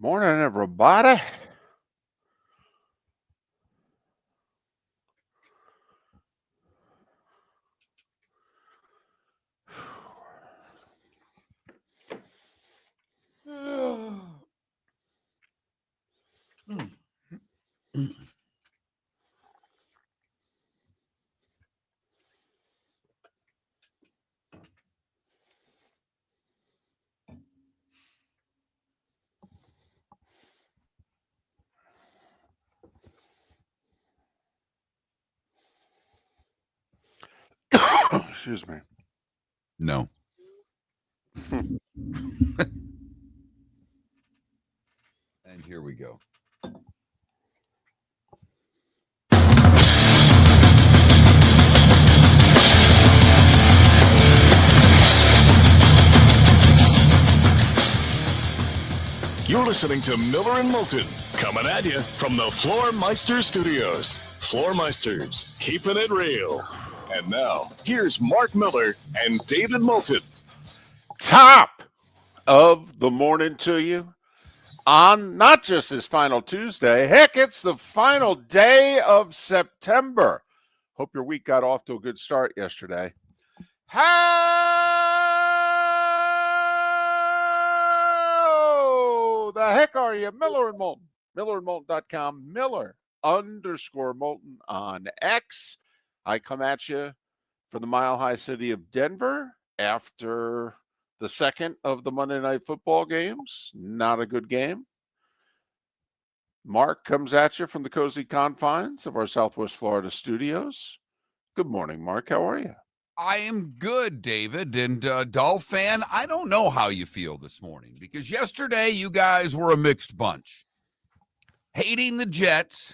Morning, everybody. Excuse me. No. And here we go. You're listening to Miller and Moulton, coming at you from the Floormeister Studios. Floormeisters, keeping it real. And now, here's Mark Miller and David Moulton. Top of the morning to you on not just this final Tuesday. Heck, it's the final day of September. Hope your week got off to a good start yesterday. How the heck are you? Miller and Moulton. MillerandMoulton.com. Miller_Moulton on X. I come at you from the Mile High city of Denver after the second of the Monday Night Football games. Not a good game. Mark comes at you from the cozy confines of our Southwest Florida studios. Good morning, Mark. How are you? I am good, David. And Dolph fan, I don't know how you feel this morning because yesterday you guys were a mixed bunch. Hating the Jets,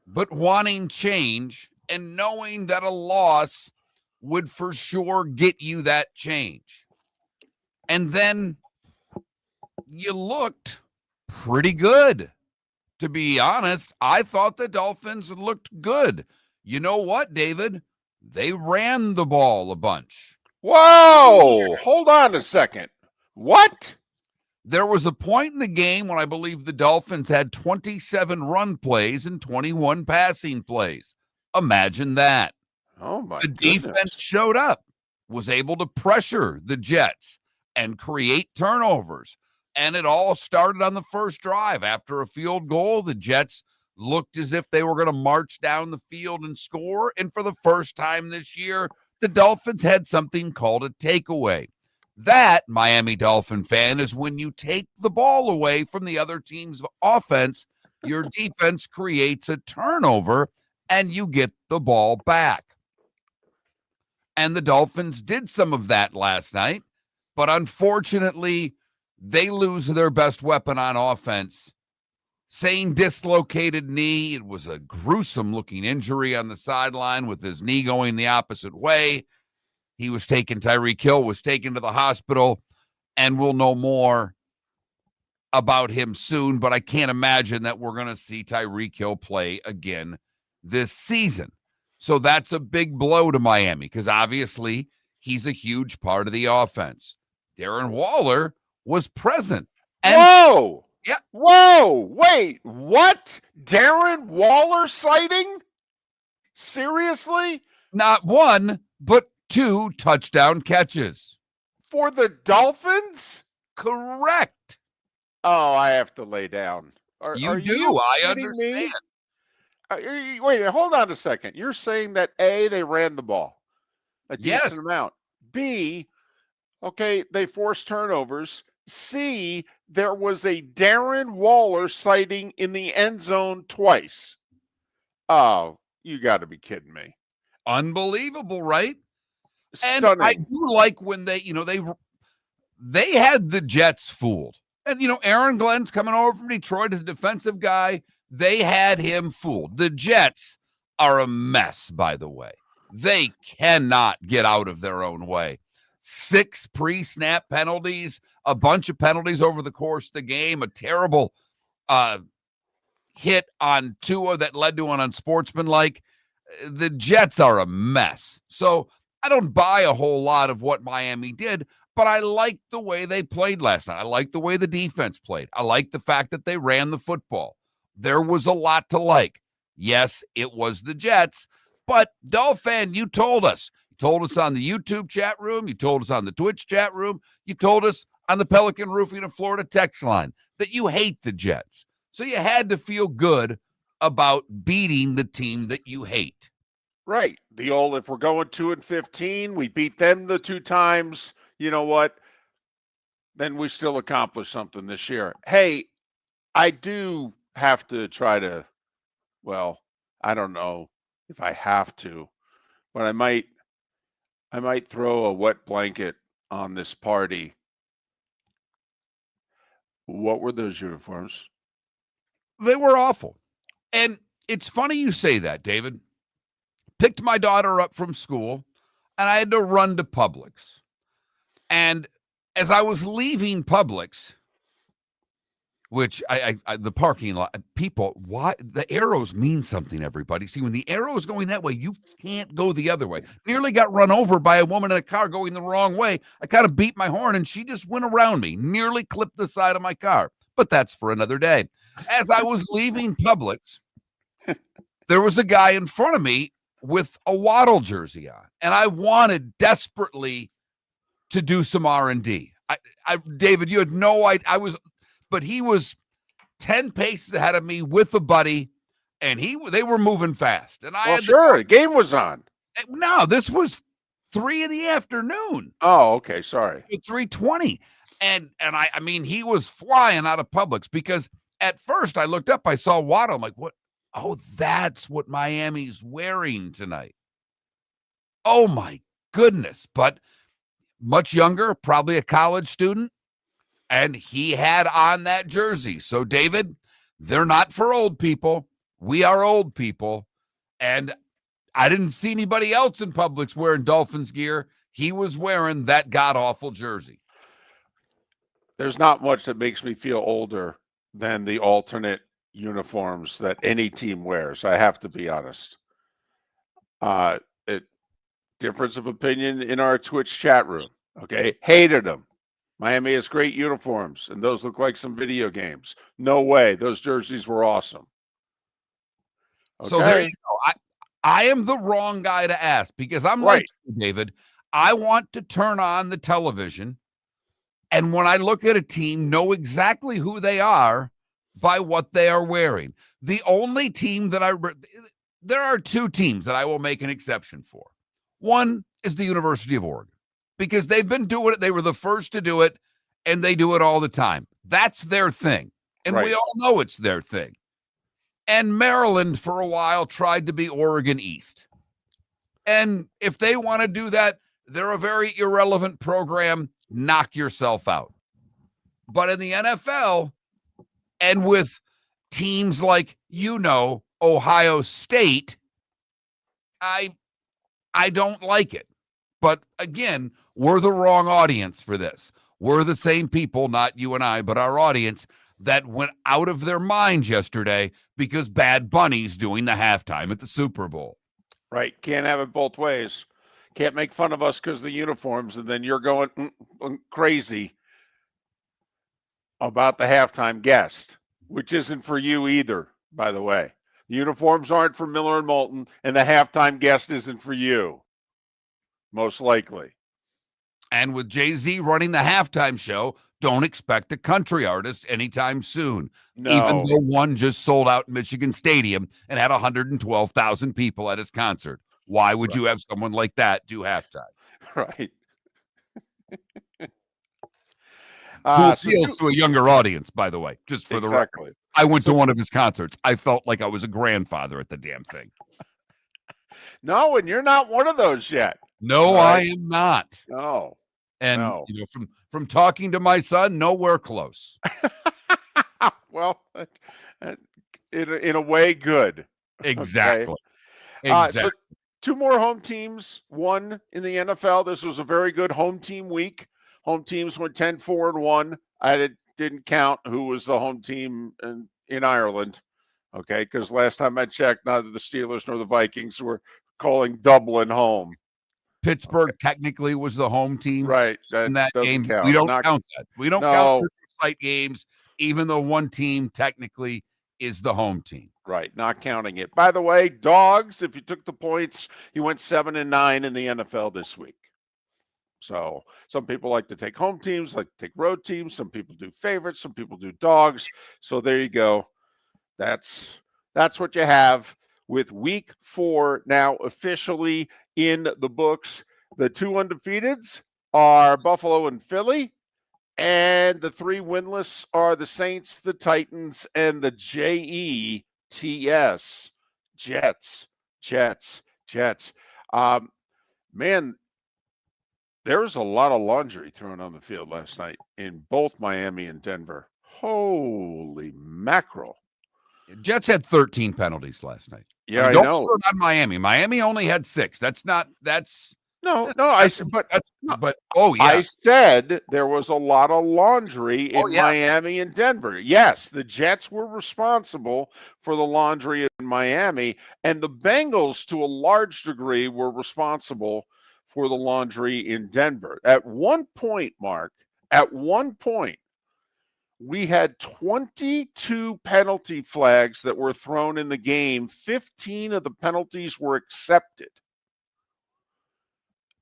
but wanting change and knowing that a loss would for sure get you that change. And then you looked pretty good. To be honest, I thought the Dolphins looked good. You know what, David? They ran the ball a bunch. Whoa! Hold on a second. What? There was a point in the game when I believe the Dolphins had 27 run plays and 21 passing plays. Imagine that. Oh, my The goodness. defense showed up, was able to pressure the Jets and create turnovers. And it all started on the first drive. After a field goal, the Jets looked as if they were going to march down the field and score. And for the first time this year, the Dolphins had something called a takeaway. That, Miami Dolphin fan, is when you take the ball away from the other team's offense, your defense creates a turnover and you get the ball back. And the Dolphins did some of that last night, but unfortunately, they lose their best weapon on offense. Sane dislocated knee. It was a gruesome-looking injury on the sideline with his knee going the opposite way. He was taken, Tyreek Hill was taken to the hospital, and we'll know more about him soon, but I can't imagine that we're going to see Tyreek Hill play again this season. So that's a big blow to Miami because obviously he's a huge part of the offense. Darren Waller was present. And Whoa! Yeah. Whoa! Wait, what? Darren Waller sighting? Seriously? not one, but 2 touchdown catches. For the Dolphins? Correct. Oh, I have to lay down. Are I kidding understand. me? Wait, hold on a second. You're saying that A, they ran the ball a decent Yes. amount. B, okay, they forced turnovers. C, there was a Darren Waller sighting in the end zone twice. Oh, you got to be kidding me. Unbelievable, right? Stunning. And I do like when they had the Jets fooled. And, Aaron Glenn's coming over from Detroit as a defensive guy. They had him fooled. The Jets are a mess, by the way. They cannot get out of their own way. 6 pre-snap penalties, a bunch of penalties over the course of the game, a terrible hit on Tua that led to an unsportsmanlike. The Jets are a mess. So I don't buy a whole lot of what Miami did, but but I liked the way they played last night. I liked the way the defense played. I liked the fact that they ran the football. There was a lot to like. Yes, it was the Jets, but Dolphin, you told us. You told us on the YouTube chat room. You told us on the Twitch chat room. You told us on the Pelican Roofing of Florida text line that you hate the Jets. So you had to feel good about beating the team that you hate. Right. The old, if we're going 2-15, we beat them the 2 times, you know what? Then we still accomplished something this year. Hey, I do have to try to, well, I don't know if I have to, but I might throw a wet blanket on this party. What were those uniforms? They were awful. And it's funny you say that, David. Picked my daughter up from school, and I had to run to Publix. And as I was leaving Publix, which the parking lot, people, why the arrows mean something, everybody. See, when the arrow is going that way, you can't go the other way. Nearly got run over by a woman in a car going the wrong way. I kind of beat my horn, and she just went around me, nearly clipped the side of my car. But that's for another day. As I was leaving Publix, there was a guy in front of me with a Waddle jersey on, and I wanted desperately to do some R&D. David, you had no idea. But he was 10 paces ahead of me with a buddy, and they were moving fast. And the game was on. No, this was 3 p.m. Oh, okay, sorry. 3:20, and I mean, he was flying out of Publix because at first I looked up, I saw Waddle. I'm like, what? Oh, that's what Miami's wearing tonight. Oh, my goodness. But much younger, probably a college student, and he had on that jersey. So, David, they're not for old people. We are old people. And I didn't see anybody else in Publix wearing Dolphins gear. He was wearing that god-awful jersey. There's not much that makes me feel older than the alternate uniforms that any team wears. I have to be honest. Difference of opinion in our Twitch chat room. Okay, hated them. Miami has great uniforms, and those look like some video games. No way. Those jerseys were awesome. Okay. So there you go. I am the wrong guy to ask because I'm right. Like you, David. I want to turn on the television, and when I look at a team, know exactly who they are by what they are wearing. The only team that there are 2 teams that I will make an exception for. One is the University of Oregon because they've been doing it. They were the first to do it, and they do it all the time. That's their thing, and we all know it's their thing. And Maryland, for a while, tried to be Oregon East. And if they want to do that, they're a very irrelevant program. Knock yourself out. But in the NFL, and with teams like, Ohio State, I don't like it. But again, we're the wrong audience for this. We're the same people, not you and I, but our audience that went out of their minds yesterday because Bad Bunny's doing the halftime at the Super Bowl. Right. Can't have it both ways. Can't make fun of us because of the uniforms, and then you're going crazy about the halftime guest, which isn't for you either, by the way. The uniforms aren't for Miller and Moulton, and the halftime guest isn't for you, most likely. And with Jay-Z running the halftime show, don't expect a country artist anytime soon. No. Even though one just sold out Michigan Stadium and had 112,000 people at his concert. Why would you have someone like that do halftime? Right. Who appeals to a younger audience, by the way, just for the record. I went to one of his concerts. I felt like I was a grandfather at the damn thing. No, and you're not one of those yet. No, right? I am not. No. And from talking to my son, nowhere close. Well, in a way, good. Exactly. Okay. Exactly. So 2 more home teams, 1 in the NFL. This was a very good home team week. Home teams went 10-4-1. I didn't count who was the home team in Ireland, okay, because last time I checked, neither the Steelers nor the Vikings were calling Dublin home. Pittsburgh technically was the home team Right. in that doesn't game. count. We don't Not- count that. We don't count No. neutral site games, even though one team technically is the home team. Right, not counting it. By the way, dogs, if you took the points, you went 7-9 in the NFL this week. So some people like to take home teams, like to take road teams. Some people do favorites. Some people do dogs. So there you go. That's what you have with week 4 now officially in the books. The 2 undefeateds are Buffalo and Philly. And the 3 winless are the Saints, the Titans, and the Jets. Jets. Man, there was a lot of laundry thrown on the field last night in both Miami and Denver. Holy mackerel. Jets had 13 penalties last night. Yeah, I don't know. put it on Miami. Miami only had 6. No, I said there was a lot of laundry in Oh, yeah. Miami and Denver. Yes, the Jets were responsible for the laundry in Miami, and the Bengals, to a large degree, were responsible for the laundry in Denver. At one point, Mark, we had 22 penalty flags that were thrown in the game. 15 of the penalties were accepted.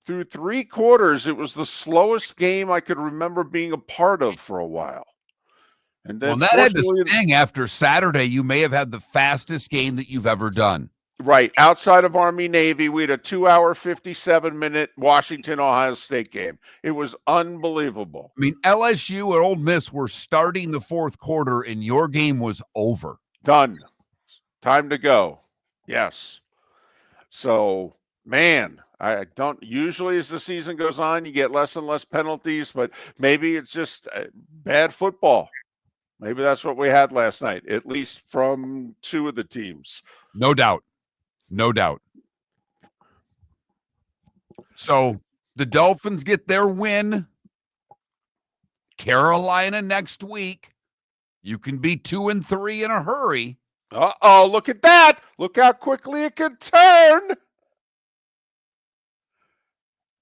Through 3 quarters, it was the slowest game I could remember being a part of for a while. And then that had to sting after Saturday. You may have had the fastest game that you've ever done. Right. Outside of Army-Navy, we had a 2-hour, 57-minute Washington-Ohio State game. It was unbelievable. I mean, LSU and Ole Miss were starting the 4th quarter, and your game was over. Done. Time to go. Yes. So, man, I don't usually, as the season goes on, you get less and less penalties, but maybe it's just bad football. Maybe that's what we had last night, at least from 2 of the teams. No doubt. So the Dolphins get their win. Carolina next week. You can be 2-3 in a hurry. Uh-oh, look at that. Look how quickly it could turn.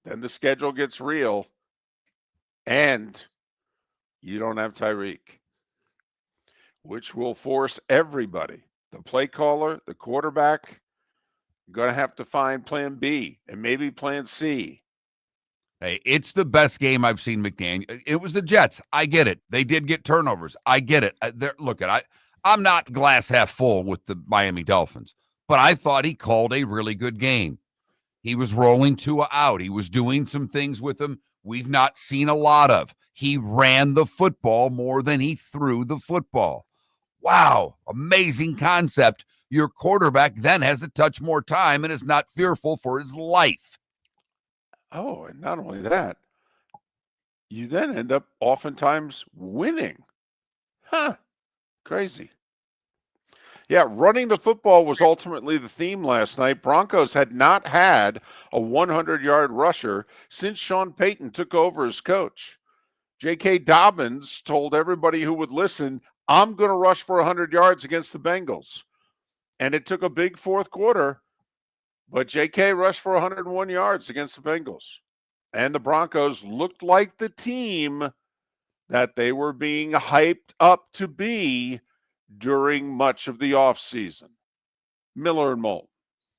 Then the schedule gets real, and you don't have Tyreek, which will force everybody, the play caller, the quarterback, going to have to find plan B and maybe plan C. Hey, it's the best game I've seen McDaniel. It was the Jets. I get it. They did get turnovers. I get it. I'm not glass half full with the Miami Dolphins, but I thought he called a really good game. He was rolling Tua out. He was doing some things with him we've not seen a lot of. He ran the football more than he threw the football. Wow, amazing concept. Your quarterback then has to touch more time and is not fearful for his life. Oh, and not only that, you then end up oftentimes winning. Crazy. Yeah, running the football was ultimately the theme last night. Broncos had not had a 100-yard rusher since Sean Payton took over as coach. J.K. Dobbins told everybody who would listen, I'm going to rush for 100 yards against the Bengals. And it took a big 4th quarter, but J.K. rushed for 101 yards against the Bengals. And the Broncos looked like the team that they were being hyped up to be during much of the offseason. Miller and Moulton.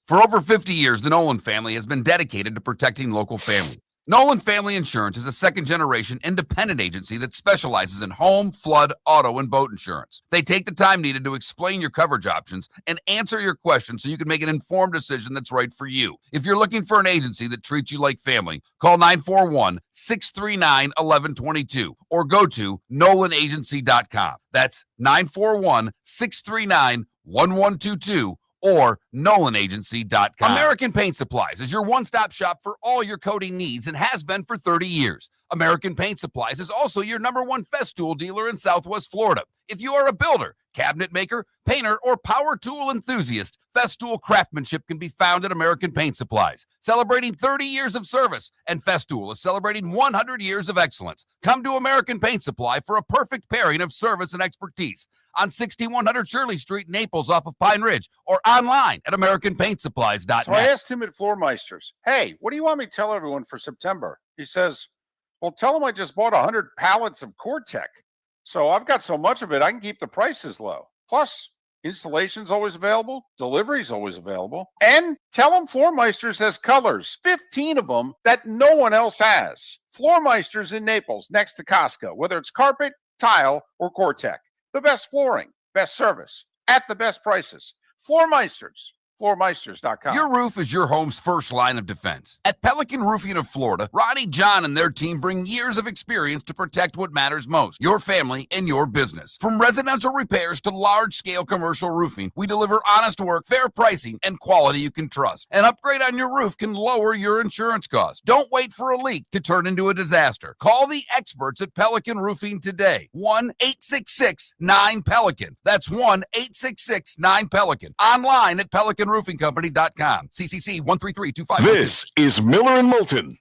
For over 50 years, the Nolan family has been dedicated to protecting local families. Nolan Family Insurance is a second-generation independent agency that specializes in home, flood, auto, and boat insurance. They take the time needed to explain your coverage options and answer your questions so you can make an informed decision that's right for you. If you're looking for an agency that treats you like family, call 941-639-1122 or go to nolanagency.com. That's 941-639-1122. or nolanagency.com. American Paint Supplies is your one-stop shop for all your coating needs and has been for 30 years. American Paint Supplies is also your #1 Festool dealer in Southwest Florida. If you are a builder, cabinet maker, painter, or power tool enthusiast, Festool craftsmanship can be found at American Paint Supplies. Celebrating 30 years of service, and Festool is celebrating 100 years of excellence. Come to American Paint Supply for a perfect pairing of service and expertise on 6100 Shirley Street, Naples, off of Pine Ridge, or online at AmericanPaintSupplies.net. So I asked him at Floormeisters, hey, what do you want me to tell everyone for September? He says, well, tell them I just bought 100 pallets of Core-Tech. So I've got so much of it, I can keep the prices low. Plus, installation's always available, delivery's always available. And tell them Floormeisters has colors, 15 of them that no one else has. Floormeisters in Naples, next to Costco, whether it's carpet, tile, or Core-Tech. The best flooring, best service, at the best prices. Floormeisters. Floormeisters.com. Your roof is your home's first line of defense. At Pelican Roofing of Florida, Ronnie, John, and their team bring years of experience to protect what matters most, your family and your business. From residential repairs to large-scale commercial roofing, we deliver honest work, fair pricing, and quality you can trust. An upgrade on your roof can lower your insurance costs. Don't wait for a leak to turn into a disaster. Call the experts at Pelican Roofing today. 1-866-9-PELICAN. That's 1-866-9-PELICAN. Online at PelicanRoofingCompany.com. CCC 13325. This is Miller and Moulton.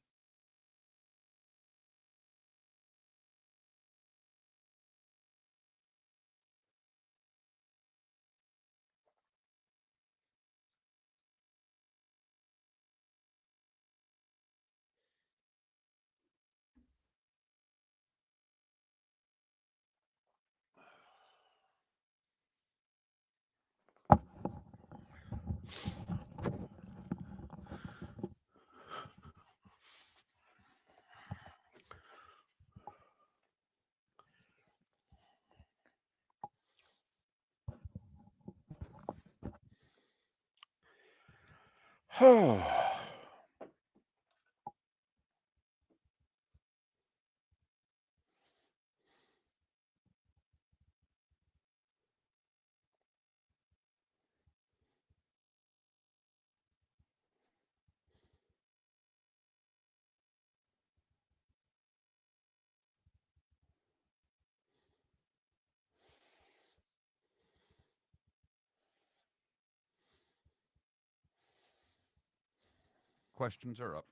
Questions are up.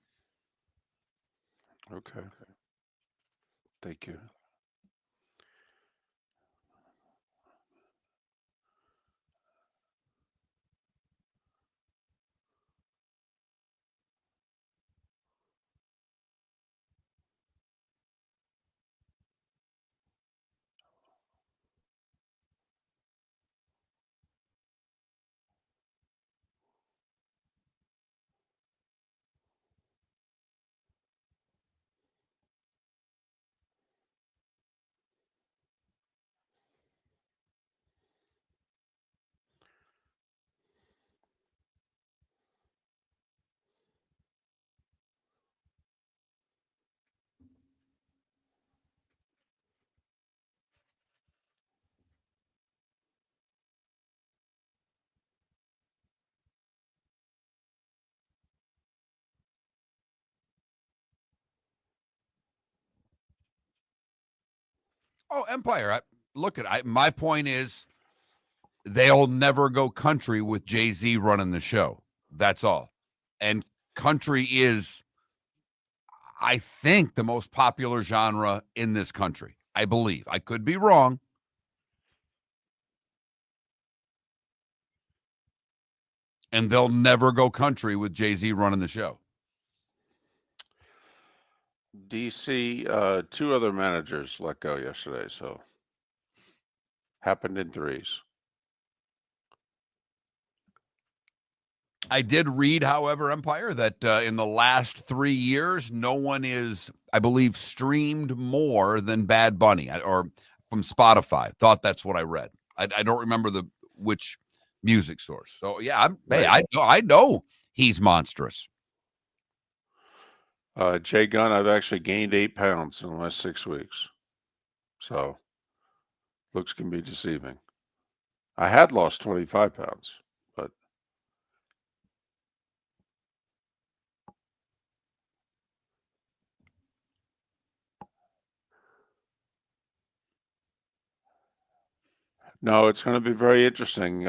Okay. Thank you. Oh, Empire. My point is they'll never go country with Jay-Z running the show. That's all. And country is, I think, the most popular genre in this country. I believe. I could be wrong. And they'll never go country with Jay-Z running the show. DC, two other managers let go yesterday, so happened in threes. I did read, however, Empire, that in the last 3 years, no one is, I believe, streamed more than Bad Bunny or from Spotify. Thought that's what I read. I don't remember which music source. So yeah, I know he's monstrous. Jay Gunn, I've actually gained 8 pounds in the last 6 weeks. So looks can be deceiving. I had lost 25 pounds, but No, it's going to be very interesting.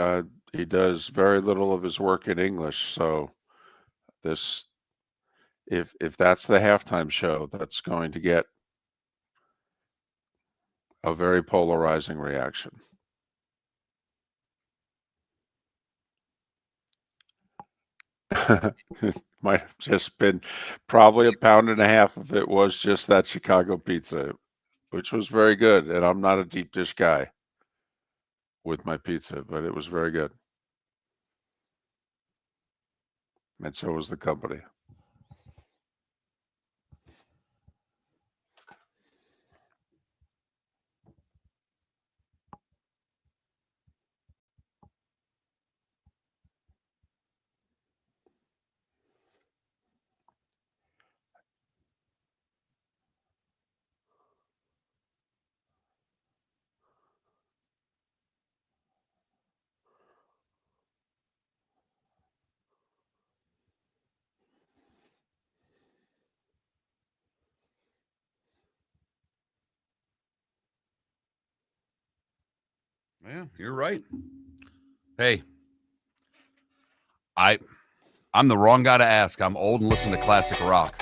He does very little of his work in English, so this, if that's the halftime show, that's going to get a very polarizing reaction. Might have just been probably a pound and a half if it was just that Chicago pizza, which was very good. And I'm not a deep dish guy with my pizza, but it was very good. And so was the company. Yeah, you're right. Hey, I'm the wrong guy to ask. I'm old and listen to classic rock.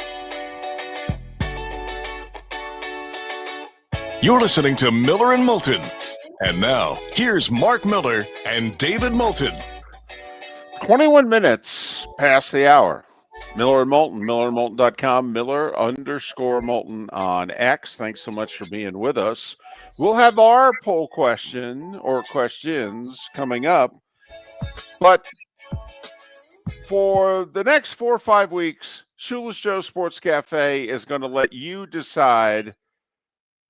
You're listening to Miller and Moulton. And now, here's Mark Miller and David Moulton. 21 minutes past the hour. Miller and Moulton, millerandmoulton.com, Miller_Moulton on X. Thanks so much for being with us. We'll have our poll question or questions coming up. But for the next 4 or 5 weeks, Shoeless Joe Sports Cafe is going to let you decide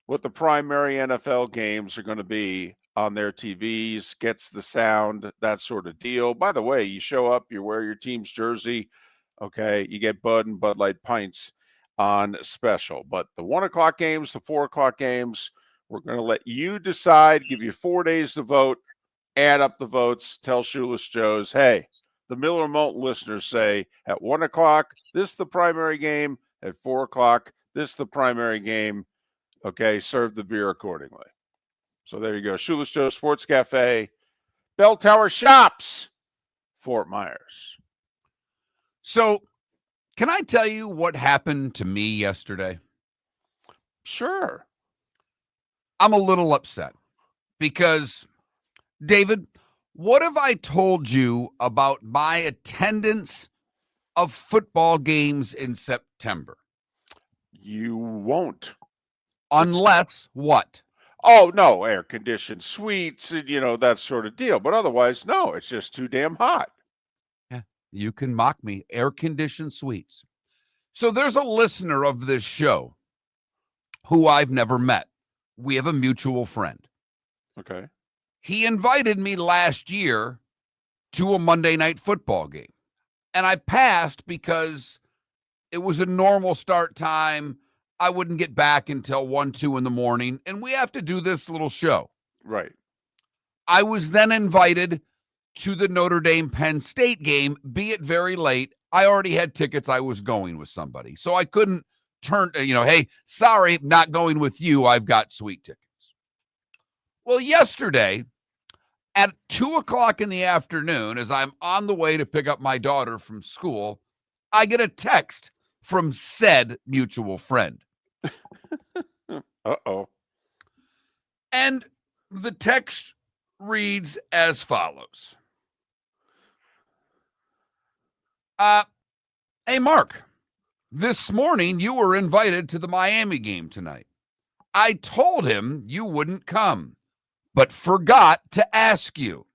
what the primary NFL games are going to be on their TVs, gets the sound, that sort of deal. By the way, you show up, you wear your team's jersey, okay, you get Bud and Bud Light pints on special. But the 1 o'clock games, the 4 o'clock games, we're going to let you decide, give you 4 days to vote, add up the votes, tell Shoeless Joes, hey, the Miller and Moulton listeners say at 1 o'clock, this is the primary game. At 4 o'clock, this is the primary game. Okay, serve the beer accordingly. So there you go. Shoeless Joe Sports Cafe, Bell Tower Shops, Fort Myers. So, can I tell you what happened to me yesterday? Sure. I'm a little upset because, David, what have I told you about my attendance of football games in September? You won't. Unless what? Oh, no, air-conditioned suites and, that sort of deal. But otherwise, no, it's just too damn hot. Yeah, you can mock me. Air-conditioned suites. So there's a listener of this show who I've never met. We have a mutual friend. Okay. He invited me last year to a Monday night football game. And I passed because it was a normal start time. I wouldn't get back until 1, 2 in the morning, and we have to do this little show. Right. I was then invited to the Notre Dame Penn State game, be it very late. I already had tickets. I was going with somebody. So I couldn't turn, hey, sorry, not going with you. I've got sweet tickets. Well, yesterday at 2 o'clock in the afternoon, as I'm on the way to pick up my daughter from school, I get a text from said mutual friend. Uh-oh. And the text reads as follows. Hey, Mark, this morning you were invited to the Miami game tonight. I told him you wouldn't come, but forgot to ask you.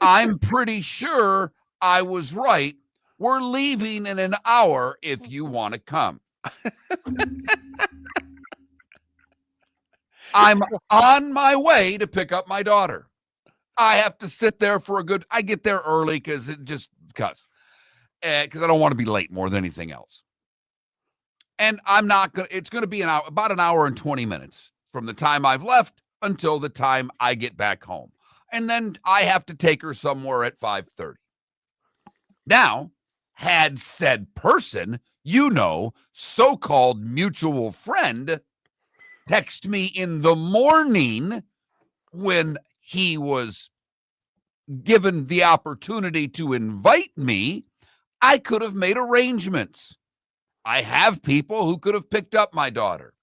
I'm pretty sure I was right. We're leaving in an hour if you want to come. I'm on my way to pick up my daughter. I have to sit there for I get there early because I don't want to be late more than anything else. And it's going to be about an hour and 20 minutes from the time I've left until the time I get back home. And then I have to take her somewhere at 5:30. Now, had said person, so-called mutual friend, text me in the morning when he was given the opportunity to invite me, I could have made arrangements. I have people who could have picked up my daughter.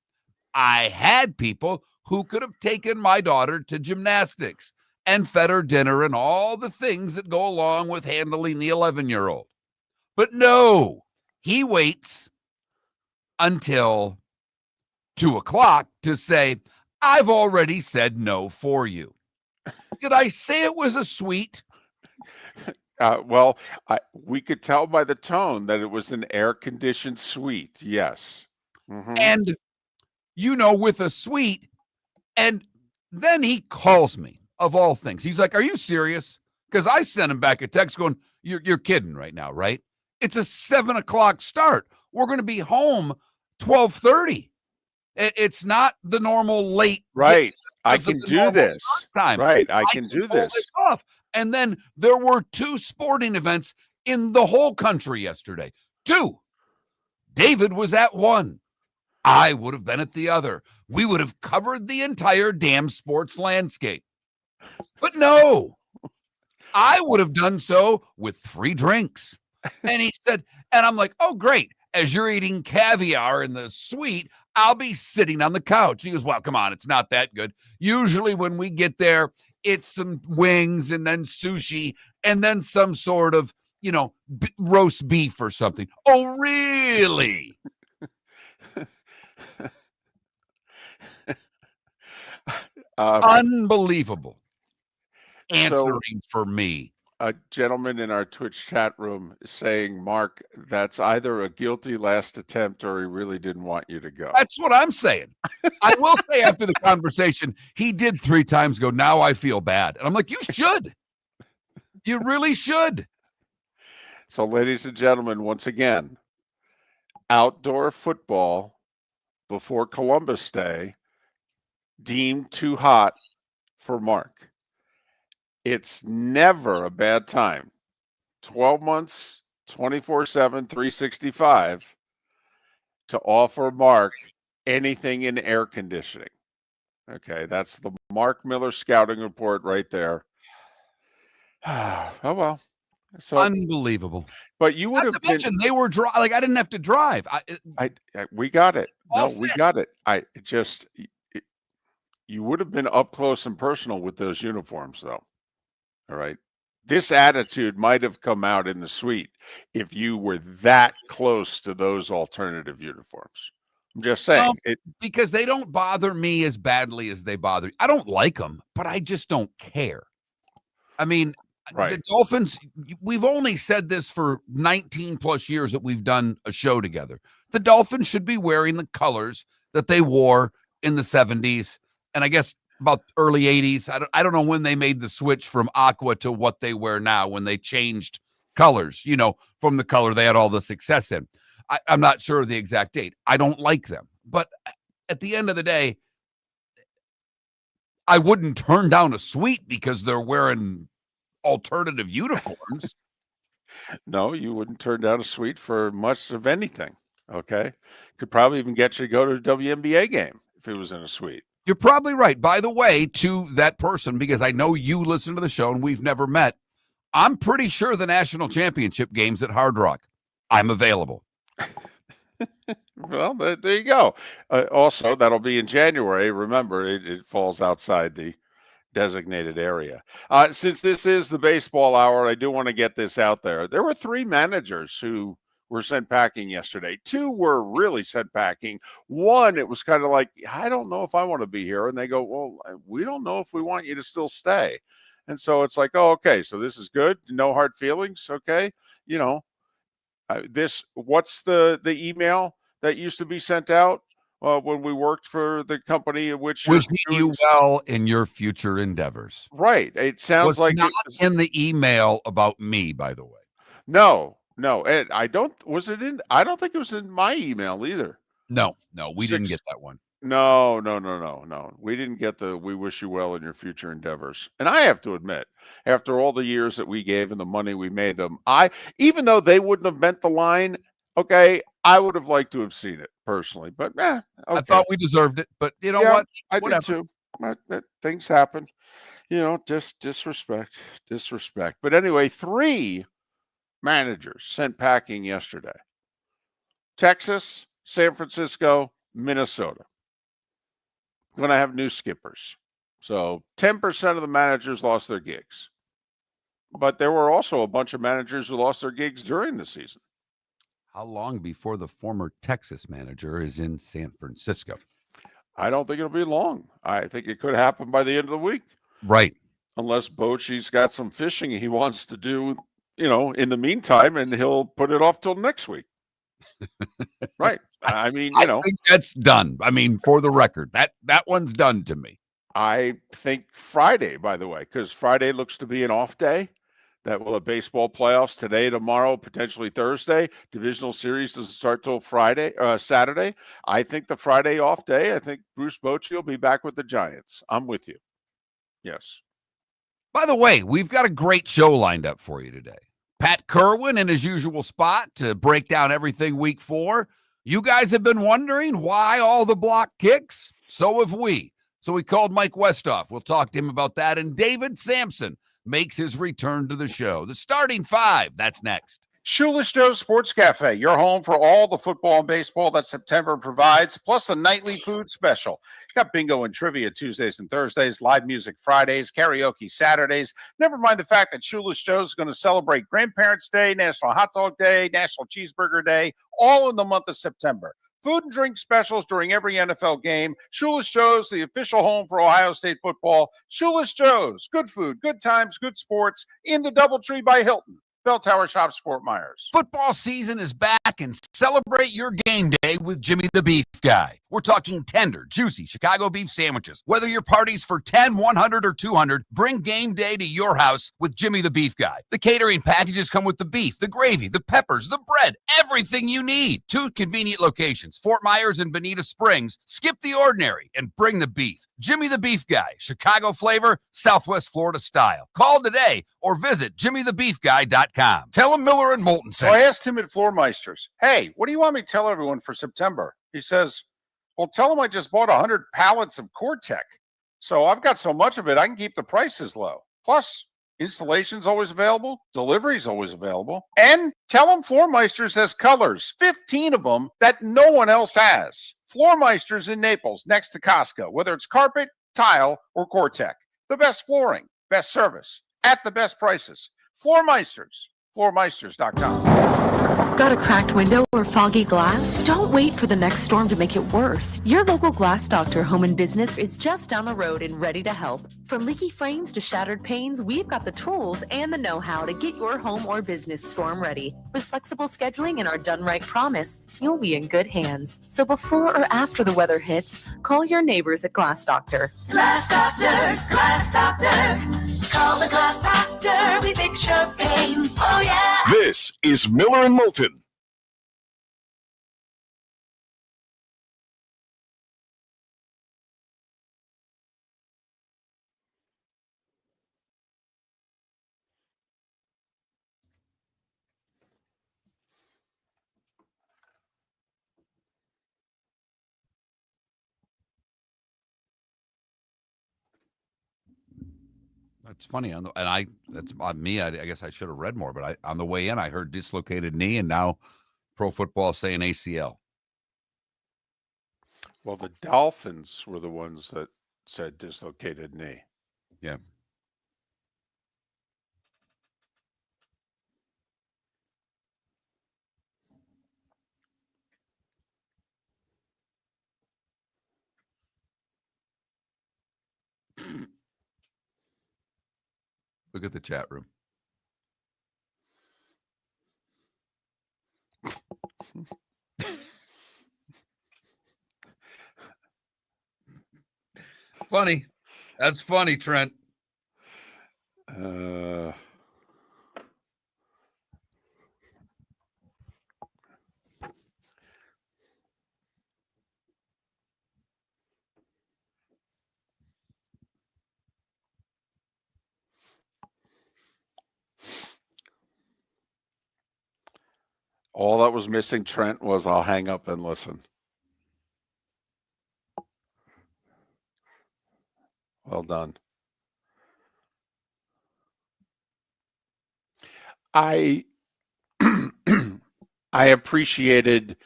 I had people who could have taken my daughter to gymnastics and fed her dinner and all the things that go along with handling the 11-year-old. But no, he waits until 2:00 to say, I've already said no for you. Did I say it was a suite? Well, we could tell by the tone that it was an air-conditioned suite. Yes. Mhm. And, with a suite. And then he calls me, of all things. He's like, are you serious? Because I sent him back a text going, you're kidding right now, right? It's a 7:00 start. We're going to be home 12:30. It's not the normal late. Right. I because of can the do normal this. start time. Right. I can do pull this. off. And then there were 2 sporting events in the whole country yesterday. 2. David was at one. I would have been at the other. We would have covered the entire damn sports landscape. But no, I would have done so with free drinks. And he said, and I'm like, oh, great. As you're eating caviar in the suite, I'll be sitting on the couch. He goes, well, come on, it's not that good. Usually when we get there, it's some wings and then sushi and then some sort of, roast beef or something. Oh, really? Unbelievable. Answering for me. A gentleman in our Twitch chat room is saying, Mark, that's either a guilty last attempt or he really didn't want you to go. That's what I'm saying. I will say after the conversation, he did 3 times go, now I feel bad. And I'm like, you should. You really should. So, ladies and gentlemen, once again, outdoor football before Columbus Day deemed too hot for Mark. It's never a bad time. 12 months, 24/7, 365 to offer Mark anything in air conditioning. Okay, that's the Mark Miller scouting report right there. Oh, well. So unbelievable. But you would have mentioned they were I didn't have to drive. We got it. No, set. we got it. You would have been up close and personal with those uniforms, though. All right. This attitude might have come out in the suite if you were that close to those alternative uniforms. I'm just saying. Because they don't bother me as badly as they bother you. I don't like them, but I just don't care. I mean, right. The Dolphins, we've only said this for 19 plus years that we've done a show together. The Dolphins should be wearing the colors that they wore in the 70s. And I guess about early 80s. I don't know when they made the switch from aqua to what they wear now, when they changed colors, from the color they had all the success in. I'm not sure of the exact date. I don't like them. But at the end of the day, I wouldn't turn down a suite because they're wearing alternative uniforms. No, you wouldn't turn down a suite for much of anything. Okay. Could probably even get you to go to a WNBA game if it was in a suite. You're probably right. By the way, to that person, because I know you listen to the show and we've never met, I'm pretty sure the national championship game's at Hard Rock. I'm available. Well, there you go. Also, that'll be in January. Remember, it falls outside the designated area. Since this is the baseball hour, I do want to get this out there. There were 3 managers who were sent packing yesterday. 2 were really sent packing. 1, it was kind of like, I don't know if I want to be here. And they go, well, we don't know if we want you to still stay. And so it's like, oh, okay, so this is good. No hard feelings. Okay. What's the email that used to be sent out when we worked for the company in which wishing you well in your future endeavors. Right. It sounds like not in the email about me, by the way. No, and I don't think it was in my email either. No, we didn't get that one. No. We didn't get we wish you well in your future endeavors. And I have to admit, after all the years that we gave and the money we made them, even though they wouldn't have meant the line, okay, I would have liked to have seen it personally. But okay. I thought we deserved it. But you know what? I did too. things happen. Just disrespect. But anyway, 3 managers sent packing yesterday: Texas, San Francisco, Minnesota. Going to have new skippers. So 10% of the managers lost their gigs. But there were also a bunch of managers who lost their gigs during the season. How long before the former Texas manager is in San Francisco? I don't think it'll be long. I think it could happen by the end of the week. Right. Unless Bochy's got some fishing he wants to do, in the meantime, and he'll put it off till next week. Right. I mean, I think that's done. I mean, for the record, that one's done to me. I think Friday, by the way, because Friday looks to be an off day. That will have baseball playoffs today, tomorrow, potentially Thursday. Divisional series doesn't start till Saturday. I think the Friday off day, I think Bruce Bochy will be back with the Giants. I'm with you. Yes. By the way, we've got a great show lined up for you today. Pat Kirwan in his usual spot to break down everything week 4. You guys have been wondering why all the block kicks? So have we. So we called Mike Westhoff. We'll talk to him about that. And David Samson makes his return to the show. The starting 5, that's next. Shoeless Joe's Sports Cafe, your home for all the football and baseball that September provides, plus a nightly food special. Got bingo and trivia Tuesdays and Thursdays, live music Fridays, karaoke Saturdays. Never mind the fact that Shoeless Joe's is going to celebrate Grandparents' Day, National Hot Dog Day, National Cheeseburger Day, all in the month of September. Food and drink specials during every NFL game. Shoeless Joe's, the official home for Ohio State football. Shoeless Joe's, good food, good times, good sports in the Doubletree by Hilton. Bell Tower Shops, Fort Myers. Football season is back, and celebrate your game day with Jimmy the Beef Guy. We're talking tender, juicy Chicago beef sandwiches. Whether your party's for 10, 100, or 200, bring game day to your house with Jimmy the Beef Guy. The catering packages come with the beef, the gravy, the peppers, the bread, everything you need. 2 convenient locations, Fort Myers and Bonita Springs. Skip the ordinary and bring the beef. Jimmy the Beef Guy, Chicago flavor, Southwest Florida style. Call today or visit jimmythebeefguy.com. Tell him Miller and Moulton So sent I you. asked him at Floor Meisters, hey, what do you want me to tell everyone for September? He says, well, tell them I just bought 100 pallets of Core-Tech. So I've got so much of it, I can keep the prices low. Plus, installation's always available. Delivery's always available. And tell them Floor Meisters has colors, 15 of them that no one else has. Floor Meisters in Naples, next to Costco, whether it's carpet, tile, or Core-Tech. The best flooring, best service, at the best prices. Floor Meisters, floormeisters.com. Got a cracked window or foggy glass? Don't wait for the next storm to make it worse. Your local Glass Doctor Home and Business is just down the road and ready to help. From leaky frames to shattered panes, we've got the tools and the know-how to get your home or business storm ready. With flexible scheduling and our done right promise, you'll be in good hands. So before or after the weather hits, call your neighbors at Glass Doctor. Glass Doctor, Glass Doctor. Call the Glass Doctor, we fix your pains. Oh yeah. This is Miller and Moulton. That's funny. That's on me. I guess I should have read more, but on the way in, I heard dislocated knee, and now Pro Football is saying ACL. Well, the Dolphins were the ones that said dislocated knee. Yeah. Look at the chat room. Funny. That's funny, Trent. All that was missing, Trent, was I'll hang up and listen. Well done. I I appreciated,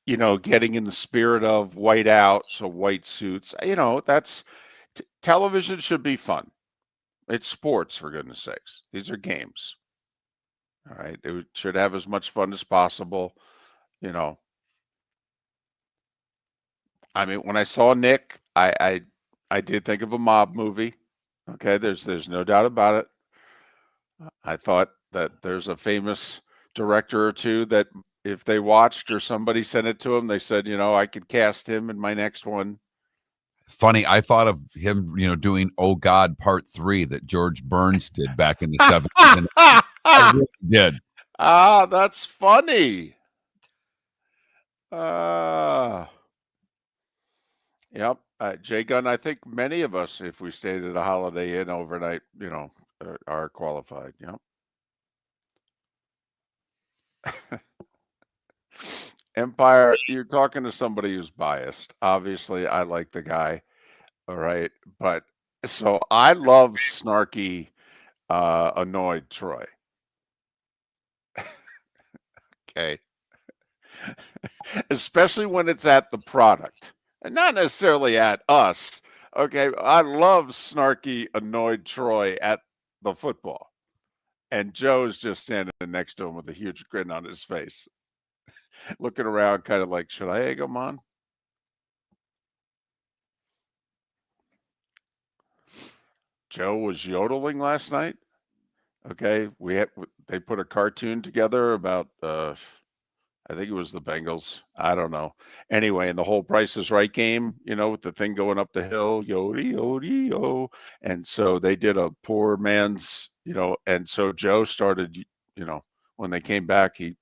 getting in the spirit of white out, so white suits. That's television should be fun. It's sports, for goodness sakes. These are games. All right. Should have as much fun as possible. I mean, when I saw Nick, I did think of a mob movie. Okay, there's no doubt about it. I thought that there's a famous director or two that if they watched or somebody sent it to them, they said, I could cast him in my next one. Funny, I thought of him, doing "Oh God" Part 3 that George Burns did back in the 70s. I really did. Ah, that's funny. Yep. Jay Gunn, I think many of us, if we stayed at a Holiday Inn overnight, are qualified. Yep. Empire, you're talking to somebody who's biased. Obviously, I like the guy. All right. But so I love snarky, annoyed Troy. Okay. Especially when it's at the product and not necessarily at us. Okay. I love snarky, annoyed Troy at the football. And Joe's just standing next to him with a huge grin on his face, looking around, kind of like, should I egg him on? Joe was yodeling last night. Okay. They put a cartoon together about, I think it was the Bengals. I don't know. Anyway, in the whole Price is Right game, with the thing going up the hill, yodi, yodi, yo. And so they did a poor man's, and so Joe started, when they came back, he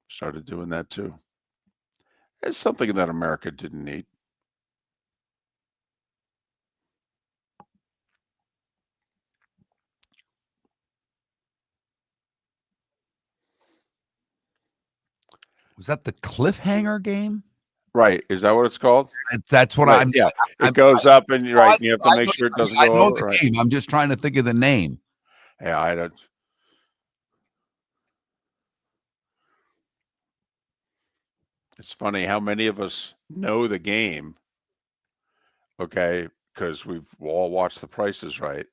started doing that too. It's something that America didn't need. Was that the cliffhanger game? Right. Is that what it's called? That's what Right. Yeah. It goes up and you're right. You have to make sure it doesn't go I know over. the Right. game. I'm just trying to think of the name. Yeah, I don't. It's funny how many of us know the game. Okay, because we've all watched The Price is Right.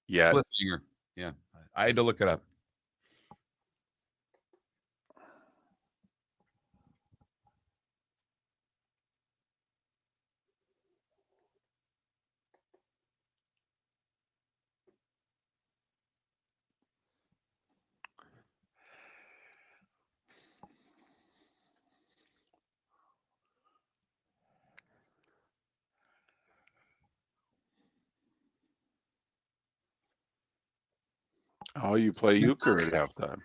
Yeah. Cliffhanger. Yeah. I had to look it up. Oh, you play euchre at halftime.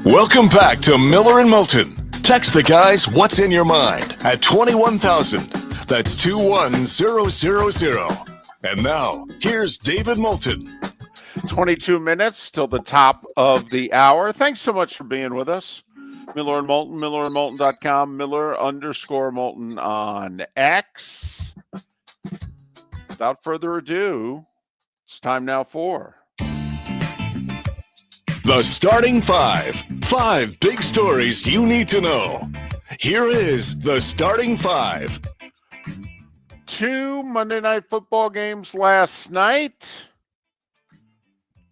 Welcome back to Miller and Moulton. Text the guys what's in your mind at 21,000. That's 21000. And now, here's David Moulton. 22 minutes till the top of the hour. Thanks so much for being with us. Miller and Moulton, millerandmoulton.com, Miller_Moulton on X. Without further ado, it's time now for The Starting Five. 5 big stories you need to know. Here is the Starting Five. 2 Monday Night Football games last night.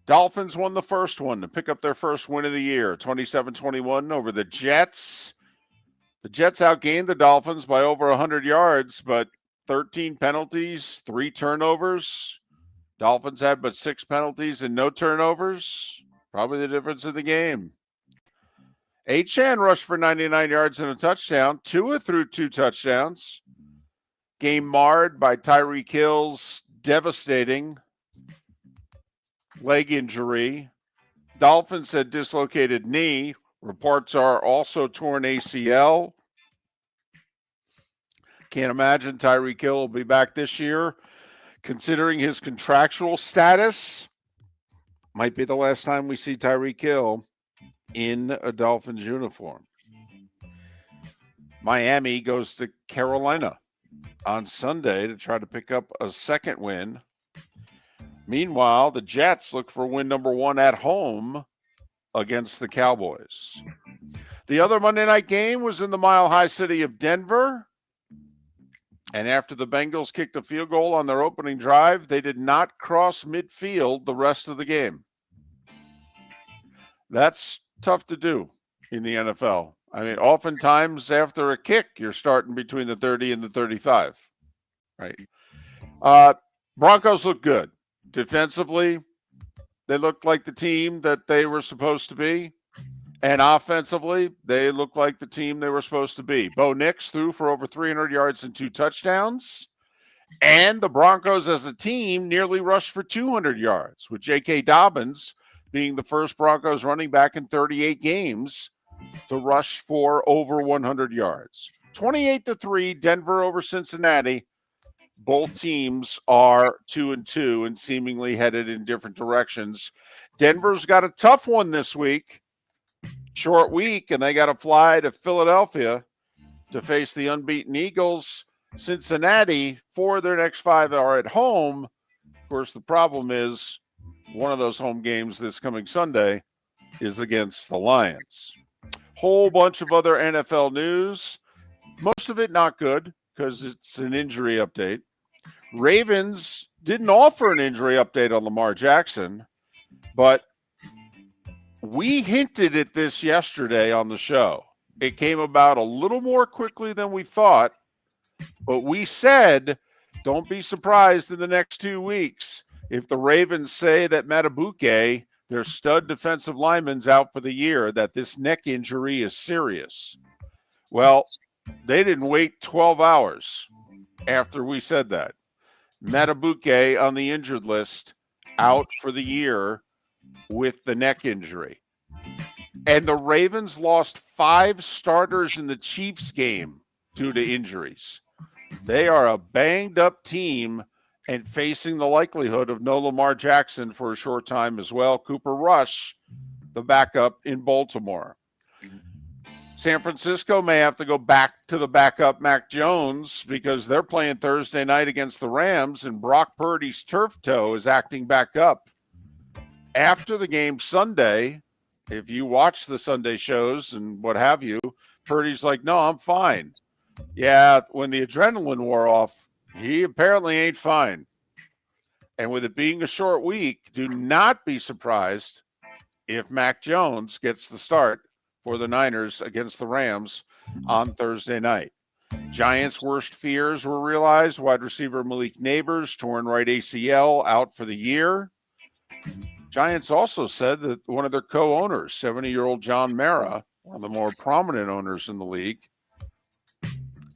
Dolphins won the first one to pick up their first win of the year, 27-21 over the Jets. The Jets outgained the Dolphins by over 100 yards, but 13 penalties, 3 turnovers. Dolphins had but 6 penalties and no turnovers. Probably the difference in the game. Achane rushed for 99 yards and a touchdown. Tua threw 2 touchdowns. Game marred by Tyreek Hill's devastating leg injury. Dolphins had dislocated knee. Reports are also torn ACL. Can't imagine Tyreek Hill will be back this year. Considering his contractual status, might be the last time we see Tyreek Hill in a Dolphins uniform. Miami goes to Carolina on Sunday to try to pick up a second win. Meanwhile, the Jets look for win number 1 at home against the Cowboys. The other Monday night game was in the mile-high city of Denver. And after the Bengals kicked a field goal on their opening drive, they did not cross midfield the rest of the game. That's tough to do in the NFL. I mean, oftentimes after a kick, you're starting between the 30 and the 35, right? Broncos look good. Defensively, they looked like the team that they were supposed to be. And offensively, they look like the team they were supposed to be. Bo Nix threw for over 300 yards and 2 touchdowns. And the Broncos as a team nearly rushed for 200 yards, with J.K. Dobbins being the first Broncos running back in 38 games to rush for over 100 yards. 28-3, Denver over Cincinnati. Both teams are 2-2 and seemingly headed in different directions. Denver's got a tough one this week. Short week, and they got to fly to Philadelphia to face the unbeaten Eagles. Cincinnati, 4 of their next 5 are at home. Of course, the problem is one of those home games this coming Sunday is against the Lions. Whole bunch of other NFL news. Most of it not good because it's an injury update. Ravens didn't offer an injury update on Lamar Jackson, but we hinted at this yesterday on the show. It came about a little more quickly than we thought, but we said, don't be surprised in the next 2 weeks if the Ravens say that Matabuke, their stud defensive lineman's out for the year, that this neck injury is serious. Well, they didn't wait 12 hours after we said that. Matabuke on the injured list, out for the year with the neck injury. And the Ravens lost 5 starters in the Chiefs game due to injuries. They are a banged up team and facing the likelihood of no Lamar Jackson for a short time as well. Cooper Rush, the backup in Baltimore. San Francisco may have to go back to the backup Mac Jones because they're playing Thursday night against the Rams, and Brock Purdy's turf toe is acting back up. After the game Sunday, if you watch the Sunday shows and what have you, Purdy's like, no, I'm fine. Yeah, when the adrenaline wore off, he apparently ain't fine. And with it being a short week, do not be surprised if Mac Jones gets the start for the Niners against the Rams on Thursday night. Giants' worst fears were realized. Wide receiver Malik Neighbors, torn right ACL, out for the year. Giants also said that one of their co-owners, 70-year-old John Mara, one of the more prominent owners in the league,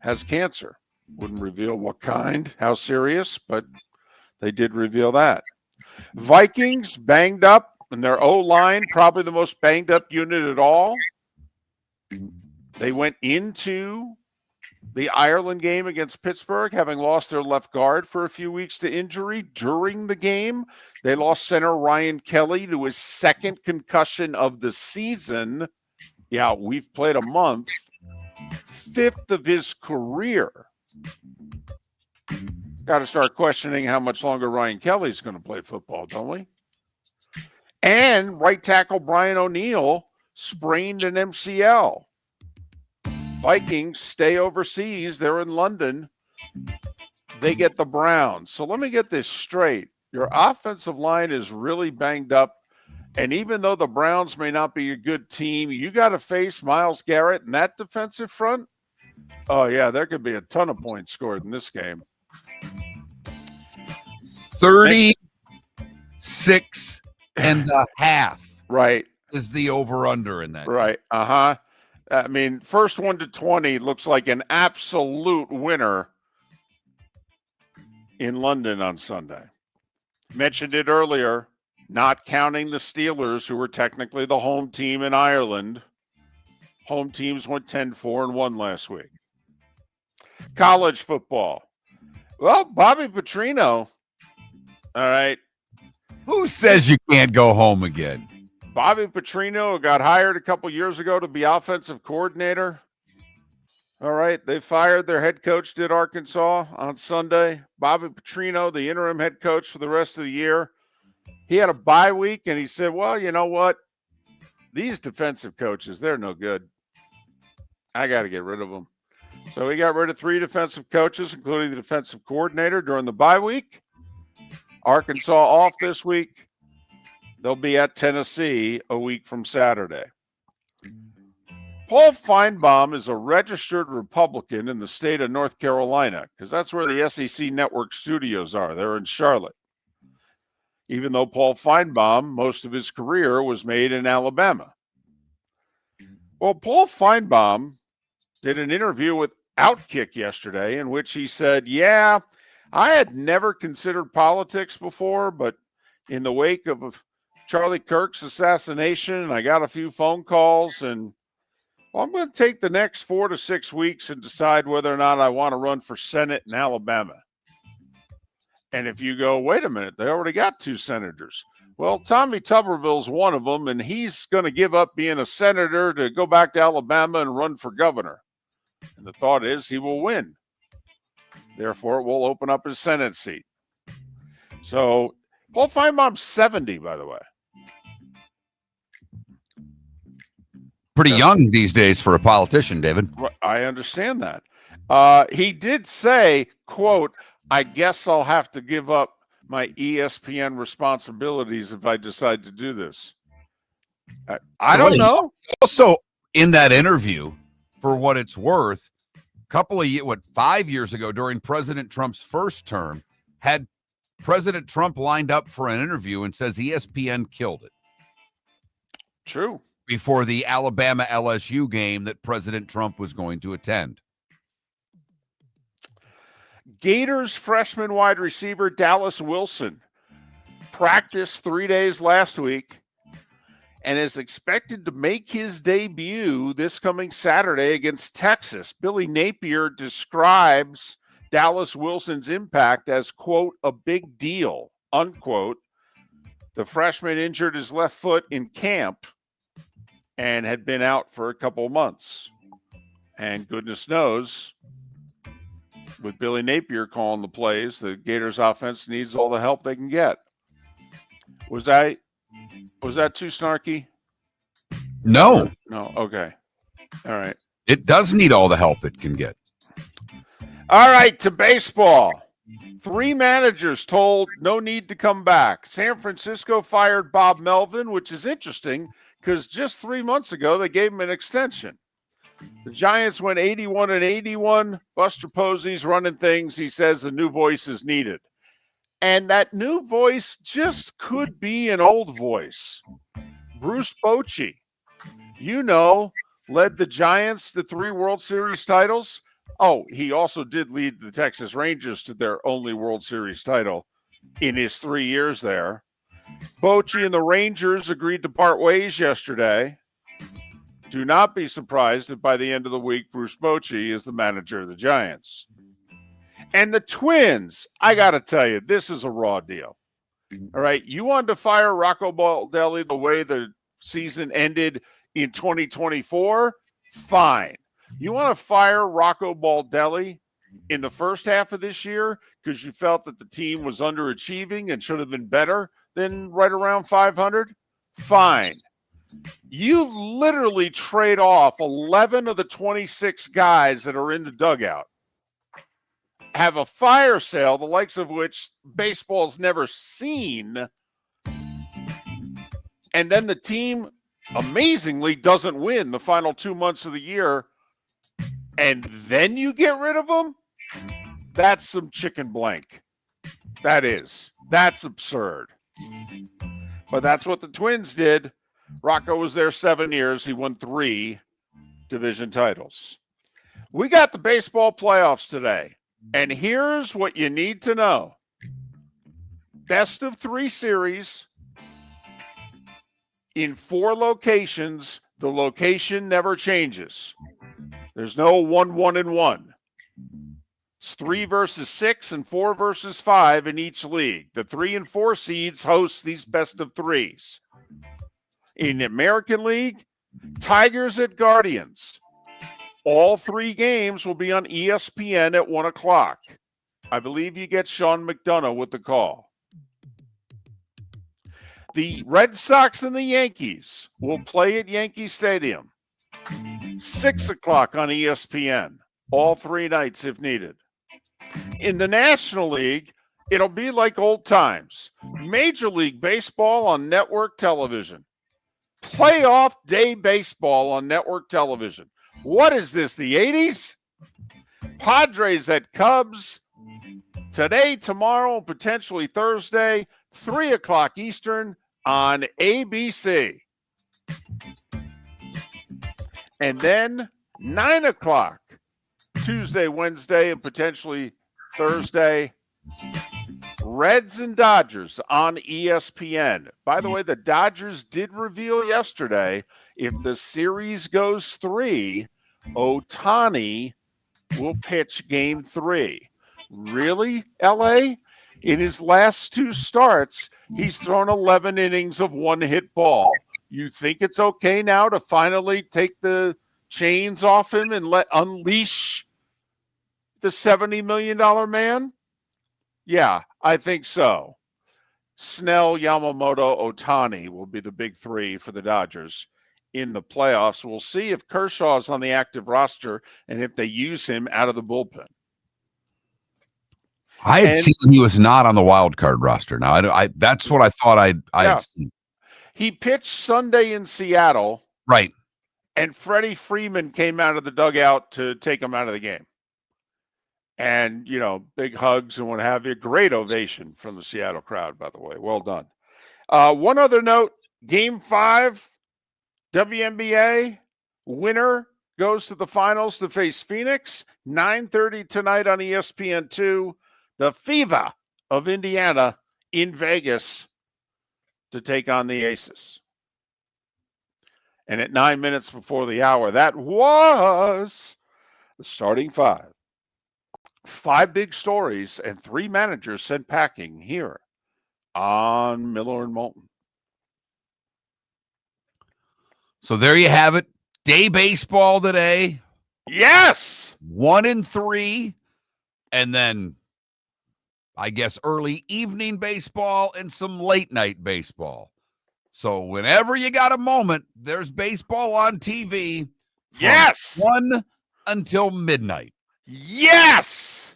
has cancer. Wouldn't reveal what kind, how serious, but they did reveal that. Vikings banged up, and their O-line, probably the most banged up unit at all. They went into the Ireland game against Pittsburgh, having lost their left guard for a few weeks to injury. During the game, they lost center Ryan Kelly to his 2nd concussion of the season. Yeah, we've played a month. 5th of his career. Got to start questioning how much longer Ryan Kelly's going to play football, don't we? And right tackle Brian O'Neill sprained an MCL. Vikings stay overseas. They're in London. They get the Browns. So let me get this straight. Your offensive line is really banged up. And even though the Browns may not be a good team, you got to face Myles Garrett and that defensive front. Oh, yeah, there could be a ton of points scored in this game. 36.5. Right. Is the over-under in that. Right. Uh-huh. I mean, first 1 to 20 looks like an absolute winner in London on Sunday. Mentioned it earlier, not counting the Steelers, who were technically the home team in Ireland. Home teams went 10-4-1 last week. College football. Well, Bobby Petrino. All right. Who says you can't go home again? Bobby Petrino got hired a couple years ago to be offensive coordinator. All right, they fired their head coach, did Arkansas on Sunday. Bobby Petrino, the interim head coach for the rest of the year. He had a bye week, and he said, well, you know what? These defensive coaches, they're no good. I got to get rid of them. So he got rid of 3 defensive coaches, including the defensive coordinator during the bye week. Arkansas off this week. They'll be at Tennessee a week from Saturday. Paul Feinbaum is a registered Republican in the state of North Carolina because that's where the SEC Network studios are. They're in Charlotte. Even though Paul Feinbaum, most of his career was made in Alabama. Well, Paul Feinbaum did an interview with Outkick yesterday in which he said, yeah, I had never considered politics before, but in the wake of Charlie Kirk's assassination, I got a few phone calls, and well, I'm going to take the next 4 to 6 weeks and decide whether or not I want to run for Senate in Alabama. And if you go, wait a minute, they already got 2 senators. Well, Tommy Tuberville's one of them, and he's going to give up being a senator to go back to Alabama and run for governor. And the thought is he will win. Therefore, it will open up his Senate seat. So Paul Feinbaum's 70, by the way. Pretty young these days for a politician, David. I understand that. He did say, quote, I guess I'll have to give up my ESPN responsibilities if I decide to do this. I don't know. Also, in that interview, for what it's worth, couple of 5 years ago during President Trump's first term, had President Trump lined up for an interview and says ESPN killed it. True. Before the Alabama LSU game that President Trump was going to attend. Gators freshman wide receiver Dallas Wilson practiced 3 days last week and is expected to make his debut this coming Saturday against Texas. Billy Napier describes Dallas Wilson's impact as, quote, a big deal, unquote. The freshman injured his left foot in camp and had been out for a couple months. And goodness knows, with Billy Napier calling the plays, the Gators offense needs all the help they can get. Was that too snarky? No. No. Okay. All right. It does need all the help it can get. All right, to baseball. 3 managers told no need to come back. San Francisco fired Bob Melvin, which is interesting because just 3 months ago they gave him an extension. The Giants went 81-81. Buster Posey's running things. He says a new voice is needed. And that new voice just could be an old voice. Bruce Bochy, led the Giants to 3 World Series titles. Oh, he also did lead the Texas Rangers to their only World Series title in his 3 years there. Bochy and the Rangers agreed to part ways yesterday. Do not be surprised if by the end of the week, Bruce Bochy is the manager of the Giants. And the Twins, I got to tell you, this is a raw deal. All right, you wanted to fire Rocco Baldelli the way the season ended in 2024? Fine. You want to fire Rocco Baldelli in the first half of this year because you felt that the team was underachieving and should have been better than right around 500? Fine. You literally trade off 11 of the 26 guys that are in the dugout, have a fire sale, the likes of which baseball's never seen, and then the team amazingly doesn't win the final 2 months of the year, and then you get rid of them? That's some chicken blank. That's absurd. But that's what the Twins did. Rocco was there 7 years. He won 3 division titles. We got the baseball playoffs today. And here's what you need to know. Best of 3 series in 4 locations. The location never changes. There's no 1-1-1. It's 3 versus 6 and 4 versus 5 in each league. The 3 and 4 seeds host these best of 3s. In the American League, Tigers at Guardians. All 3 games will be on ESPN at 1 o'clock. I believe you get Sean McDonough with the call. The Red Sox and the Yankees will play at Yankee Stadium. 6 o'clock on ESPN. All 3 nights if needed. In the National League, it'll be like old times. Major League Baseball on network television. Playoff day baseball on network television. What is this, the 80s? Padres at Cubs. Today, tomorrow, potentially Thursday, 3 o'clock Eastern on ABC. And then 9 o'clock Tuesday, Wednesday, and potentially Thursday, Reds and Dodgers on ESPN. By the way, the Dodgers did reveal yesterday if the series goes 3, Ohtani will pitch game 3. Really, LA? In his last 2 starts, he's thrown 11 innings of one-hit ball. You think it's okay now to finally take the chains off him and unleash the $70 million man? Yeah, I think so. Snell, Yamamoto, Ohtani will be the big 3 for the Dodgers in the playoffs. We'll see if Kershaw's on the active roster and if they use him out of the bullpen. I had seen he was not on the wild card roster. Now, I that's what I thought I'd seen. He pitched Sunday in Seattle. Right. And Freddie Freeman came out of the dugout to take him out of the game. And, big hugs and what have you. Great ovation from the Seattle crowd, by the way. Well done. One other note, Game 5, WNBA, winner goes to the finals to face Phoenix, 9:30 tonight on ESPN2. The Fever of Indiana in Vegas to take on the Aces. And at 9 minutes before the hour, that was the starting 5. 5 big stories and 3 managers sent packing here on Miller and Moulton. So there you have it. Day baseball today. Yes! 1-3. And then, I guess, early evening baseball and some late night baseball. So whenever you got a moment, there's baseball on TV. Yes! 1 until midnight. Yes!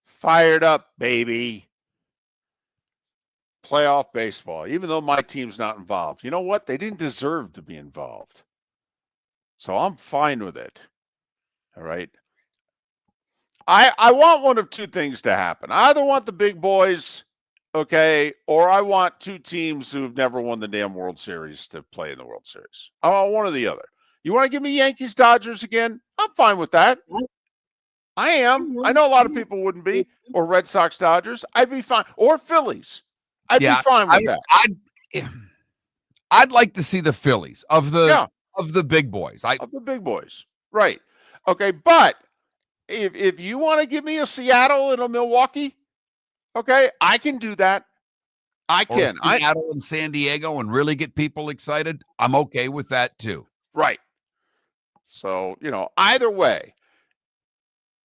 Fired up, baby. Playoff baseball, even though my team's not involved. You know what? They didn't deserve to be involved. So I'm fine with it. All right. I want one of 2 things to happen. I either want the big boys, okay, or I want 2 teams who have never won the damn World Series to play in the World Series. I want one or the other. You want to give me Yankees, Dodgers again? I'm fine with that. I am. I know a lot of people wouldn't be. Or Red Sox, Dodgers. I'd be fine. Or Phillies. I'd be fine with that. I'd like to see the Phillies of the big boys. Of the big boys. Right. Okay, but if you want to give me a Seattle and a Milwaukee, okay, I can do that. I can. Seattle and San Diego and really get people excited. I'm okay with that too. Right. So, either way,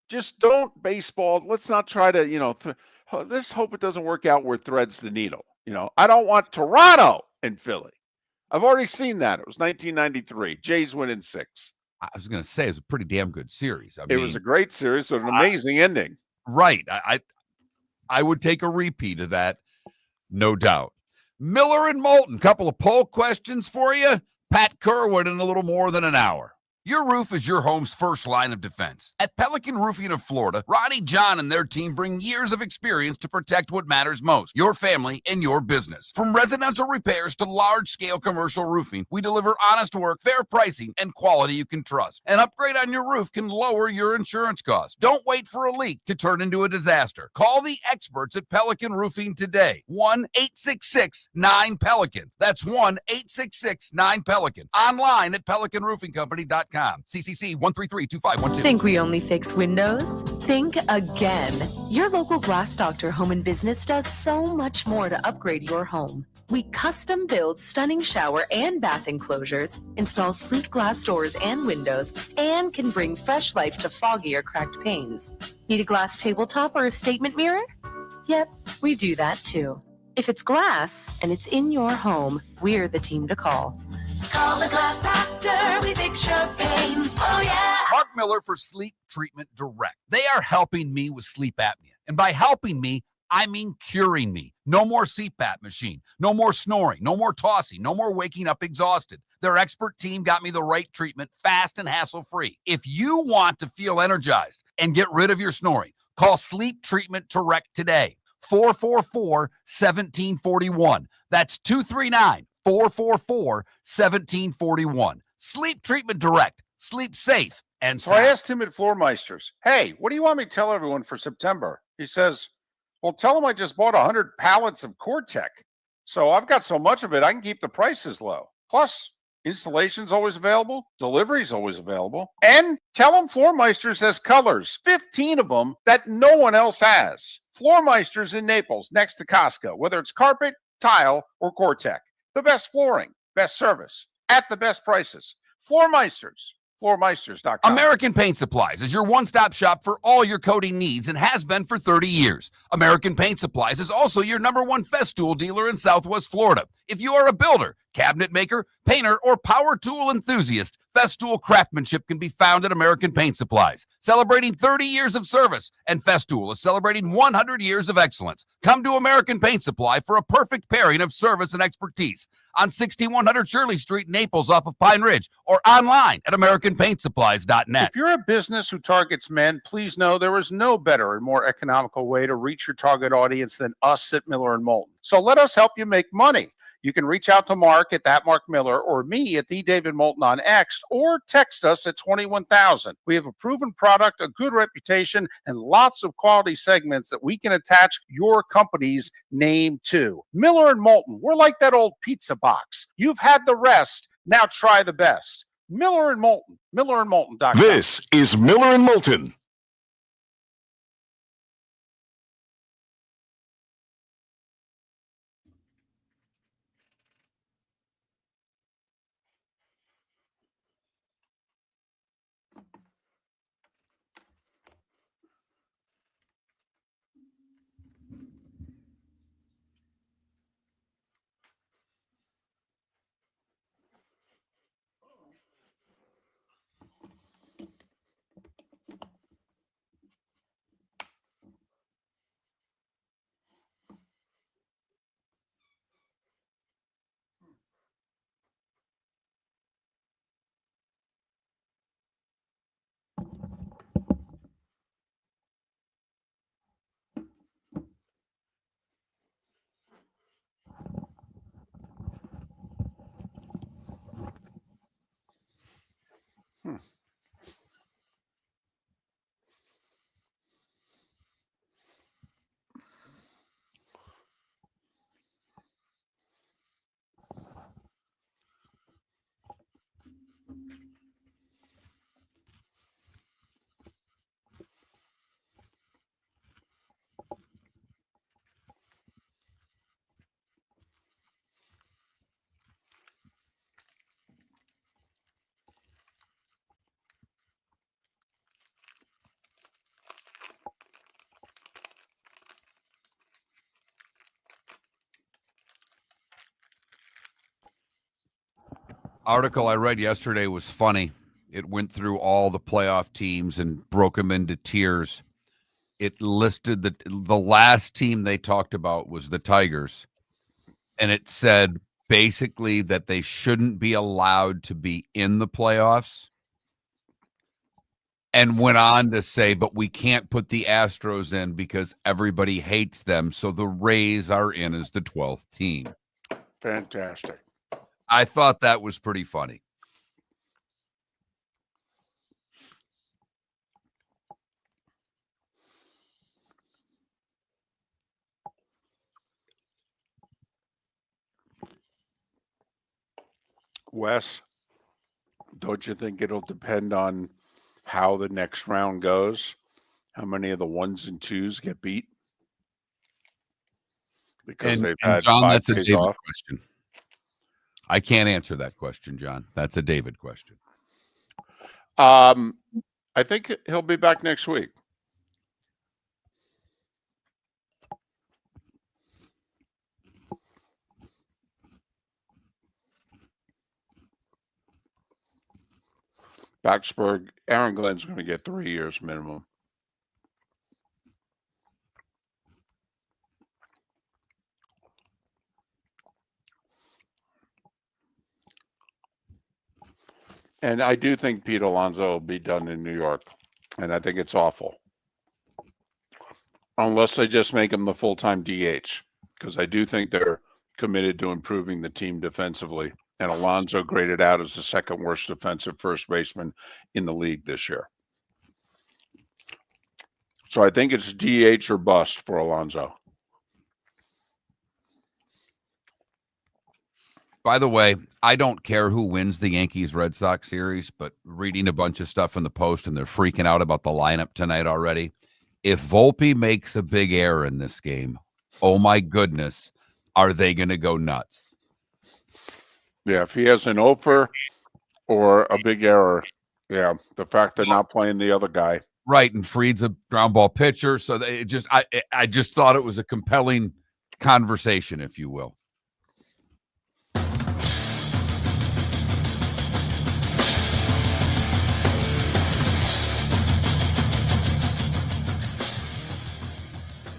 just don't baseball. Let's not try to, let's hope it doesn't work out where it threads the needle. I don't want Toronto and Philly. I've already seen that. It was 1993. Jays win in 6. I was going to say it was a pretty damn good series. It was a great series with an amazing ending. Right. I would take a repeat of that, no doubt. Miller and Moulton, couple of poll questions for you. Pat Kirwan in a little more than an hour. Your roof is your home's first line of defense. At Pelican Roofing of Florida, Ronnie John and their team bring years of experience to protect what matters most, your family and your business. From residential repairs to large-scale commercial roofing, we deliver honest work, fair pricing, and quality you can trust. An upgrade on your roof can lower your insurance costs. Don't wait for a leak to turn into a disaster. Call the experts at Pelican Roofing today. 1-866-9-PELICAN. That's 1-866-9-PELICAN. Online at pelicanroofingcompany.com. CCC 1332512. Think we only fix windows? Think again. Your local Glass Doctor Home and Business does so much more to upgrade your home. We custom build stunning shower and bath enclosures, install sleek glass doors and windows, and can bring fresh life to foggy or cracked panes. Need a glass tabletop or a statement mirror? Yep, we do that too. If it's glass and it's in your home, we're the team to call. Call the Glass Doctor, we fix your pains. Oh, yeah. Mark Miller for Sleep Treatment Direct. They are helping me with sleep apnea. And by helping me, I mean curing me. No more CPAP machine, no more snoring, no more tossing, no more waking up exhausted. Their expert team got me the right treatment, fast and hassle-free. If you want to feel energized and get rid of your snoring, call Sleep Treatment Direct today. 444-1741. That's 239-444-1741. Sleep Treatment Direct. Sleep safe and So I sound. asked him at Floormeisters, hey, what do you want me to tell everyone for September? He says, well, tell them I just bought 100 pallets of Core-Tech. So I've got so much of it, I can keep the prices low. Plus, installation's always available. Delivery's always available. And tell them Floormeisters has colors, 15 of them that no one else has. Floormeisters in Naples, next to Costco, whether it's carpet, tile, or Core-Tech. The best flooring, best service, at the best prices. Floormeisters. Floormeisters.com. American Paint Supplies is your one-stop shop for all your coating needs and has been for 30 years. American Paint Supplies is also your #1 Festool dealer in Southwest Florida. If you are a builder, cabinet maker, painter, or power tool enthusiast, Festool craftsmanship can be found at American Paint Supplies. Celebrating 30 years of service, and Festool is celebrating 100 years of excellence. Come to American Paint Supply for a perfect pairing of service and expertise on 6100 Shirley Street, Naples, off of Pine Ridge, or online at AmericanPaintSupplies.net. If you're a business who targets men, please know there is no better and more economical way to reach your target audience than us at Miller and Moulton. So let us help you make money. You can reach out to Mark at that Mark Miller or me at the David Moulton on X, or text us at 21,000. We have a proven product, a good reputation, and lots of quality segments that we can attach your company's name to. Miller and Moulton, we're like that old pizza box. You've had the rest, now try the best. Miller and Moulton, millerandmoulton.com. This is Miller and Moulton. Article I read yesterday was funny. It went through all the playoff teams and broke them into tiers. It listed the last team they talked about was the Tigers, and it said basically that they shouldn't be allowed to be in the playoffs, and went on to say, but we can't put the Astros in because everybody hates them, so the Rays are in as the 12th team. Fantastic. I thought that was pretty funny. Wes, don't you think it'll depend on how the next round goes? How many of the 1s and 2s get beat? because they've And had John, 5 that's a days David off. question. I can't answer that question, John. That's a David question. I think he'll be back next week. Backsburg, Aaron Glenn's going to get 3 years minimum. And I do think Pete Alonso will be done in New York. And I think it's awful. Unless they just make him the full-time DH. Because I do think they're committed to improving the team defensively. And Alonso graded out as the second worst defensive first baseman in the league this year. So I think it's DH or bust for Alonso. By the way, I don't care who wins the Yankees-Red Sox series, but reading a bunch of stuff in the Post, and they're freaking out about the lineup tonight already. If Volpe makes a big error in this game, oh my goodness, are they going to go nuts? Yeah, if he has an offer or a big error, yeah, the fact they're not playing the other guy. Right, and Fried's a ground ball pitcher, so I just thought it was a compelling conversation, if you will.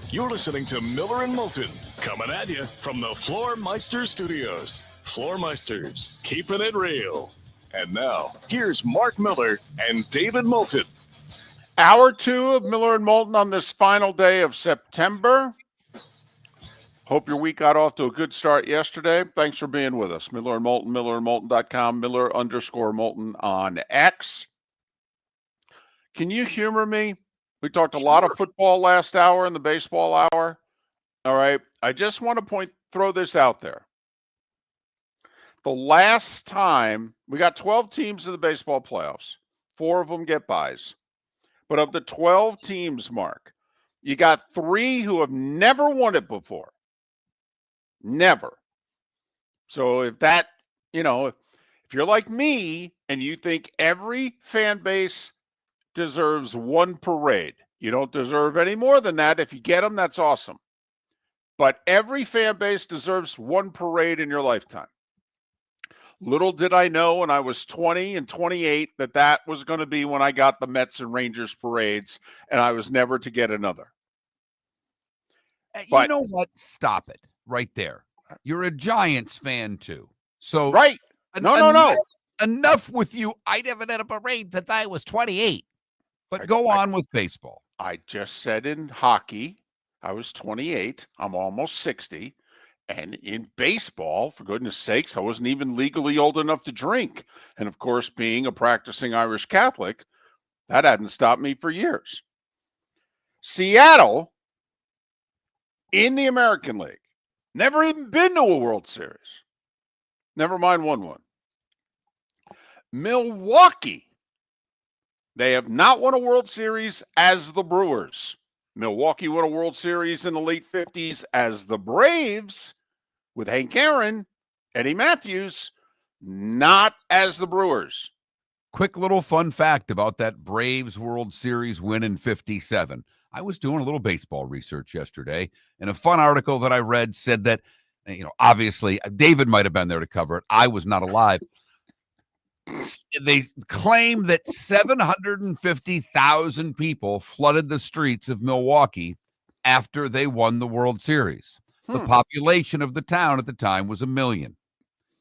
You're listening to Miller and Moulton, coming at you from the Floor Meister Studios. Floor Meisters, keeping it real. And now, here's Mark Miller and David Moulton. Hour 2 of Miller and Moulton on this final day of September. Hope your week got off to a good start yesterday. Thanks for being with us. Miller and Moulton, millerandmoulton.com, Miller_Moulton on X. Can you humor me? We talked a lot of football last hour and the baseball hour. All right. I just want to throw this out there. The last time we got 12 teams in the baseball playoffs, 4 of them get byes. But of the 12 teams, Mark, you got 3 who have never won it before. Never. So if that, if you're like me and you think every fan base deserves one parade, you don't deserve any more than that. If you get them, that's awesome. But every fan base deserves one parade in your lifetime. Little did I know when I was 20 and 28 that was going to be when I got the Mets and Rangers parades, and I was never to get another. You know what? Stop it right there. You're a Giants fan too. So right. No. Enough with you. I never had a parade since I was 28. But go on with baseball. I just said in hockey, I was 28. I'm almost 60. And in baseball, for goodness sakes, I wasn't even legally old enough to drink. And of course, being a practicing Irish Catholic, that hadn't stopped me for years. Seattle, in the American League, never even been to a World Series. Never mind won one. Milwaukee, they have not won a World Series as the Brewers. Milwaukee won a World Series in the late 50s as the Braves with Hank Aaron, Eddie Matthews, not as the Brewers. Quick little fun fact about that Braves World Series win in 57. I was doing a little baseball research yesterday, and a fun article that I read said that, obviously David might have been there to cover it. I was not alive. They claim that 750,000 people flooded the streets of Milwaukee after they won the World Series. The population of the town at the time was 1 million.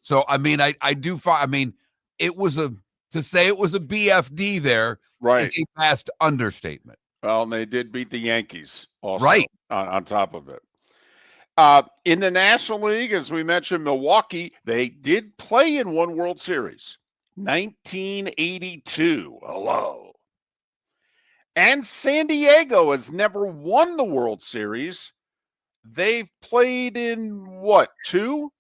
So, it was to say it was a BFD there is a vast understatement. Well, and they did beat the Yankees also right on top of it. In the National League, as we mentioned, Milwaukee, they did play in one World Series. 1982. Hello. And San Diego has never won the World Series. They've played in what, 2?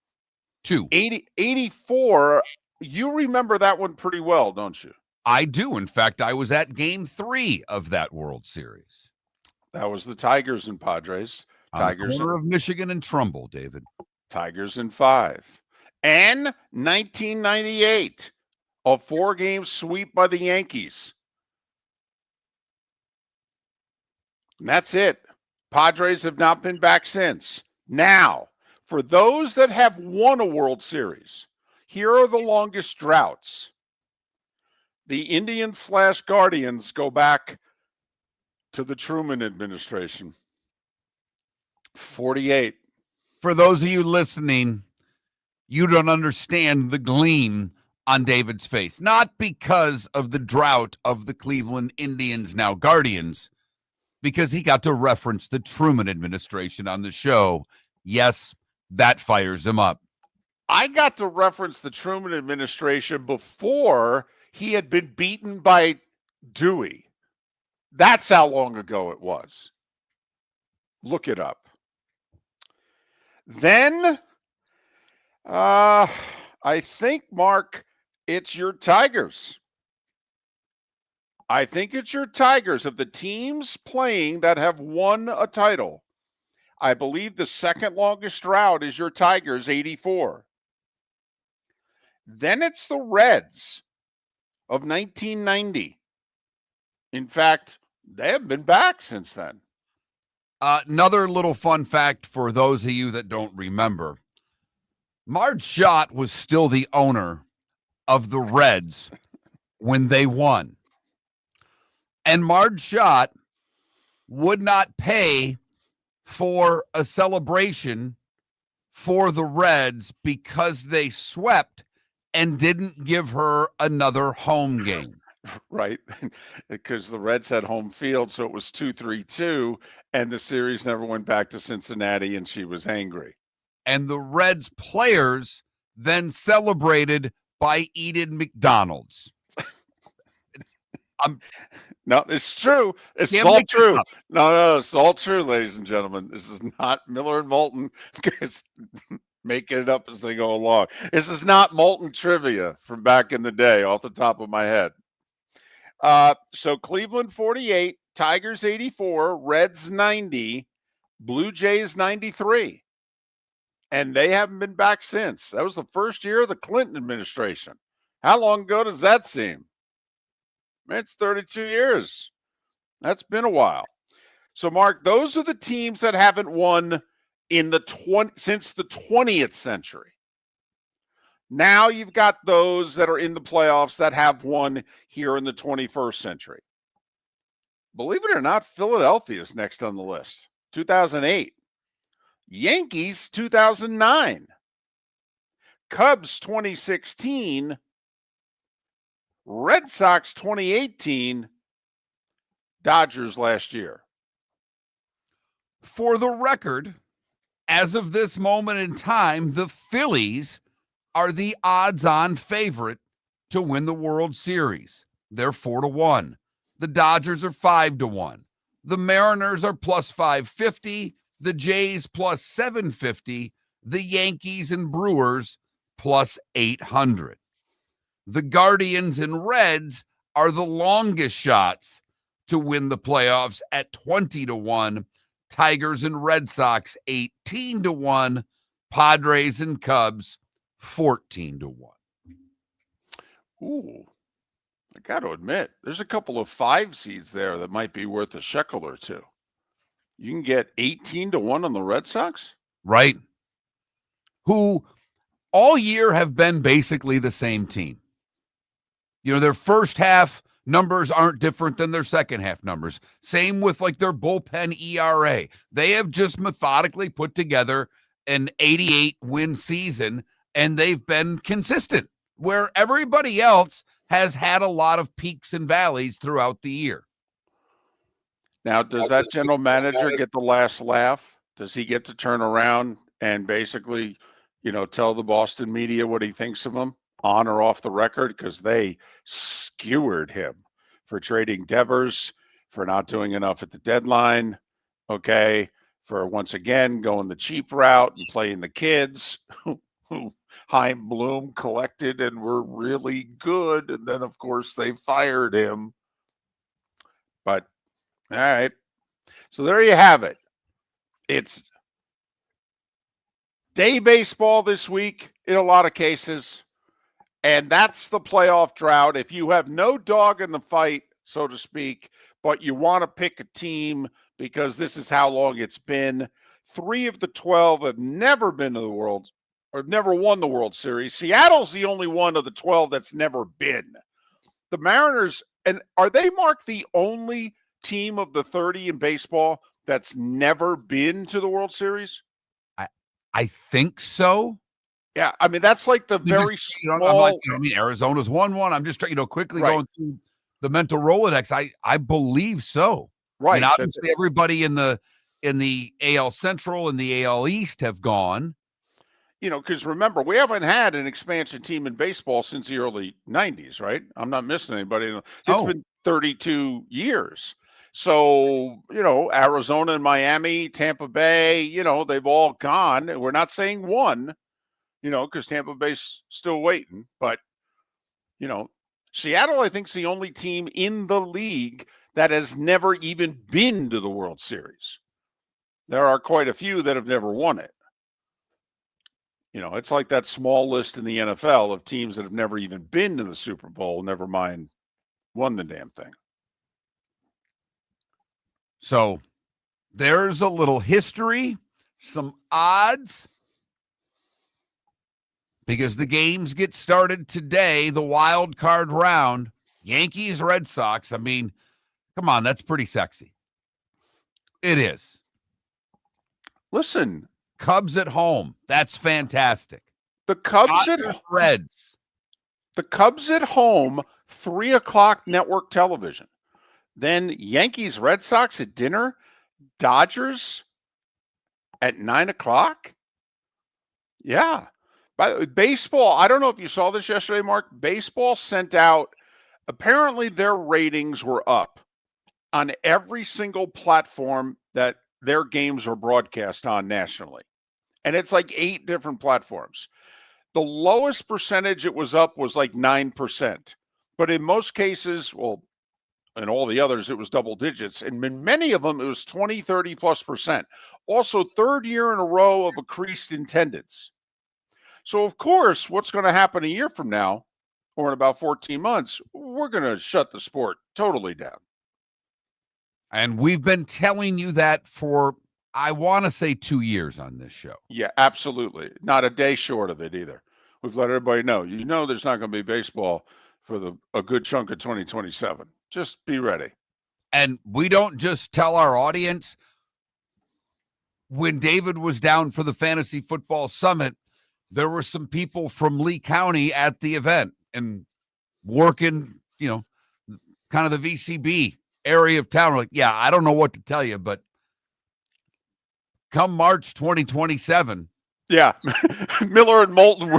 84. You remember that one pretty well, don't you? I do. In fact, I was at Game 3 of that World Series. That was the Tigers and Padres. On the Tigers, corner of Michigan and Trumbull, David. Tigers in 5. And 1998, a 4-game sweep by the Yankees. And that's it. Padres have not been back since. Now, for those that have won a World Series, here are the longest droughts. The Indians/Guardians go back to the Truman administration. 48. For those of you listening, you don't understand the gleam on David's face. Not because of the drought of the Cleveland Indians, now Guardians, because he got to reference the Truman administration on the show. Yes, that fires him up. I got to reference the Truman administration before he had been beaten by Dewey. That's how long ago it was. Look it up. Then, I think, Mark, it's your Tigers. I think it's your Tigers. Of the teams playing that have won a title, I believe the second longest drought is your Tigers, 84. Then it's the Reds of 1990. In fact, they have been back since then. Another little fun fact for those of you that don't remember. Marge Schott was still the owner of the Reds when they won. And Marge Schott would not pay for a celebration for the Reds because they swept and didn't give her another home game. Right, because the Reds had home field, so it was 2-3-2, and the series never went back to Cincinnati, and she was angry. And the Reds players then celebrated by eating McDonald's. No, it's true. It's Can't all make this true. up. No, it's all true, ladies and gentlemen. This is not Miller and Moulton making it up as they go along. This is not Moulton trivia from back in the day off the top of my head. So Cleveland 48, Tigers 84, Reds 90, Blue Jays 93. And they haven't been back since. That was the first year of the Clinton administration. How long ago does that seem? It's 32 years. That's been a while. So, Mark, those are the teams that haven't won in the since the 20th century. Now you've got those that are in the playoffs that have won here in the 21st century. Believe it or not, Philadelphia is next on the list. 2008. Yankees, 2009. Cubs, 2016. Red Sox, 2018. Dodgers last year. For the record, as of this moment in time, the Phillies are the odds-on favorite to win the World Series. They're 4-1. The Dodgers are 5-1. The Mariners are plus 550. The Jays plus 750. The Yankees and Brewers plus 800. The Guardians and Reds are the longest shots to win the playoffs at 20-1. Tigers and Red Sox 18-1. Padres and Cubs 14-1. Ooh, I got to admit, there's a couple of 5 seeds there that might be worth a shekel or two. You can get 18-1 on the Red Sox? Right. Who all year have been basically the same team. You know, their first half numbers aren't different than their second half numbers. Same with like their bullpen ERA. They have just methodically put together an 88 win season, and they've been consistent where everybody else has had a lot of peaks and valleys throughout the year. Now, does that general manager get the last laugh? Does he get to turn around and basically, tell the Boston media what he thinks of them on or off the record? Because they skewered him for trading Devers, for not doing enough at the deadline, okay, for once again going the cheap route and playing the kids who Heim Bloom collected and were really good. And then, of course, they fired him. But, all right. So there you have it. It's day baseball this week in a lot of cases, and that's the playoff drought. If you have no dog in the fight, so to speak, but you want to pick a team because this is how long it's been, 3 of the 12 have never been to the World or never won the World Series. Seattle's the only one of the 12 that's never been. The Mariners, and are they, Mark, the only team of the 30 in baseball that's never been to the World Series? I think so. Yeah, I mean, that's like the very small. Arizona's won one. I'm just trying, quickly Right. going through the mental Rolodex. I believe so. Right. I mean, obviously, everybody in the AL Central and the AL East have gone. Because remember, we haven't had an expansion team in baseball since the early 90s, right? I'm not missing anybody. It's been 32 years. So, Arizona and Miami, Tampa Bay, they've all gone. We're not saying one, because Tampa Bay's still waiting. But, Seattle, I think, is the only team in the league that has never even been to the World Series. There are quite a few that have never won it. It's like that small list in the NFL of teams that have never even been to the Super Bowl, never mind won the damn thing. So there's a little history, some odds, because the games get started today, the wild card round, Yankees, Red Sox. I mean, come on, that's pretty sexy. It is. Listen. Cubs at home. That's fantastic. The Cubs at Reds. The Cubs at home, 3:00 network television. Then Yankees, Red Sox at dinner, Dodgers at 9:00. Yeah. But baseball, I don't know if you saw this yesterday, Mark. Baseball sent out, apparently their ratings were up on every single platform that their games are broadcast on nationally. And it's like 8 different platforms. The lowest percentage it was up was like 9%. But in most cases, well, in all the others, it was double digits. And in many of them, it was 20, 30+%. Also, 3rd year in a row of increased attendance. So, of course, what's going to happen a year from now, or in about 14 months, we're going to shut the sport totally down. And we've been telling you that for, I want to say, 2 years on this show. Yeah, absolutely. Not a day short of it either. We've let everybody know. There's not going to be baseball for a good chunk of 2027. Just be ready. And we don't just tell our audience. When David was down for the Fantasy Football Summit, there were some people from Lee County at the event and working, kind of the VCB area of town. We're like, yeah, I don't know what to tell you, but come March 2027. Yeah. Miller and Moulton were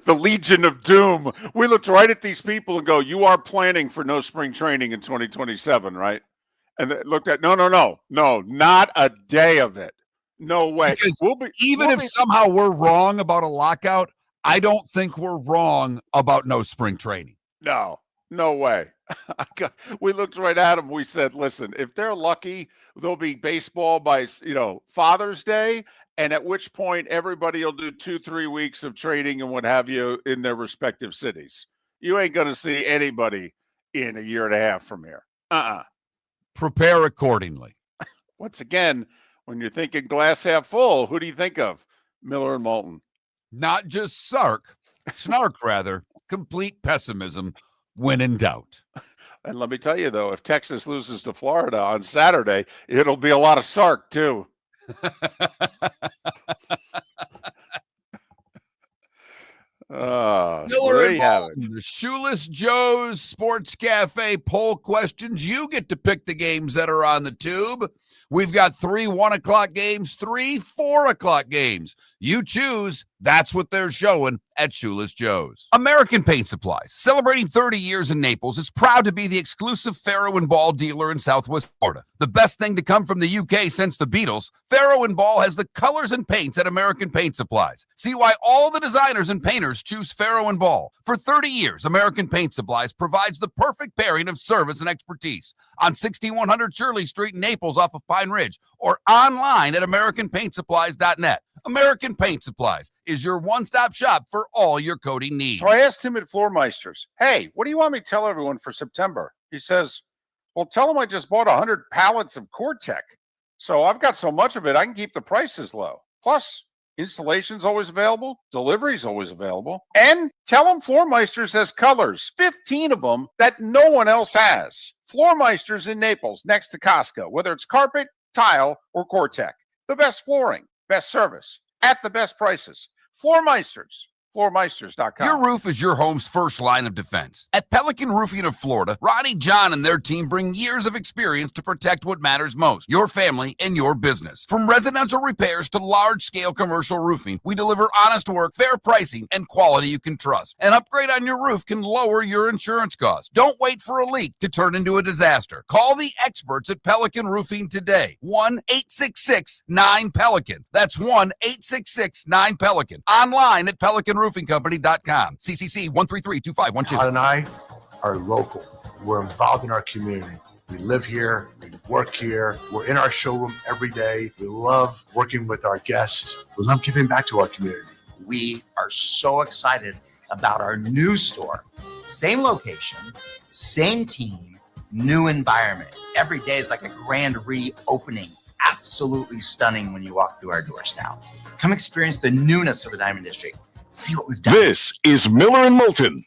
the Legion of Doom. We looked right at these people and go, you are planning for no spring training in 2027, right? And they looked at, no, not a day of it. No way. If somehow we're wrong about a lockout, I don't think we're wrong about no spring training. No way. We looked right at them. We said, listen, if they're lucky, there'll be baseball by, Father's Day. And at which point everybody will do 2-3 weeks of training and what have you in their respective cities. You ain't going to see anybody in a year and a half from here. Prepare accordingly. Once again, when you're thinking glass half full, who do you think of? Miller and Moulton. Not just snark rather, complete pessimism when in doubt. And let me tell you, though, if Texas loses to Florida on Saturday, it'll be a lot of Sark, too. Miller and Moulton, the Shoeless Joe's Sports Cafe poll questions. You get to pick the games that are on the tube. We've got 3 1:00 games, 3 4:00 games. You choose. That's what they're showing at Shoeless Joe's. American Paint Supplies, celebrating 30 years in Naples, is proud to be the exclusive Farrow & Ball dealer in Southwest Florida. The best thing to come from the UK since the Beatles, Farrow & Ball has the colors and paints at American Paint Supplies. See why all the designers and painters choose Farrow & Ball. For 30 years, American Paint Supplies provides the perfect pairing of service and expertise on 6100 Shirley Street in Naples off of Pine Ridge or online at AmericanPaintSupplies.net. American Paint Supplies is your one-stop shop for all your coating needs. So I asked him at Floor Meisters, hey, what do you want me to tell everyone for September? He says, well, tell them I just bought 100 pallets of Core-Tech. So I've got so much of it, I can keep the prices low. Plus, installation's always available. Delivery's always available. And tell them Floor Meisters has colors, 15 of them that no one else has. Floor Meisters in Naples, next to Costco, whether it's carpet, tile, or Core-Tech. The best flooring, best service, at the best prices. Floor Meisters. FloorMeisters.com. Your roof is your home's first line of defense. At Pelican Roofing of Florida, Ronnie John and their team bring years of experience to protect what matters most, your family and your business. From residential repairs to large-scale commercial roofing, we deliver honest work, fair pricing, and quality you can trust. An upgrade on your roof can lower your insurance costs. Don't wait for a leak to turn into a disaster. Call the experts at Pelican Roofing today. 1-866-9-PELICAN. That's 1-866-9-PELICAN. Online at PelicanRoofingCompany.com. CCC 1332512. Todd and I are local. We're involved in our community. We live here. We work here. We're in our showroom every day. We love working with our guests. We love giving back to our community. We are so excited about our new store. Same location, same team, new environment. Every day is like a grand reopening. Absolutely stunning when you walk through our doors now. Come experience the newness of the Diamond District. See what we've done. This is Miller and Moulton.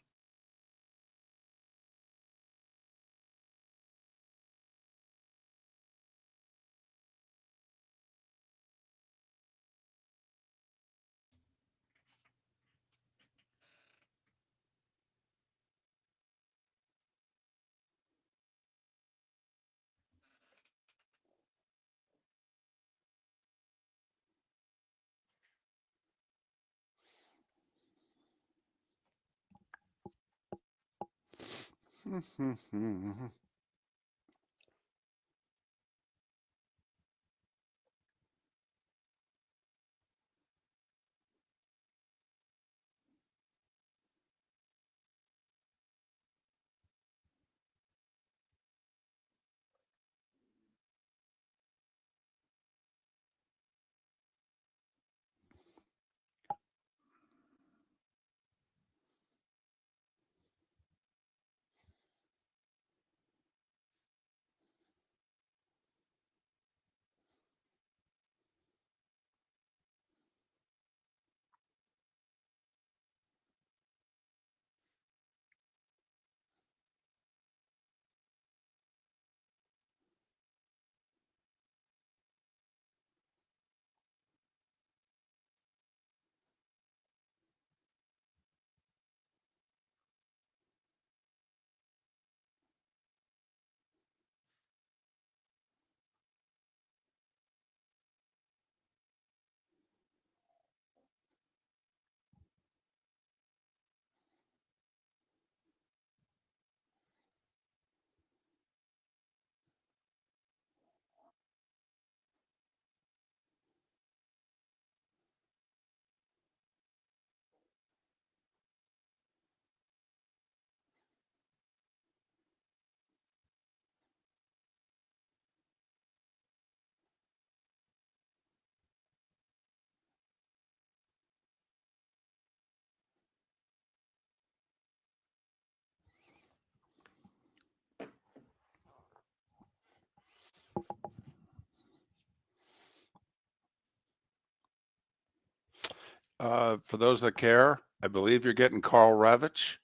For those that care, I believe you're getting Carl Ravitch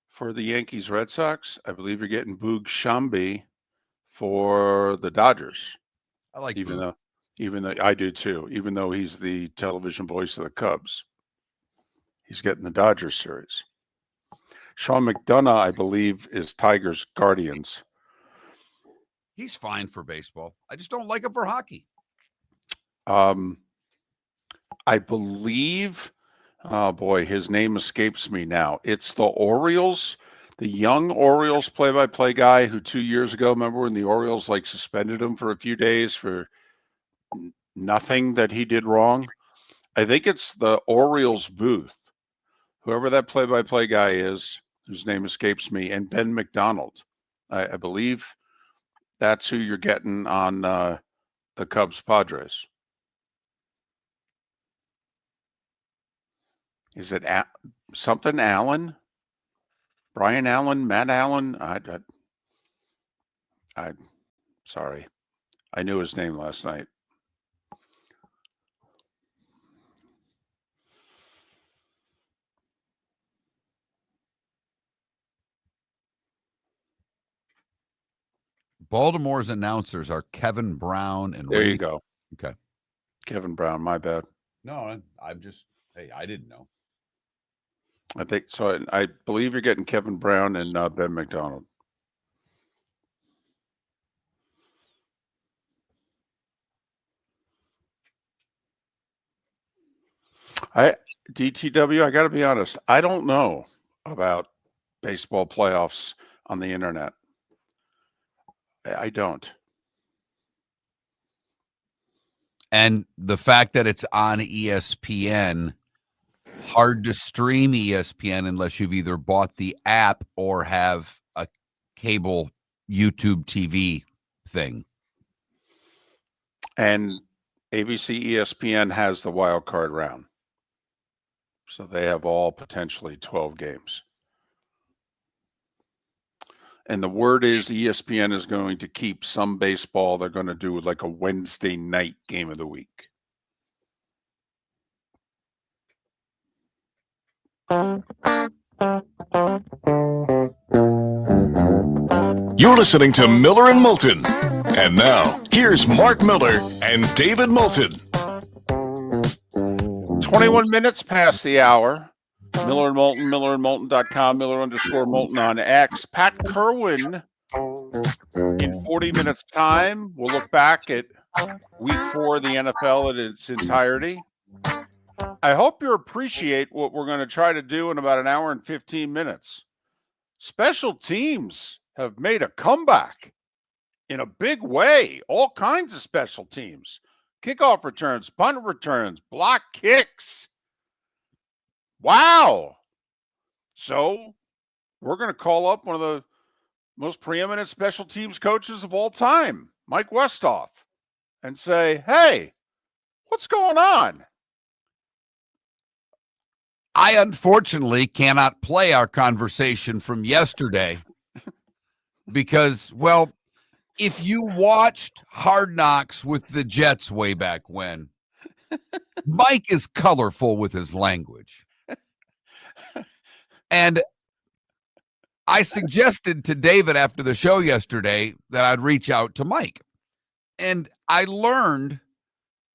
for the Yankees Red Sox. I believe you're getting Boog Shambi for the Dodgers. I like even Boog. though I do too, even though he's the television voice of the Cubs. He's getting the Dodgers series. Sean McDonough, I believe, is Tigers Guardians. He's fine for baseball. I just don't like him for hockey. I believe, oh boy, his name escapes me now. It's the Orioles, the young Orioles play-by-play guy who 2 years ago, remember when the Orioles like suspended him for a few days for nothing that he did wrong? I think it's the Orioles booth. Whoever that play-by-play guy is, whose name escapes me, and Ben McDonald. I believe that's who you're getting on the Cubs Padres. Is it something Allen? Brian Allen? Matt Allen? I sorry. I knew his name last night. Baltimore's announcers are Kevin Brown and There you Randy. go. Okay. Kevin Brown, my bad. No, I'm just, hey, I didn't know. I think so. I believe you're getting Kevin Brown and Ben McDonald. DTW, I got to be honest. I don't know about baseball playoffs on the internet. I don't. And the fact that it's on ESPN, hard to stream ESPN unless you've either bought the app or have a cable YouTube TV thing. And ABC ESPN has the wild card round. So they have all potentially 12 games. And the word is ESPN is going to keep some baseball. They're going to do like a Wednesday night game of the week. You're listening to Miller and Moulton. And now, here's Mark Miller and David Moulton. 21 minutes past the hour. Miller and Moulton, millerandmoulton.com, Miller_Moulton on X. Pat Kirwan in 40 minutes' time. We'll look back at week 4 of the NFL in its entirety. I hope you appreciate what we're going to try to do in about an hour and 15 minutes. Special teams have made a comeback in a big way. All kinds of special teams. Kickoff returns, punt returns, block kicks. Wow. So we're going to call up one of the most preeminent special teams coaches of all time, Mike Westhoff, and say, hey, what's going on? I unfortunately cannot play our conversation from yesterday because, well, if you watched Hard Knocks with the Jets way back when, Mike is colorful with his language. And I suggested to David after the show yesterday that I'd reach out to Mike. And I learned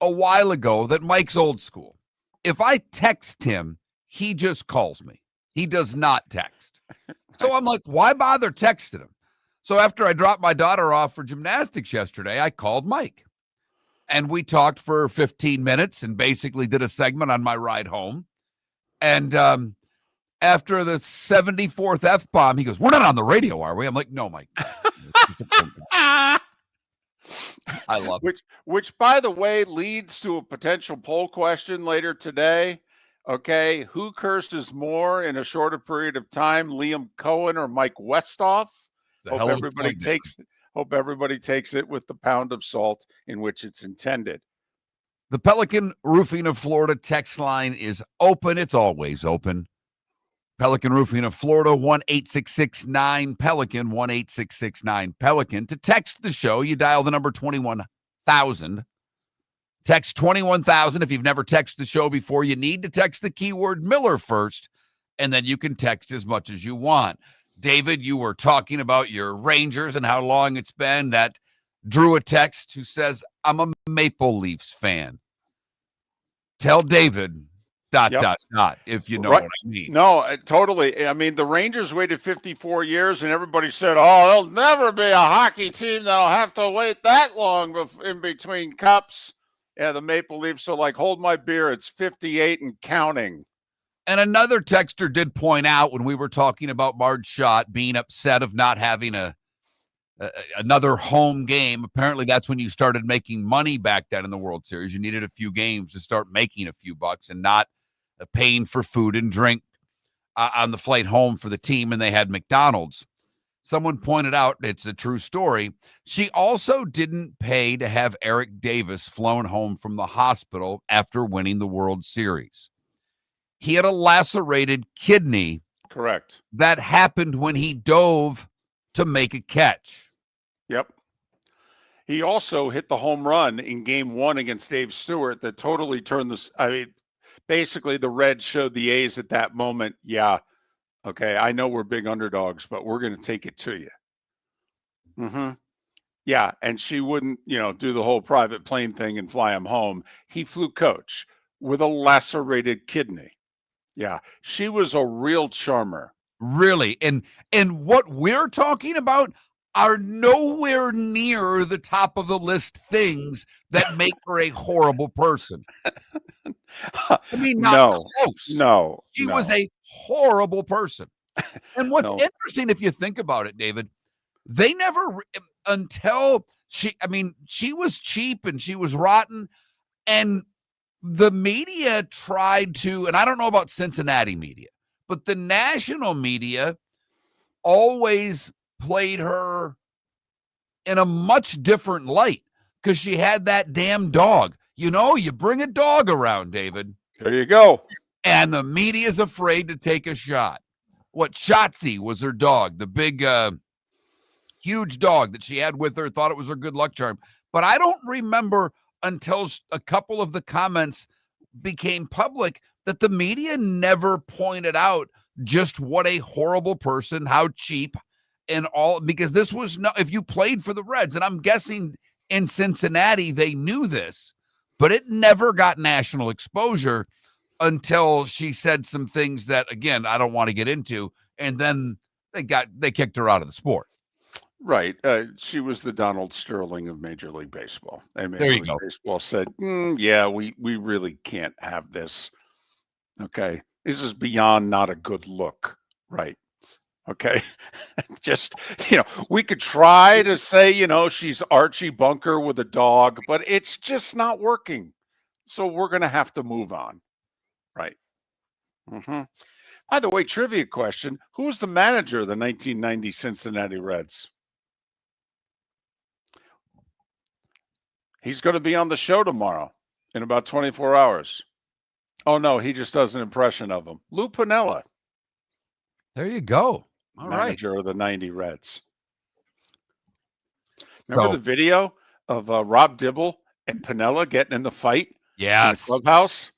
a while ago that Mike's old school. If I text him, he just calls me. He does not text. So I'm like, why bother texting him? So after I dropped my daughter off for gymnastics yesterday, I called Mike. And we talked for 15 minutes and basically did a segment on my ride home. And after the 74th F-bomb, he goes, we're not on the radio, are we? I'm like, no, Mike. I love it. Which, by the way, leads to a potential poll question later today. Okay, who curses more in a shorter period of time, Liam Cohen or Mike Westhoff? Hope everybody takes it with the pound of salt in which it's intended. The Pelican Roofing of Florida text line is open. It's always open. Pelican Roofing of Florida, 1-866-9-PELICAN, 1-866-9-PELICAN. To text the show, you dial the number 21,000. Text 21,000. If you've never texted the show before, you need to text the keyword Miller first, and then you can text as much as you want. David, you were talking about your Rangers and how long it's been. That drew a text who says, I'm a Maple Leafs fan. Tell David, ... if you know what I mean. No, totally. I mean, the Rangers waited 54 years, and everybody said, oh, there'll never be a hockey team that'll have to wait that long in between cups. Yeah, the Maple Leafs are like, hold my beer. It's 58 and counting. And another texter did point out when we were talking about Marge Schott being upset of not having another home game. Apparently, that's when you started making money back then in the World Series. You needed a few games to start making a few bucks and not paying for food and drink on the flight home for the team, and they had McDonald's. Someone pointed out, it's a true story, she also didn't pay to have Eric Davis flown home from the hospital after winning the World Series. he had a lacerated kidney Correct. that happened when he dove to make a catch. Yep. He also hit the home run in game 1 against Dave Stewart that totally turned this. I mean, basically the Reds showed the A's at that moment. Yeah. Okay. I know we're big underdogs, but we're going to take it to you. Mm-hmm. Yeah. And she wouldn't, do the whole private plane thing and fly him home. He flew coach with a lacerated kidney. Yeah. She was a real charmer. Really. And what we're talking about are nowhere near the top of the list things that make her a horrible person. I mean, not close. No. She was a horrible person. And what's No. interesting, if you think about it, David, they never, until she was cheap and she was rotten. And the media tried to, and I don't know about Cincinnati media, but the national media always played her in a much different light because she had that damn dog. You bring a dog around, David. There you go. And the media is afraid to take a shot. What Shotzi was her dog, the big, huge dog that she had with her, thought it was her good luck charm. But I don't remember until a couple of the comments became public that the media never pointed out just what a horrible person, how cheap and all, because this was not, if you played for the Reds, and I'm guessing in Cincinnati, they knew this, but it never got national exposure until she said some things that, again, I don't want to get into. And then they kicked her out of the sport. Right. She was the Donald Sterling of Major League Baseball. And Major League Baseball said, yeah, we really can't have this. Okay. This is beyond not a good look. Right. Okay. Just, we could try to say, she's Archie Bunker with a dog, but it's just not working. So we're going to have to move on. Right. Mm-hmm. By the way, trivia question. Who was the manager of the 1990 Cincinnati Reds? He's going to be on the show tomorrow in about 24 hours. Oh, no, he just does an impression of him. Lou Piniella. There you go. All manager right. of the 90 Reds. Remember the video of Rob Dibble and Piniella getting in the fight? Yes. In the clubhouse?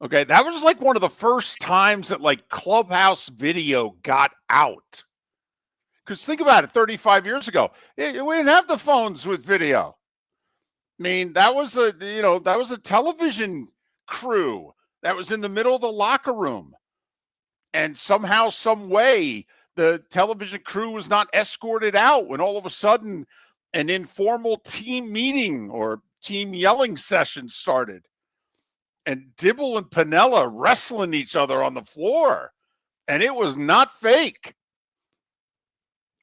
Okay, that was like one of the first times that like clubhouse video got out. Because think about it, 35 years ago, we didn't have the phones with video. I mean, that was a television crew that was in the middle of the locker room. And somehow, some way, the television crew was not escorted out when all of a sudden an informal team meeting or team yelling session started. And Dibble and Piniella wrestling each other on the floor. And it was not fake.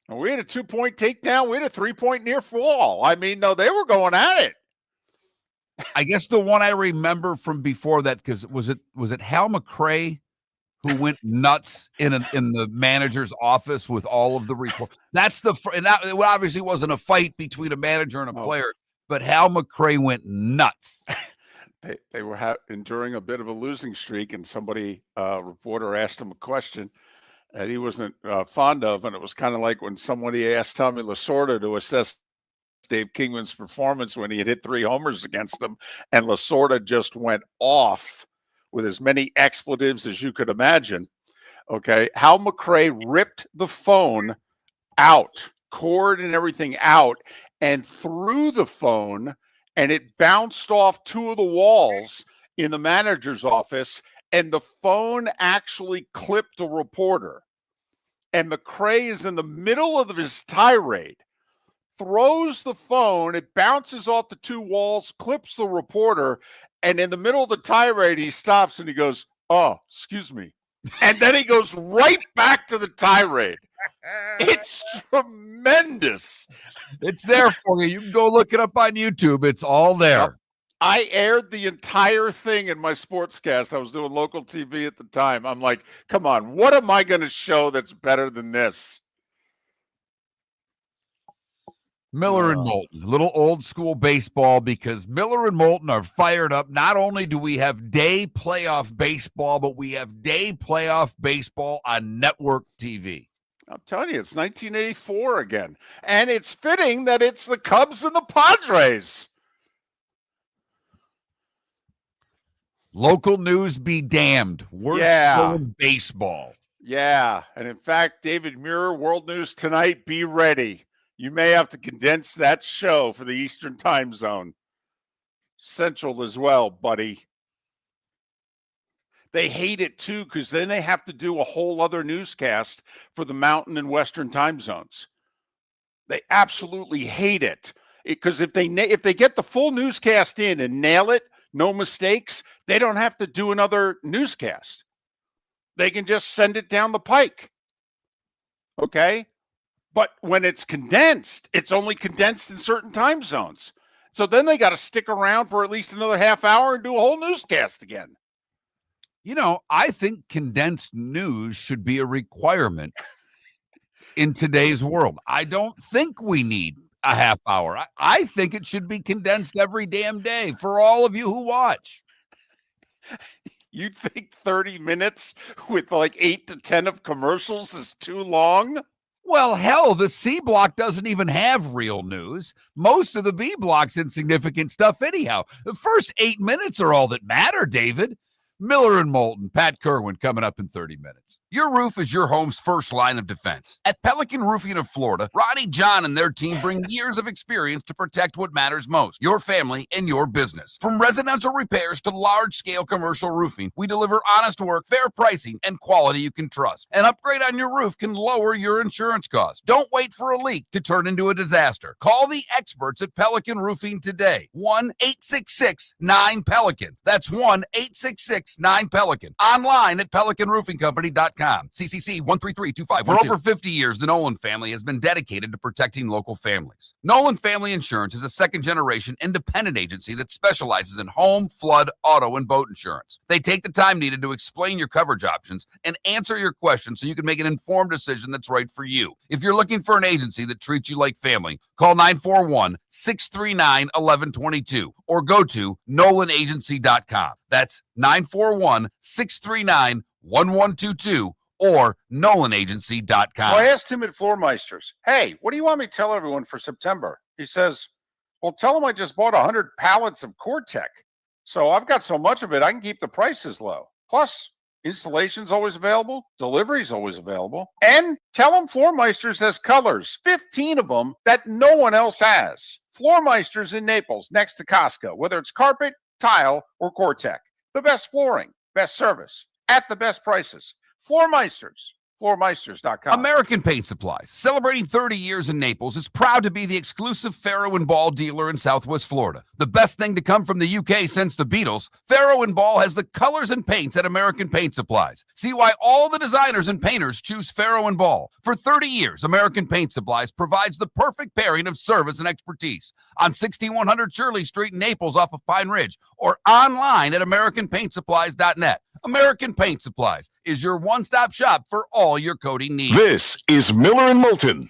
And we had a 2-point takedown. We had a 3-point near fall. I mean, no, they were going at it. I guess the one I remember from before that, because was it Hal McRae who went nuts in the manager's office with all of the reports? That's and that obviously wasn't a fight between a manager and a player, but Hal McRae went nuts. They were enduring a bit of a losing streak, and somebody, reporter, asked him a question that he wasn't fond of, and it was kind of like when somebody asked Tommy Lasorda to assess Dave Kingman's performance when he had hit 3 homers against him, and Lasorda just went off with as many expletives as you could imagine. Okay, Hal McRae ripped the phone out, cord and everything out, and threw the phone, and it bounced off 2 of the walls in the manager's office, and the phone actually clipped a reporter. And McRae is in the middle of his tirade, throws the phone, it bounces off the 2 walls, clips the reporter, and in the middle of the tirade, he stops and he goes, "Oh, excuse me." And then he goes right back to the tirade. It's tremendous. It's there for you. You can go look it up on YouTube. It's all there. I aired the entire thing in my sportscast. I was doing local TV at the time. I'm like, come on, what am I going to show that's better than this? Miller and Moulton, a little old school baseball, because Miller and Moulton are fired up. Not only do we have day playoff baseball, but we have day playoff baseball on network TV. I'm telling you, it's 1984 again. And it's fitting that it's the Cubs and the Padres. Local news be damned. We're going baseball. Yeah. And in fact, David Muir, World News Tonight, be ready. You may have to condense that show for the Eastern time zone. Central as well, buddy. They hate it too, because then they have to do a whole other newscast for the Mountain and Western time zones. They absolutely hate it, because if they get the full newscast in and nail it, no mistakes, they don't have to do another newscast. They can just send it down the pike. Okay? But when it's condensed, it's only condensed in certain time zones. So then they got to stick around for at least another half hour and do a whole newscast again. You know, I think condensed news should be a requirement in today's world. I don't think we need a half hour. I think it should be condensed every damn day for all of you who watch. You think 30 minutes with like 8 to 10 of commercials is too long? Well, hell, the C block doesn't even have real news. Most of the B block's insignificant stuff anyhow. The first 8 minutes are all that matter, David. Miller and Moulton, Pat Kirwan coming up in 30 minutes. Your roof is your home's first line of defense. At Pelican Roofing of Florida, Ronnie, John, and their team bring years of experience to protect what matters most, your family and your business. From residential repairs to large-scale commercial roofing, we deliver honest work, fair pricing, and quality you can trust. An upgrade on your roof can lower your insurance costs. Don't wait for a leak to turn into a disaster. Call the experts at Pelican Roofing today. 1-866-9-PELICAN. That's 1-866-9-PELICAN. Online at pelicanroofingcompany.com. CCC 13325. For over 50 years, the Nolan family has been dedicated to protecting local families. Nolan Family Insurance is a second-generation independent agency that specializes in home, flood, auto, and boat insurance. They take the time needed to explain your coverage options and answer your questions so you can make an informed decision that's right for you. If you're looking for an agency that treats you like family, call 941-639-1122 or go to nolanagency.com. That's 941-639-1122 or nolanagency.com. So I asked him at Floormeisters, hey, what do you want me to tell everyone for September? He says, well, tell them I just bought 100 pallets of Core-Tech. So I've got so much of it, I can keep the prices low. Plus, installation's always available. Delivery's always available. And tell them Floormeisters has colors, 15 of them that no one else has. Floormeisters in Naples, next to Costco, whether it's carpet, tile, or Core-Tech. The best flooring, best service, at the best prices. Floormeisters. Floormeisters.com. American Paint Supplies, celebrating 30 years in Naples, is proud to be the exclusive Farrow and Ball dealer in Southwest Florida. The best thing to come from the UK since the Beatles, Farrow and Ball has the colors and paints at American Paint Supplies. See why all the designers and painters choose Farrow and Ball. For 30 years, American Paint Supplies provides the perfect pairing of service and expertise on 6100 Shirley Street in Naples off of Pine Ridge or online at AmericanPaintSupplies.net. American Paint Supplies is your one-stop shop for all your coating needs. This is Miller and Moulton.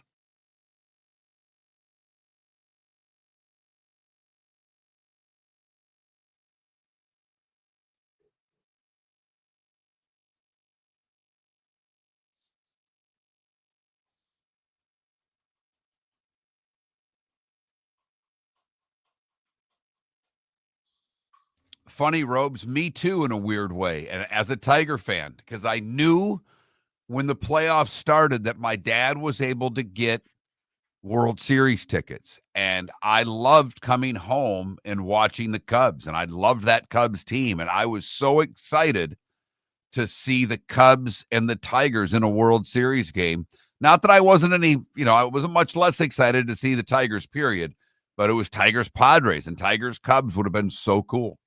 Funny, Robes, me too in a weird way, and as a Tiger fan, because I knew when the playoffs started that my dad was able to get World Series tickets, and I loved coming home and watching the Cubs, and I loved that Cubs team, and I was so excited to see the Cubs and the Tigers in a World Series game. Not that I wasn't I wasn't much less excited to see the Tigers, period, but it was Tigers Padres, and Tigers Cubs would have been so cool.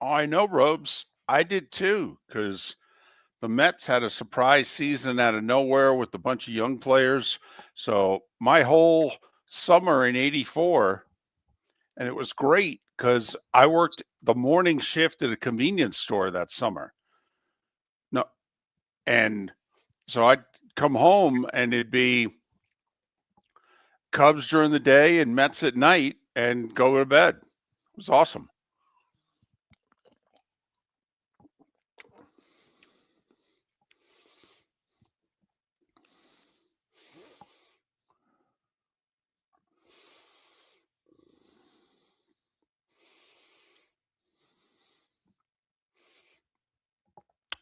I know, Robes. I did too, because the Mets had a surprise season out of nowhere with a bunch of young players. So my whole summer in '84, and it was great because I worked the morning shift at a convenience store that summer. No, and so I'd come home and it'd be Cubs during the day and Mets at night and go to bed. It was awesome.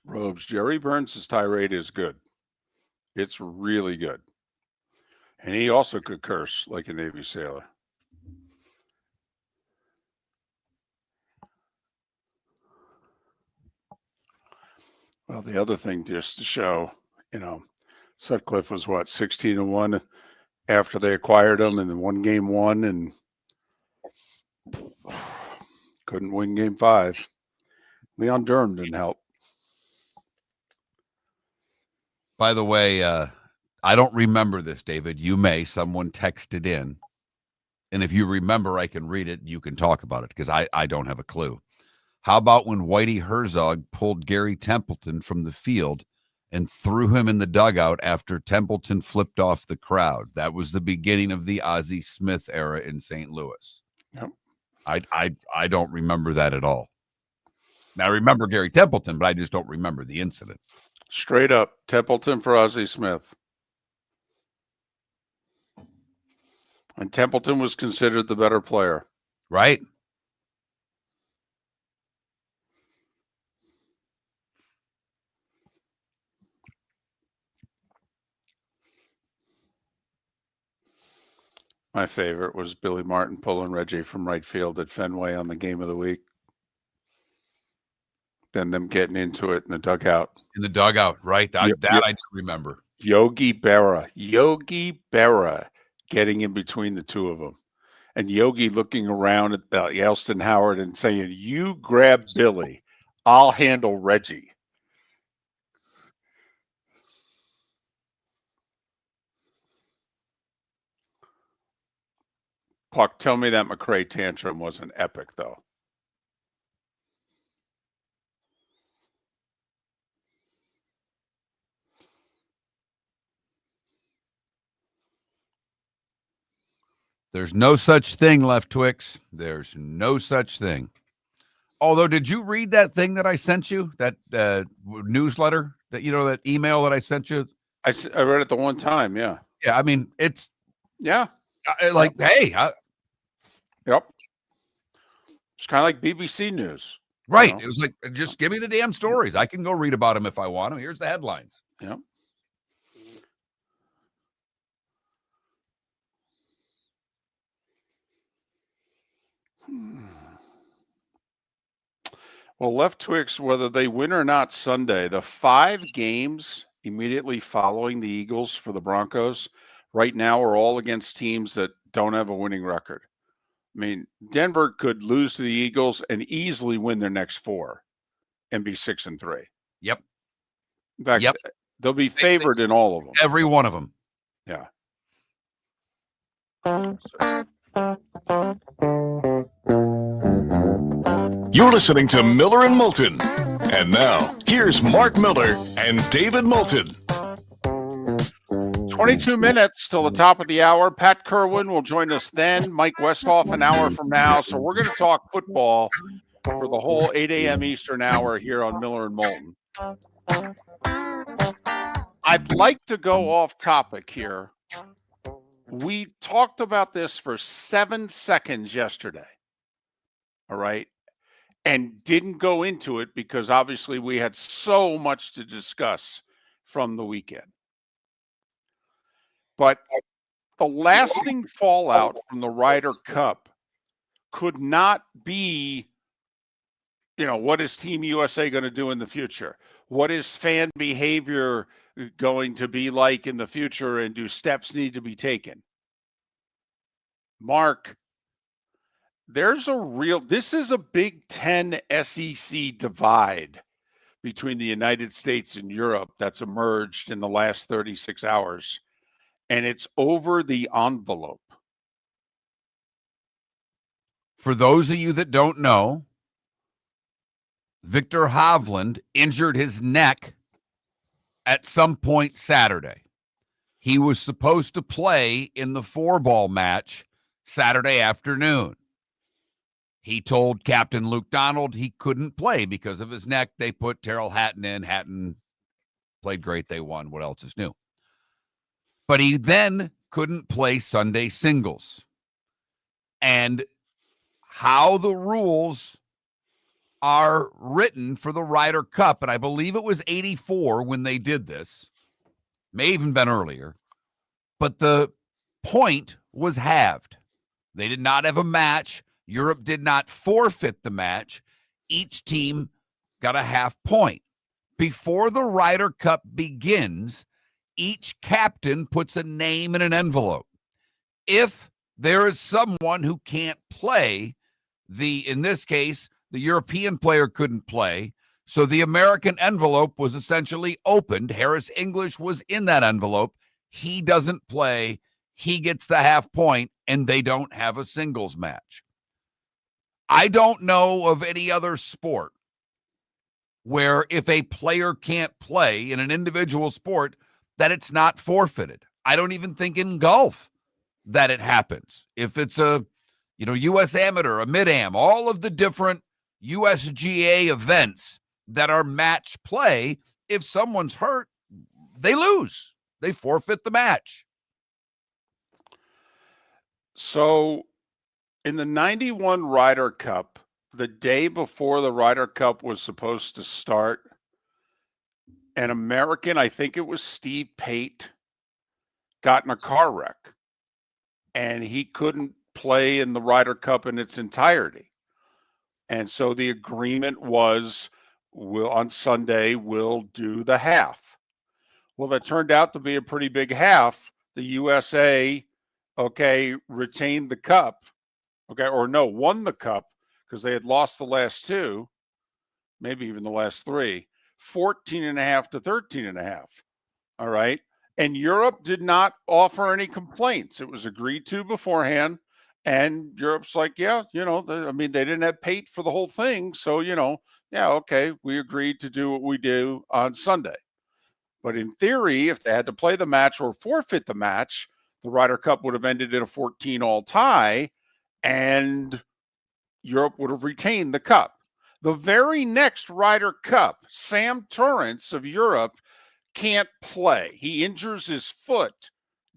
Robes, Jerry Burns' tirade is good. It's really good. And he also could curse like a Navy sailor. Well, the other thing, just to show, Sutcliffe was 16-1 after they acquired him, and then won game 1 and couldn't win game 5. Leon Durham didn't help. By the way, I don't remember this, David. You may. Someone texted in. And if you remember, I can read it. You can talk about it because I don't have a clue. How about when Whitey Herzog pulled Gary Templeton from the field and threw him in the dugout after Templeton flipped off the crowd? That was the beginning of the Ozzie Smith era in St. Louis. Yep. I don't remember that at all. Now, I remember Gary Templeton, but I just don't remember the incident. Straight up, Templeton for Ozzie Smith. And Templeton was considered the better player. Right? My favorite was Billy Martin pulling Reggie from right field at Fenway on the game of the week. Then them getting into it in the dugout. In the dugout, right? I do remember. Yogi Berra getting in between the two of them. And Yogi looking around at Elston Howard and saying, "You grab Billy. I'll handle Reggie." Puck, tell me that McRae tantrum wasn't epic, though. There's no such thing, Left Twix. There's no such thing. Although, did you read that thing that I sent you? That newsletter? That that email that I sent you? I read it the one time, yeah. Yeah, I mean, it's... Yeah. Hey. Yep. It's kind of like BBC News. Right. It was like, just give me the damn stories. I can go read about them if I want to. Here's the headlines. Yep. Well, Left Twix, whether they win or not Sunday, the 5 games immediately following the Eagles for the Broncos right now are all against teams that don't have a winning record. I mean, Denver could lose to the Eagles and easily win their next 4 and be 6-3. Yep. In fact, they'll be favored in all of them. Every one of them. Yeah. You're listening to Miller and Moulton. And now, here's Mark Miller and David Moulton. 22 minutes till the top of the hour. Pat Kirwan will join us then. Mike Westhoff an hour from now. So we're going to talk football for the whole 8 a.m. Eastern hour here on Miller and Moulton. I'd like to go off topic here. We talked about this for 7 seconds yesterday. All right. And didn't go into it because obviously we had so much to discuss from the weekend. But the lasting fallout from the Ryder Cup could not be, what is Team USA going to do in the future? What is fan behavior going to be like in the future, and do steps need to be taken? Mark, this is a Big Ten SEC divide between the United States and Europe that's emerged in the last 36 hours. And it's over the envelope. For those of you that don't know, Victor Hovland injured his neck at some point Saturday. He was supposed to play in the 4-ball match Saturday afternoon. He told Captain Luke Donald he couldn't play because of his neck. They put Terrell Hatton in. Hatton played great. They won. What else is new? But he then couldn't play Sunday singles. And how the rules are written for the Ryder Cup, and I believe it was 84 when they did this, may even been earlier, but the point was halved. They did not have a match. Europe did not forfeit the match. Each team got a half point. Before the Ryder Cup begins, each captain puts a name in an envelope. If there is someone who can't play, in this case, the European player couldn't play, so the American envelope was essentially opened. Harris English was in that envelope. He doesn't play. He gets the half point, and they don't have a singles match. I don't know of any other sport where if a player can't play in an individual sport, that it's not forfeited. I don't even think in golf that it happens. If it's a, U.S. Amateur, a Mid-Am, all of the different USGA events that are match play, if someone's hurt, they lose. They forfeit the match. So in the 91 Ryder Cup, the day before the Ryder Cup was supposed to start, an American, I think it was Steve Pate, got in a car wreck, and he couldn't play in the Ryder Cup in its entirety. And so the agreement was, on Sunday, we'll do the half. Well, that turned out to be a pretty big half. The USA, retained the cup, won the cup, because they had lost the last two, maybe even the last three, 14.5 to 13.5. All right. And Europe did not offer any complaints. It was agreed to beforehand. And Europe's like, they didn't have Pate for the whole thing. So, we agreed to do what we do on Sunday. But in theory, if they had to play the match or forfeit the match, the Ryder Cup would have ended in a 14-all tie, and Europe would have retained the cup. The very next Ryder Cup, Sam Torrance of Europe can't play. He injures his foot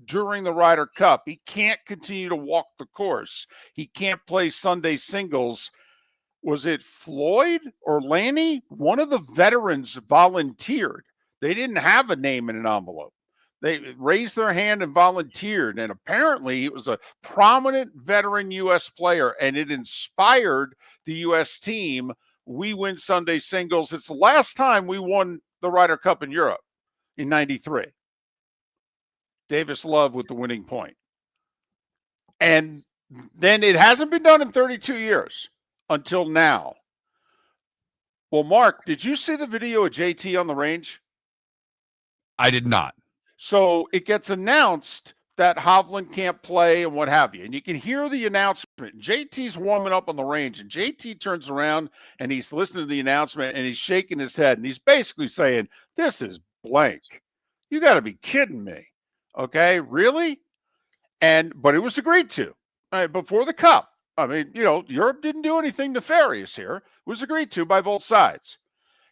during the Ryder Cup. He can't continue to walk the course. He can't play Sunday singles. Was it Floyd or Lanny? One of the veterans volunteered. They didn't have a name in an envelope. They raised their hand and volunteered, and apparently it was a prominent veteran U.S. player, and it inspired the U.S. team. We win Sunday singles. It's the last time we won the Ryder Cup in Europe in 93. Davis Love with the winning point. And then it hasn't been done in 32 years until now. Well, Mark, did you see the video of JT on the range? I did not. So it gets announced that Hovland can't play and what have you. And you can hear the announcement. JT's warming up on the range, and JT turns around and he's listening to the announcement and he's shaking his head. And he's basically saying, this is blank. You got to be kidding me. Okay, really? But it was agreed to before the Cup. Europe didn't do anything nefarious here. It was agreed to by both sides.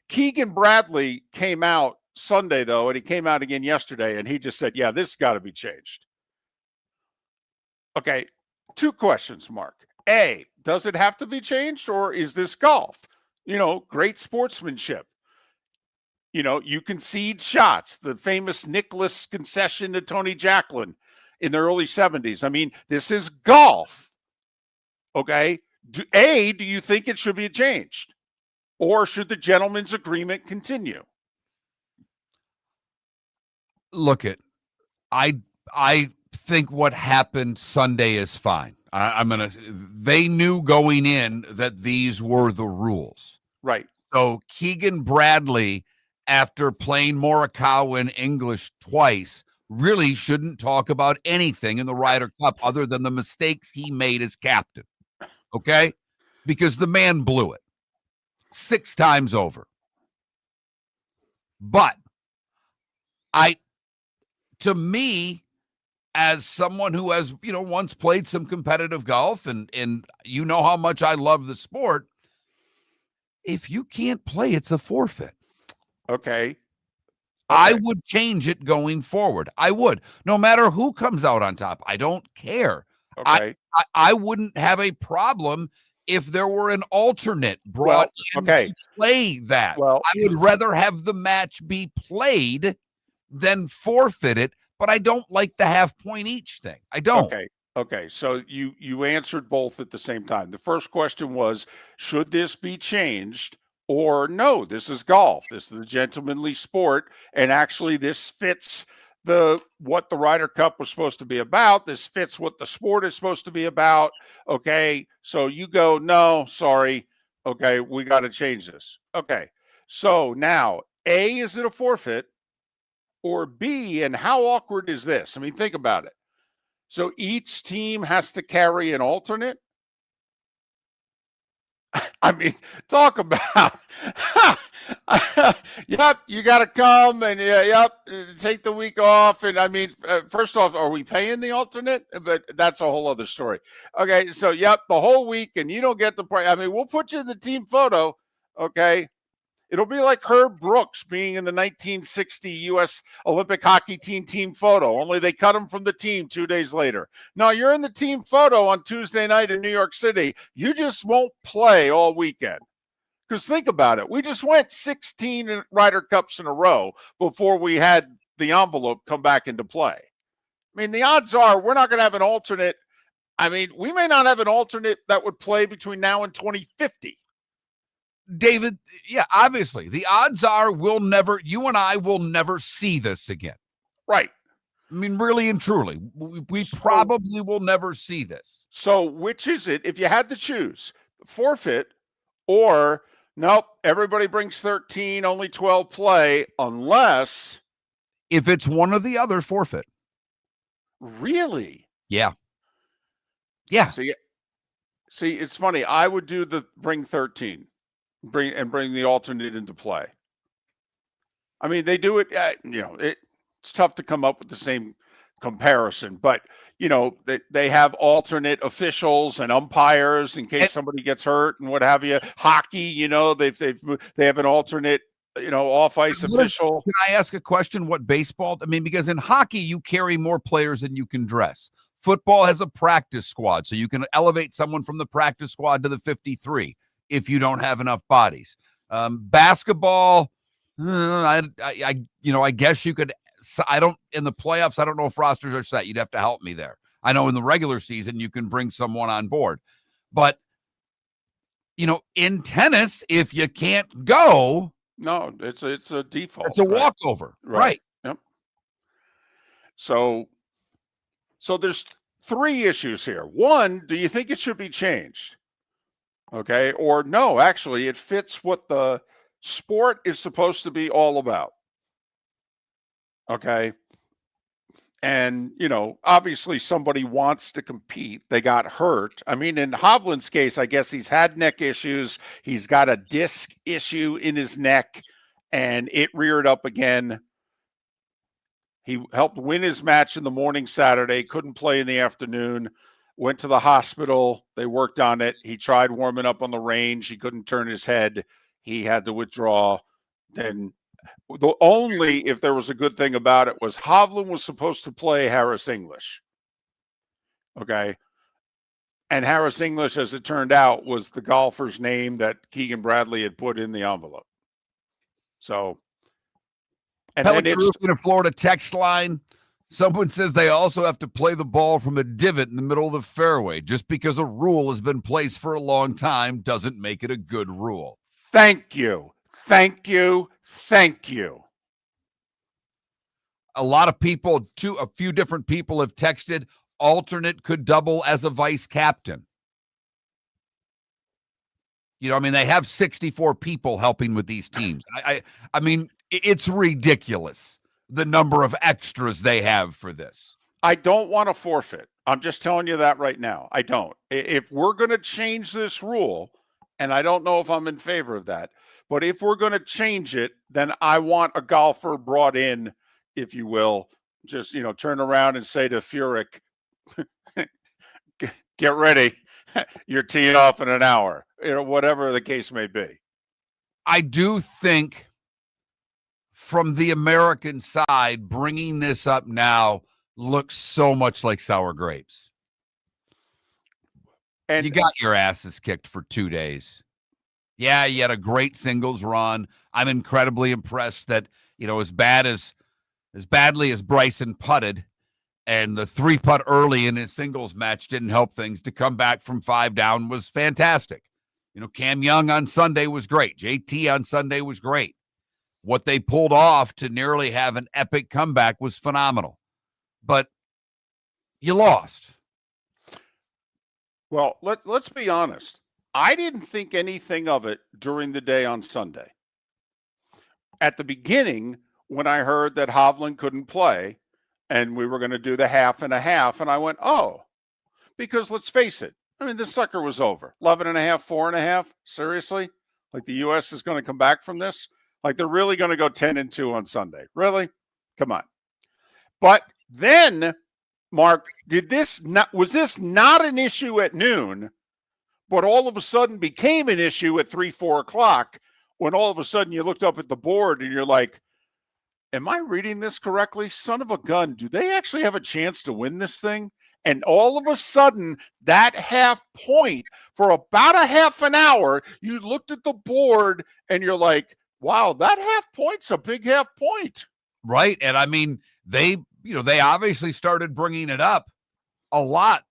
Keegan Bradley came out Sunday, though, and he came out again yesterday, and he just said, yeah, this has got to be changed. Okay, two questions, Mark. A, does it have to be changed, or is this golf? Great sportsmanship. You concede shots, the famous Nicklaus concession to Tony Jacklin in the early 70s. This is golf. Okay. Do you think it should be changed? Or should the gentleman's agreement continue? Look, I think what happened Sunday is fine. They knew going in that these were the rules. Right. So Keegan Bradley, after playing Morikawa in English twice, really shouldn't talk about anything in the Ryder Cup other than the mistakes he made as captain. Okay? Because the man blew it 6 times over. But to me, as someone who has, once played some competitive golf and you know how much I love the sport, if you can't play, it's a forfeit. Okay. I would change it going forward. I would. No matter who comes out on top. I don't care. Okay. I wouldn't have a problem if there were an alternate brought in to play that. Well, I would rather have the match be played than forfeit it, but I don't like the half-point each thing. I don't. Okay. So you answered both at the same time. The first question was, should this be changed? Or no, this is golf. This is a gentlemanly sport, and actually this fits what the Ryder Cup was supposed to be about. This fits what the sport is supposed to be about. Okay, so you go, no, sorry. Okay, we got to change this. Okay, so now A, is it a forfeit? Or B, and how awkward is this? I mean, think about it. So each team has to carry an alternate. I mean, talk about, yep, you got to come and take the week off. And I mean, first off, are we paying the alternate? But that's a whole other story. Okay, so the whole week, and you don't get the play. I mean, we'll put you in the team photo. Okay, it'll be like Herb Brooks being in the 1960 U.S. Olympic hockey team photo, only they cut him from the team 2 days later. Now, you're in the team photo on Tuesday night in New York City. You just won't play all weekend. Because think about it. We just went 16 Ryder Cups in a row before we had the envelope come back into play. I mean, the odds are we're not going to have an alternate. I mean, we may not have an alternate that would play between now and 2050. David, yeah, obviously, the odds are you and I will never see this again. Right. I mean, really and truly, we probably will never see this. So which is it? If you had to choose, forfeit or nope, everybody brings 13, only 12 play, unless. If it's one or the other, forfeit. Really? Yeah. Yeah. See, it's funny. I would do the bring 13. Bring the alternate into play. I mean, they do it. It's tough to come up with the same comparison, but they have alternate officials and umpires in case somebody gets hurt and what have you. Hockey, they have an alternate, off ice official. Can I ask a question? What baseball? I mean, because in hockey you carry more players than you can dress. Football has a practice squad, so you can elevate someone from the practice squad to the 53. If you don't have enough bodies. Basketball, I guess you could. In the playoffs, I don't know if rosters are set. You'd have to help me there. I know in the regular season, you can bring someone on board. But, in tennis, if you can't go. No, it's a default. It's a walkover. Right. Yep. So there's 3 issues here. One, do you think it should be changed? Okay, or no, actually, it fits what the sport is supposed to be all about. Okay, and obviously somebody wants to compete. They got hurt. I mean, in Hovland's case, I guess he's had neck issues. He's got a disc issue in his neck, and it reared up again. He helped win his match in the morning Saturday, couldn't play in the afternoon. Went to the hospital. They worked on it. He tried warming up on the range. He couldn't turn his head. He had to withdraw. Then if there was a good thing about it was Hovland was supposed to play Harris English. Okay. And Harris English, as it turned out, was the golfer's name that Keegan Bradley had put in the envelope. So. And then in a Florida text line. Someone says they also have to play the ball from a divot in the middle of the fairway. Just because a rule has been placed for a long time doesn't make it a good rule. Thank you. Thank you. Thank you. A lot of people, a few different people have texted, alternate could double as a vice captain. They have 64 people helping with these teams. I mean, it's ridiculous. The number of extras they have for this. I don't want to forfeit. I'm just telling you that right now. I don't. If we're going to change this rule, and I don't know if I'm in favor of that, but if we're going to change it, then I want a golfer brought in, if you will, just, turn around and say to Furyk, get ready. You're teeing off in an hour, whatever the case may be. I do think from the American side, bringing this up now looks so much like sour grapes. And you got your asses kicked for 2 days. Yeah, you had a great singles run. I'm incredibly impressed that, as badly as Bryson putted, and the 3-putt early in his singles match didn't help things, to come back from 5 down was fantastic. Cam Young on Sunday was great. JT on Sunday was great. What they pulled off to nearly have an epic comeback was phenomenal. But you lost. Well, let's be honest. I didn't think anything of it during the day on Sunday. At the beginning, when I heard that Hovland couldn't play and we were going to do the half and a half, and I went, oh, because let's face it. I mean, this sucker was over. 11.5, 4.5. Seriously? Like the U.S. is going to come back from this? Like they're really going to go 10-2 on Sunday? Really? Come on. But then, Mark, was this not an issue at noon, but all of a sudden became an issue at 3, 4 o'clock, when all of a sudden you looked up at the board and you're like, am I reading this correctly? Son of a gun, do they actually have a chance to win this thing? And all of a sudden, that half point, for about a half an hour, you looked at the board and you're like, wow, that half point's a big half point. Right. And I mean, they obviously started bringing it up a lot.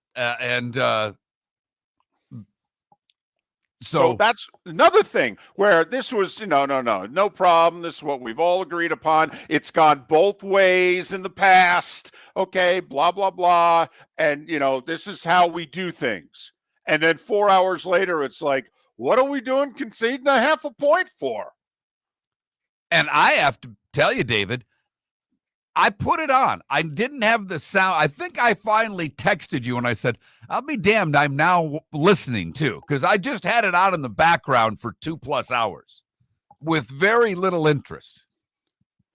So that's another thing where this was, no problem. This is what we've all agreed upon. It's gone both ways in the past. Okay, blah, blah, blah. And, this is how we do things. And then 4 hours later, it's like, what are we doing conceding a half a point for? And I have to tell you, David, I put it on. I didn't have the sound. I think I finally texted you and I said, I'll be damned, I'm now listening too, because I just had it on in the background for 2+ hours with very little interest.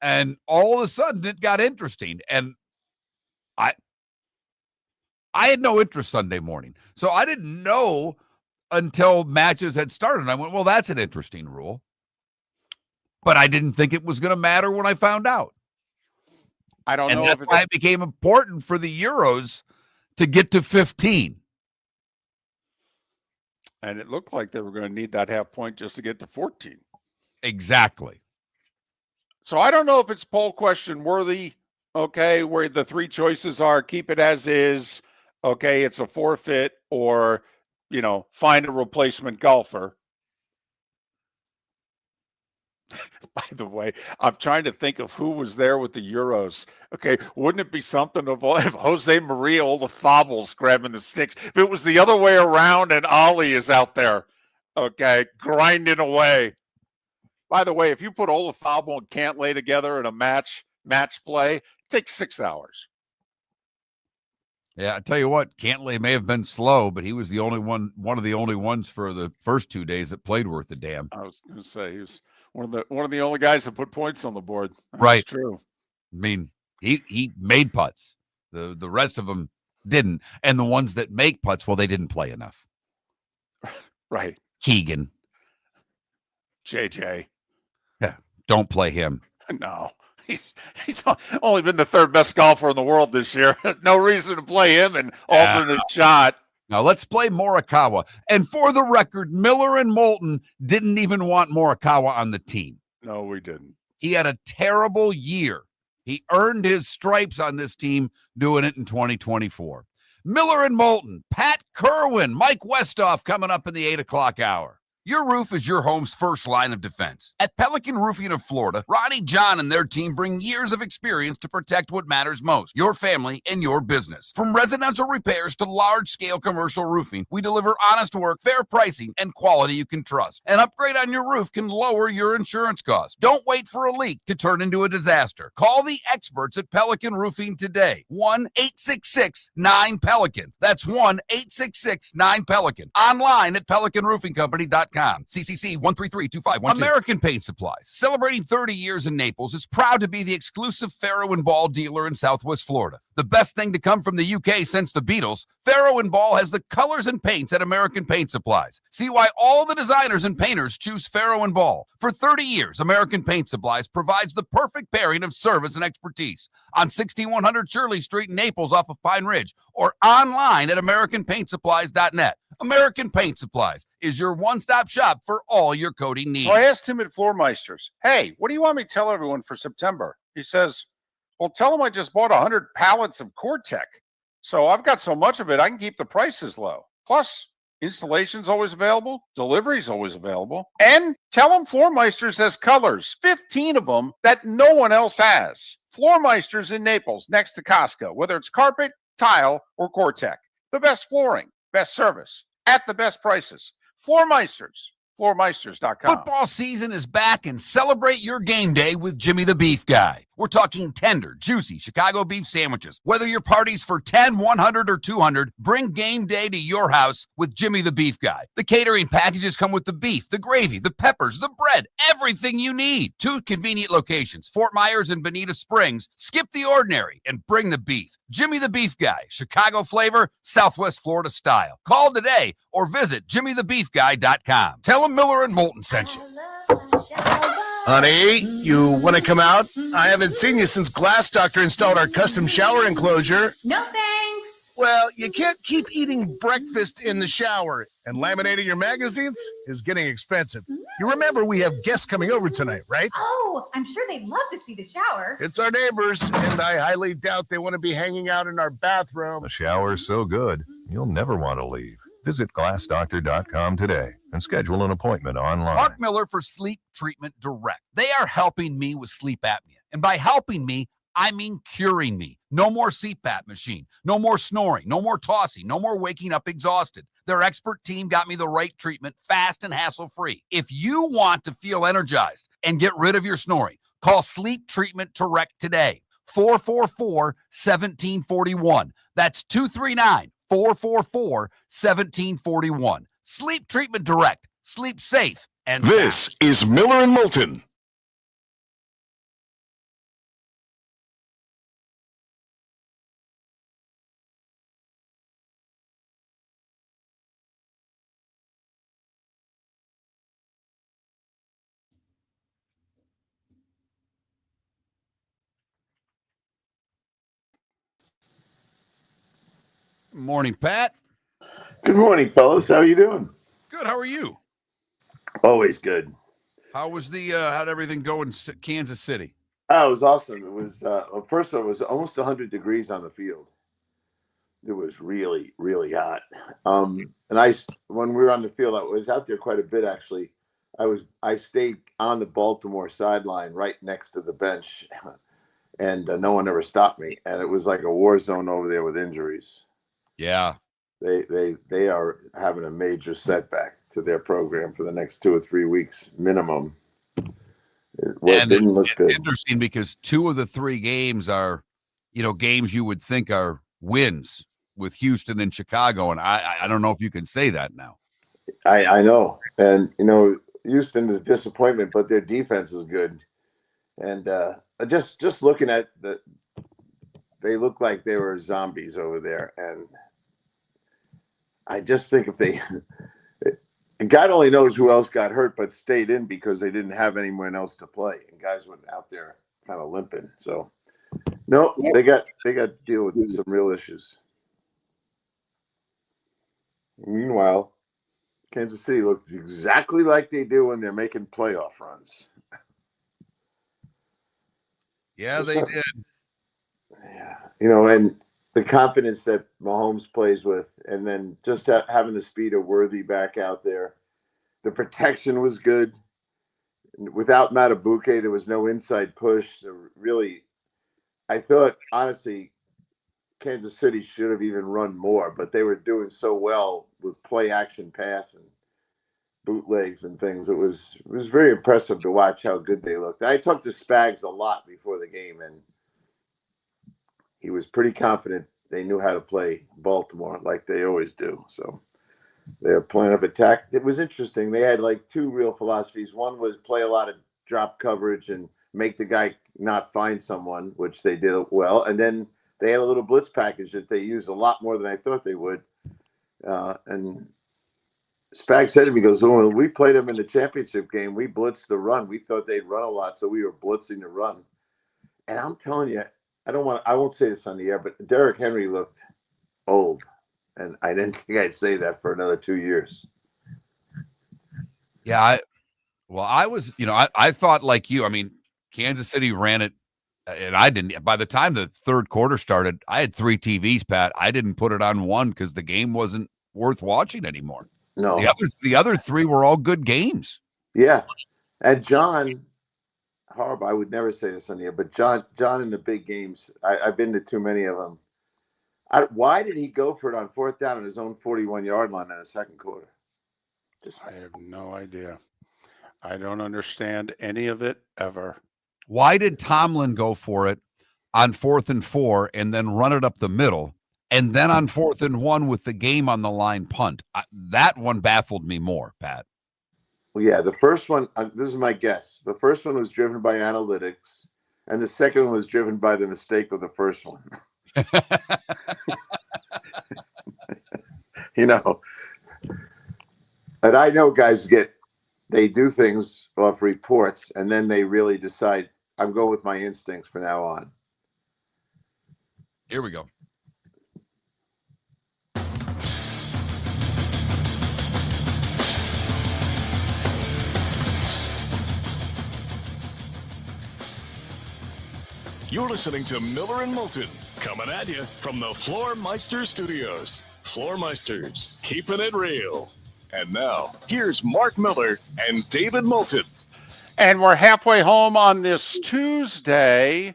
And all of a sudden it got interesting. And I had no interest Sunday morning. So I didn't know until matches had started. And I went, well, that's an interesting rule. But I didn't think it was going to matter when I found out. I don't know. That's why it became important for the Euros to get to 15. And it looked like they were going to need that half point just to get to 14. Exactly. So I don't know if it's poll question worthy, okay, where the 3 choices are keep it as is, okay, it's a forfeit, or, find a replacement golfer. By the way, I'm trying to think of who was there with the Euros. Okay, wouldn't it be something if Jose Maria Olazábal's grabbing the sticks? If it was the other way around and Ollie is out there, okay, grinding away. By the way, if you put Olazábal and Cantlay together in a match play, it takes 6 hours. Yeah, I tell you what, Cantlay may have been slow, but he was the only one of the only ones for the first 2 days that played worth a damn. I was going to say he was one of the only guys that put points on the board. That's right. True. I mean, he made putts. The rest of them didn't. And the ones that make putts, well, they didn't play enough. Right. Keegan. JJ. Yeah, don't play him. No. He's only been the 3rd best golfer in the world this year. No reason to play him in alternate shot. Now let's play Morikawa. And for the record, Miller and Moulton didn't even want Morikawa on the team. No, we didn't. He had a terrible year. He earned his stripes on this team doing it in 2024. Miller and Moulton, Pat Kirwan, Mike Westhoff coming up in the 8 o'clock hour. Your roof is your home's first line of defense. At Pelican Roofing of Florida, Ronnie, John, and their team bring years of experience to protect what matters most, your family and your business. From residential repairs to large-scale commercial roofing, we deliver honest work, fair pricing, and quality you can trust. An upgrade on your roof can lower your insurance costs. Don't wait for a leak to turn into a disaster. Call the experts at Pelican Roofing today. 1-866-9-PELICAN. That's 1-866-9-PELICAN. Online at pelicanroofingcompany.com. CCC 1332512. American Paint Supplies, celebrating 30 years in Naples, is proud to be the exclusive Farrow and Ball dealer in Southwest Florida. The best thing to come from the UK since the Beatles, Farrow and Ball has the colors and paints at American Paint Supplies. See why all the designers and painters choose Farrow and Ball. For 30 years, American Paint Supplies provides the perfect pairing of service and expertise. On 6100 Shirley Street in Naples off of Pine Ridge, or online at AmericanPaintSupplies.net. American Paint Supplies is your one-stop shop for all your coating needs. So I asked him at Floor Meisters, hey, what do you want me to tell everyone for September? He says, well, tell them I just bought 100 pallets of Core-Tech. So I've got so much of it, I can keep the prices low. Plus, installation's always available. Delivery's always available. And tell them Floor Meisters has colors, 15 of them that no one else has. Floor Meisters in Naples, next to Costco, whether it's carpet, tile, or Core-Tech. The best flooring, best service, at the best prices. Floor Meisters, floormeisters.com. Football season is back, and celebrate your game day with Jimmy the Beef Guy. We're talking tender, juicy Chicago beef sandwiches. Whether your party's for 10, 100, or 200, bring game day to your house with Jimmy the Beef Guy. The catering packages come with the beef, the gravy, the peppers, the bread, everything you need. 2 convenient locations, Fort Myers and Bonita Springs. Skip the ordinary and bring the beef. Jimmy the Beef Guy, Chicago flavor, Southwest Florida style. Call today or visit jimmythebeefguy.com. Tell him Miller and Moulton sent you. Honey, you want to come out? I haven't seen you since Glass Doctor installed our custom shower enclosure. No thanks. Well, you can't keep eating breakfast in the shower, and laminating your magazines is getting expensive. You remember we have guests coming over tonight, right? Oh, I'm sure they'd love to see the shower. It's our neighbors, and I highly doubt they want to be hanging out in our bathroom. The shower's so good, you'll never want to leave. Visit glassdoctor.com today and schedule an appointment online. Mark Miller for Sleep Treatment Direct. They are helping me with sleep apnea. And by helping me, I mean curing me. No more CPAP machine. No more snoring. No more tossing. No more waking up exhausted. Their expert team got me the right treatment, fast and hassle-free. If you want to feel energized and get rid of your snoring, call Sleep Treatment Direct today. 444-1741. That's 239-444-1741. Sleep Treatment Direct. Sleep safe and This sound. is Miller and Moulton. Morning, Pat. Good morning, fellas. How are you doing? Good. How are you? Always good. How was how'd everything go in Kansas City? Oh, it was awesome. It was first of all, it was almost 100 degrees on the field. It was really, really hot. And when we were on the field, I was out there quite a bit actually. I stayed on the Baltimore sideline right next to the bench, and no one ever stopped me. And it was like a war zone over there with injuries. Yeah. They are having a major setback to their program for the next 2 or 3 weeks minimum. And it's interesting because 2 of the 3 games are, games you would think are wins with Houston and Chicago. And I don't know if you can say that now. I know. And, Houston is a disappointment, but their defense is good. And just looking at they look like they were zombies over there. And I just think God only knows who else got hurt, but stayed in because they didn't have anyone else to play. And guys went out there kind of limping. So, no, they got to deal with some real issues. Meanwhile, Kansas City looked exactly like they do when they're making playoff runs. Yeah, they did. Yeah, and the confidence that Mahomes plays with, and then just having the speed of Worthy back out there. The protection was good. Without Matabuke, there was no inside push. So really, I thought, honestly, Kansas City should have even run more, but they were doing so well with play action pass and bootlegs and things. It was very impressive to watch how good they looked. I talked to Spags a lot before the game, and he was pretty confident they knew how to play Baltimore like they always do. So their plan of attack, it was interesting. They had like two real philosophies. One was play a lot of drop coverage and make the guy not find someone, which they did well. And then they had a little blitz package that they used a lot more than I thought they would. And Spags said to me, he goes, "Oh, when we played them in the championship game, we blitzed the run. We thought they'd run a lot, so we were blitzing the run." And I'm telling you, I won't say this on the air, but Derrick Henry looked old. And I didn't think I'd say that for another 2 years. Yeah, I thought like you. I mean, Kansas City ran it, and I didn't. By the time the third quarter started, I had 3 TVs, Pat. I didn't put it on one because the game wasn't worth watching anymore. No. The other 3 were all good games. Yeah. And John, horrible, I would never say this on the air, but John in the big games, I've been to too many of them. Why did he go for it on 4th down on his own 41-yard line in the second quarter? I have no idea. I don't understand any of it ever. Why did Tomlin go for it on 4th and 4 and then run it up the middle, and then on 4th and 1 with the game on the line punt? That one baffled me more, Pat. Well, yeah, the first one, this is my guess. The first one was driven by analytics, and the second one was driven by the mistake of the first one. And I know guys they do things off reports, and then they really decide, I'm going with my instincts from now on. Here we go. You're listening to Miller and Moulton, coming at you from the Floormeister Studios. Floormeisters, keeping it real. And now, here's Mark Miller and David Moulton. And we're halfway home on this Tuesday.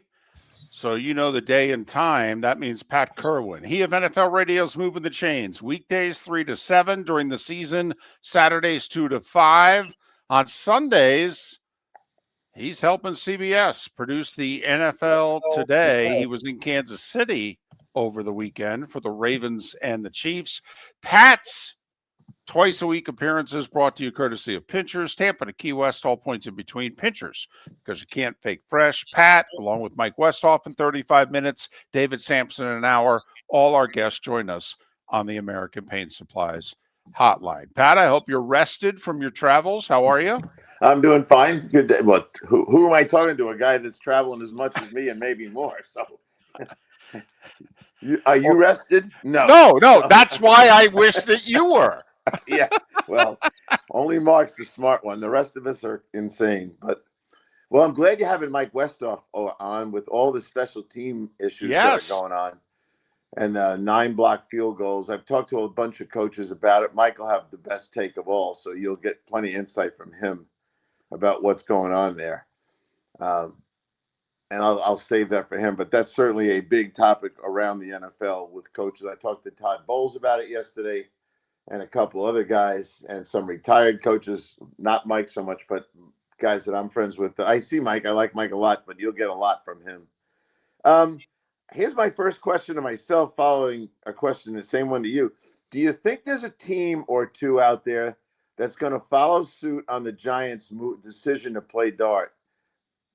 So you know the day and time. That means Pat Kirwan. He of NFL Radio's Moving the Chains. Weekdays 3 to 7 during the season. Saturdays 2 to 5. On Sundays, he's helping CBS produce the NFL Today. He was in Kansas City over the weekend for the Ravens and the Chiefs. Pat's twice-a-week appearances brought to you courtesy of Pinchers. Tampa to Key West, all points in between. Pinchers, because you can't fake fresh. Pat, along with Mike Westhoff in 35 minutes. David Samson in an hour. All our guests join us on the American Paint Supplies hotline. Pat, I hope you're rested from your travels. How are you? I'm doing fine. Good day. But who am I talking to? A guy that's traveling as much as me and maybe more. So, are you rested? No. No. That's why I wish that you were. Yeah. Well, only Mark's the smart one. The rest of us are insane. But well, I'm glad you're having Mike Westhoff on with all the special team issues that are going on, and 9 block field goals. I've talked to a bunch of coaches about it. Mike will have the best take of all, so you'll get plenty of insight from him about what's going on there. And I'll save that for him. But that's certainly a big topic around the NFL with coaches. I talked to Todd Bowles about it yesterday and a couple other guys and some retired coaches, not Mike so much, but guys that I'm friends with. I see Mike. I like Mike a lot, but you'll get a lot from him. Here's my first question to myself following a question, the same one to you. Do you think there's a team or two out there that's going to follow suit on the Giants' decision to play dart?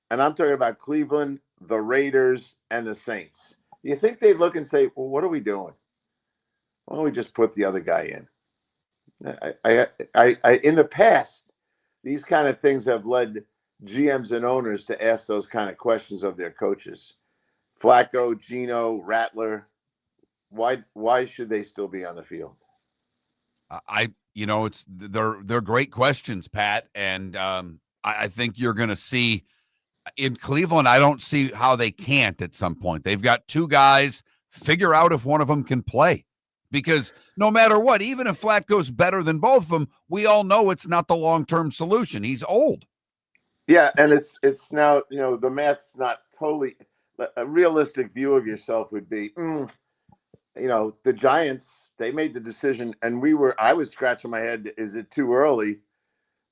And I'm talking about Cleveland, the Raiders, and the Saints. Do you think they look and say, well, what are we doing? Why don't we just put the other guy in? I in the past, these kind of things have led GMs and owners to ask those kind of questions of their coaches. Flacco, Geno, Rattler, why should they still be on the field? They're great questions, Pat, and I think you're going to see in Cleveland. I don't see how they can't at some point. They've got 2 guys. Figure out if one of them can play. Because no matter what, even if Flacco's better than both of them, we all know it's not the long-term solution. He's old. Yeah, and it's now, the math's not totally a realistic view of yourself would be, the Giants, they made the decision, and I was scratching my head, is it too early?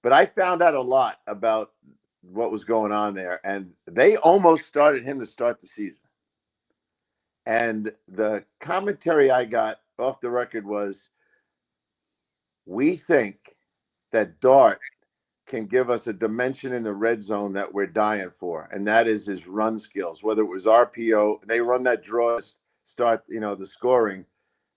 But I found out a lot about what was going on there, and they almost started him to start the season. And the commentary I got off the record was, we think that Dart can give us a dimension in the red zone that we're dying for, and that is his run skills. Whether it was RPO, they run that draw to start, the scoring,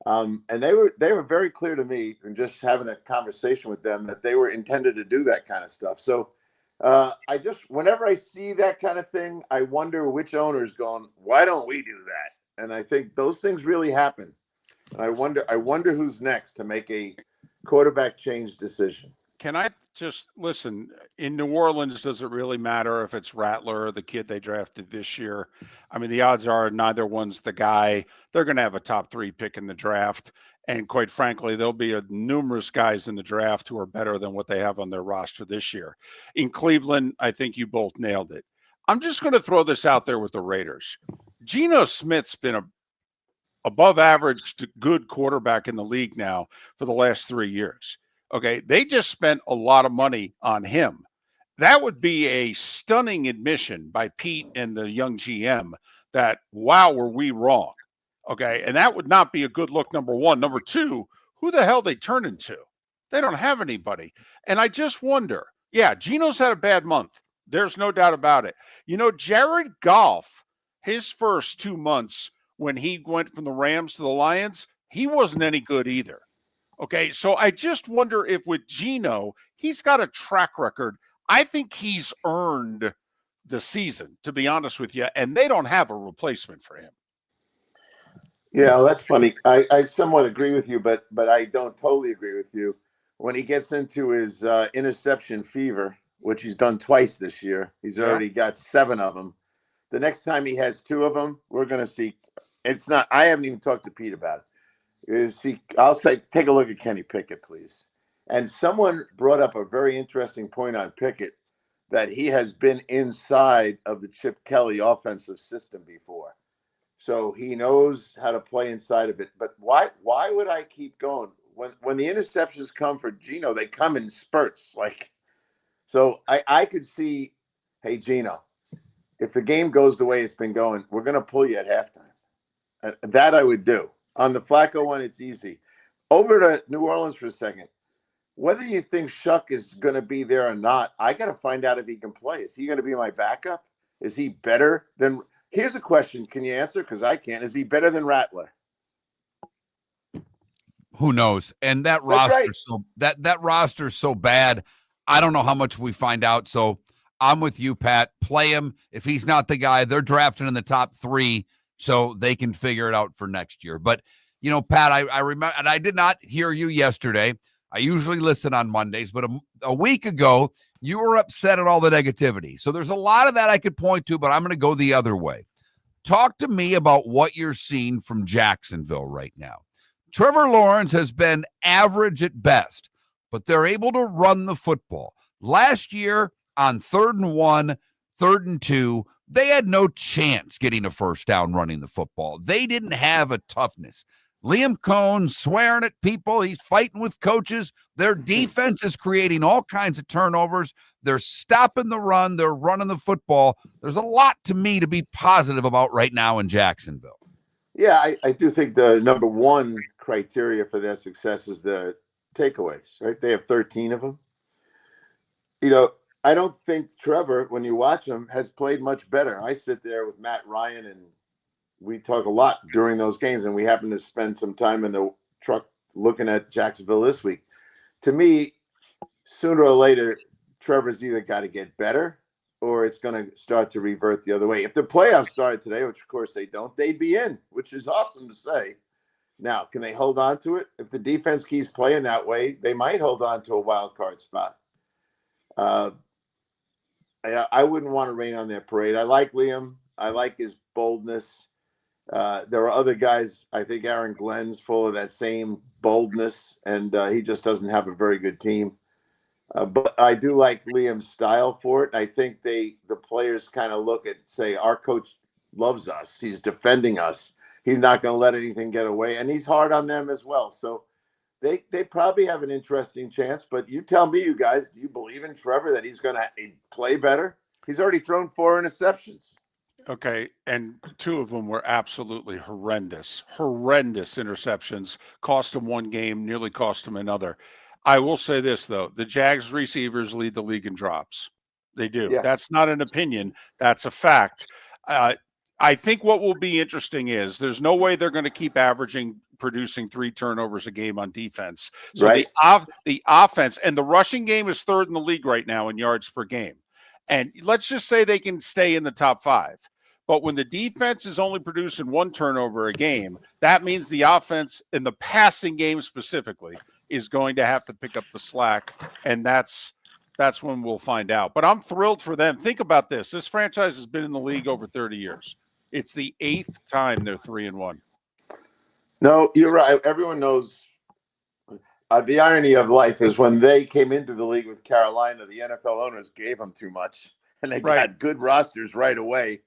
and they were very clear to me, and just having a conversation with them, that they were intended to do that kind of stuff. So whenever I see that kind of thing, I wonder which owner is going, why don't we do that? And I think those things really happen. And I wonder who's next to make a quarterback change decision. Can I just listen? In New Orleans, does it really matter if it's Rattler or the kid they drafted this year? I mean, the odds are neither one's the guy. They're going to have a top 3 pick in the draft. And quite frankly, there'll be numerous guys in the draft who are better than what they have on their roster this year. In Cleveland, I think you both nailed it. I'm just going to throw this out there with the Raiders. Geno Smith's been a above average to good quarterback in the league now for the last 3 years. Okay, they just spent a lot of money on him. That would be a stunning admission by Pete and the young GM that, wow, were we wrong? Okay, and that would not be a good look, number one. Number two, who the hell they turn into? They don't have anybody. And I just wonder, Geno's had a bad month. There's no doubt about it. Jared Goff, his first 2 months when he went from the Rams to the Lions, he wasn't any good either. Okay, so I just wonder if with Geno, he's got a track record. I think he's earned the season, to be honest with you, and they don't have a replacement for him. Yeah, well, that's funny. I somewhat agree with you, but I don't totally agree with you. When he gets into his interception fever, which he's done twice this year, he's already got 7 of them. The next time he has 2 of them, we're going to see. I haven't even talked to Pete about it. I'll say, take a look at Kenny Pickett, please. And someone brought up a very interesting point on Pickett, that he has been inside of the Chip Kelly offensive system before. So he knows how to play inside of it. But why would I keep going? When the interceptions come for Geno, they come in spurts. So I could see, hey, Geno, if the game goes the way it's been going, we're going to pull you at halftime. That I would do. On the Flacco one, it's easy. Over to New Orleans for a second. Whether you think Shuck is going to be there or not, I got to find out if he can play. Is he going to be my backup? Is he better than – here's a question. Can you answer? Because I can't. Is he better than Rattler? Who knows? And that roster's that roster's so bad, I don't know how much we find out. So I'm with you, Pat. Play him. If he's not the guy, they're drafting in the top 3 so they can figure it out for next year. But, Pat, I remember, and I did not hear you yesterday. I usually listen on Mondays, but a week ago, you were upset at all the negativity. So there's a lot of that I could point to, but I'm going to go the other way. Talk to me about what you're seeing from Jacksonville right now. Trevor Lawrence has been average at best, but they're able to run the football. Last year on 3rd and 1, 3rd and 2, they had no chance getting a first down running the football. They didn't have a toughness. Liam Cohn swearing at people. He's fighting with coaches. Their defense is creating all kinds of turnovers. They're stopping the run. They're running the football. There's a lot to me to be positive about right now in Jacksonville. Yeah, I do think the number one criteria for their success is the takeaways, right? They have 13 of them. I don't think Trevor, when you watch him, has played much better. I sit there with Matt Ryan, and we talk a lot during those games, and we happen to spend some time in the truck looking at Jacksonville this week. To me, sooner or later, Trevor's either got to get better or it's going to start to revert the other way. If the playoffs started today, which of course they don't, they'd be in, which is awesome to say. Now, can they hold on to it? If the defense keeps playing that way, they might hold on to a wild card spot. I wouldn't want to rain on their parade. I like Liam. I like his boldness. There are other guys. I think Aaron Glenn's full of that same boldness, and he just doesn't have a very good team. But I do like Liam's style for it. I think the players kind of look at, say, our coach loves us. He's defending us. He's not going to let anything get away, and he's hard on them as well. So they probably have an interesting chance. But you tell me, you guys, do you believe in Trevor that he's going to play better? He's already thrown 4 interceptions. Okay, and 2 of them were absolutely horrendous interceptions. Cost him 1 game, nearly cost him another. I will say this, though. The Jags receivers lead the league in drops. They do. Yeah. That's not an opinion. That's a fact. I think what will be interesting is there's no way they're going to keep producing 3 turnovers a game on defense. So Right. the offense and the rushing game is 3rd in the league right now in yards per game. And let's just say they can stay in the top 5. But when the defense is only producing 1 turnover a game, that means the offense in the passing game specifically is going to have to pick up the slack. And that's when we'll find out. But I'm thrilled for them. Think about this. This franchise has been in the league over 30 years. It's the 8th time they're 3-1. No, you're right. Everyone knows the irony of life is when they came into the league with Carolina, the NFL owners gave them too much, and they got good rosters right away.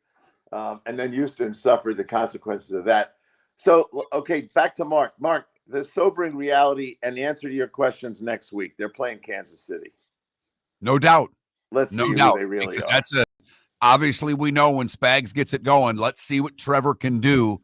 And then Houston suffered the consequences of that. So, okay, back to Mark. Mark, the sobering reality and the answer to your questions next week. They're playing Kansas City. No doubt. Let's see who they really are. That's obviously we know when Spags gets it going. Let's see what Trevor can do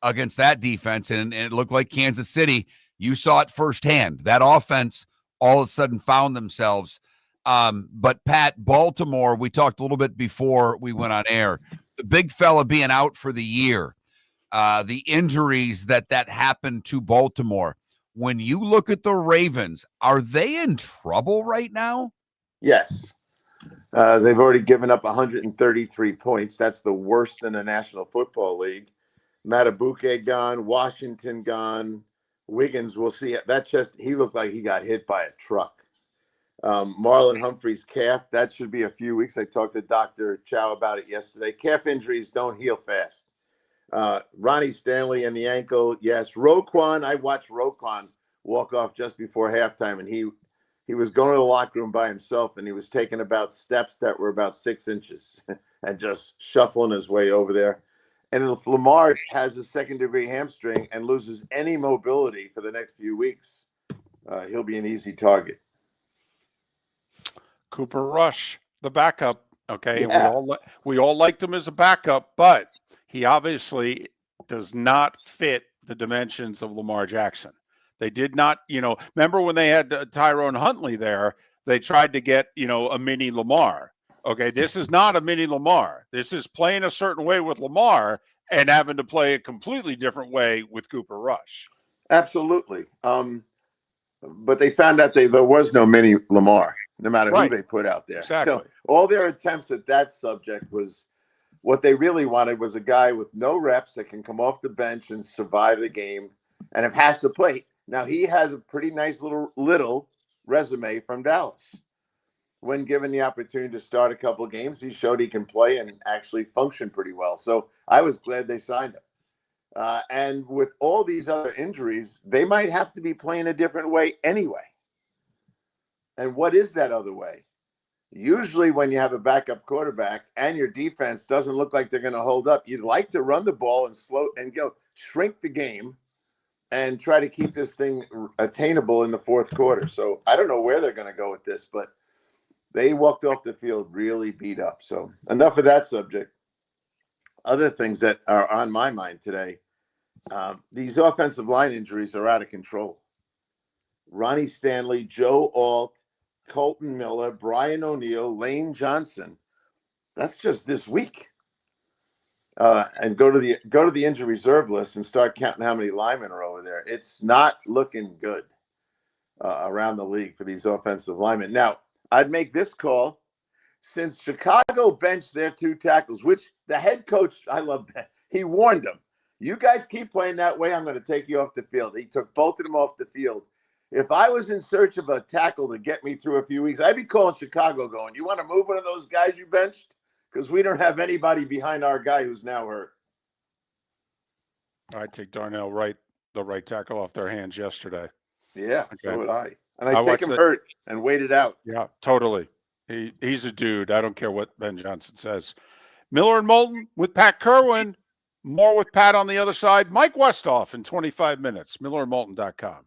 against that defense. And it looked like Kansas City, you saw it firsthand. That offense all of a sudden found themselves. But Pat, Baltimore, we talked a little bit before we went on air. The big fella being out for the year, the injuries that happened to Baltimore. When you look at the Ravens, are they in trouble right now? Yes. They've already given up 133 points. That's the worst in the National Football League. Matabuke gone, Washington gone, Wiggins, we'll see. He looked like he got hit by a truck. Marlon Humphrey's calf, that should be a few weeks. I talked to Dr. Chow about it yesterday. Calf injuries don't heal fast. Ronnie Stanley and the ankle, yes. Roquan, I watched Roquan walk off just before halftime, and he was going to the locker room by himself, and he was taking about steps that were about 6 inches and just shuffling his way over there. And if Lamar has a second-degree hamstring and loses any mobility for the next few weeks, he'll be an easy target. Cooper Rush, the backup. Okay, Yeah. we all liked him as a backup, but he obviously does not fit the dimensions of Lamar Jackson. They did not, remember when they had Tyrone Huntley there, they tried to get, a mini Lamar. Okay, this is not a mini Lamar. This is playing a certain way with Lamar and having to play a completely different way with Cooper Rush. Absolutely. But they found out there was no mini Lamar, no matter who they put out there. Exactly. So all their attempts at that subject was what they really wanted was a guy with no reps that can come off the bench and survive the game and if has to play. Now, he has a pretty nice little resume from Dallas. When given the opportunity to start a couple of games, he showed he can play and actually function pretty well. So I was glad they signed him. And with all these other injuries, they might have to be playing a different way anyway. And what is that other way? Usually when you have a backup quarterback and your defense doesn't look like they're going to hold up, you'd like to run the ball and shrink the game and try to keep this thing attainable in the fourth quarter. So I don't know where they're going to go with this, but they walked off the field really beat up. So enough of that subject. Other things that are on my mind today, these offensive line injuries are out of control. Ronnie Stanley, Joe Alt, Colton Miller, Brian O'Neill, Lane Johnson. That's just this week. And go to the injury reserve list and start counting how many linemen are over there. It's not looking good around the league for these offensive linemen. Now, I'd make this call. Since Chicago benched their 2 tackles, which the head coach, I love that, he warned them. You guys keep playing that way, I'm going to take you off the field. He took both of them off the field. If I was in search of a tackle to get me through a few weeks, I'd be calling Chicago going, you want to move one of those guys you benched? Because we don't have anybody behind our guy who's now hurt. I take Darnell Wright, the right tackle, off their hands yesterday. Yeah, Okay. so would I. And I take watched him it. hurt and wait it out. Yeah, totally. He's a dude. I don't care what Ben Johnson says. Miller and Moulton with Pat Kirwan. More with Pat on the other side. Mike Westhoff in 25 minutes. MillerandMoulton.com.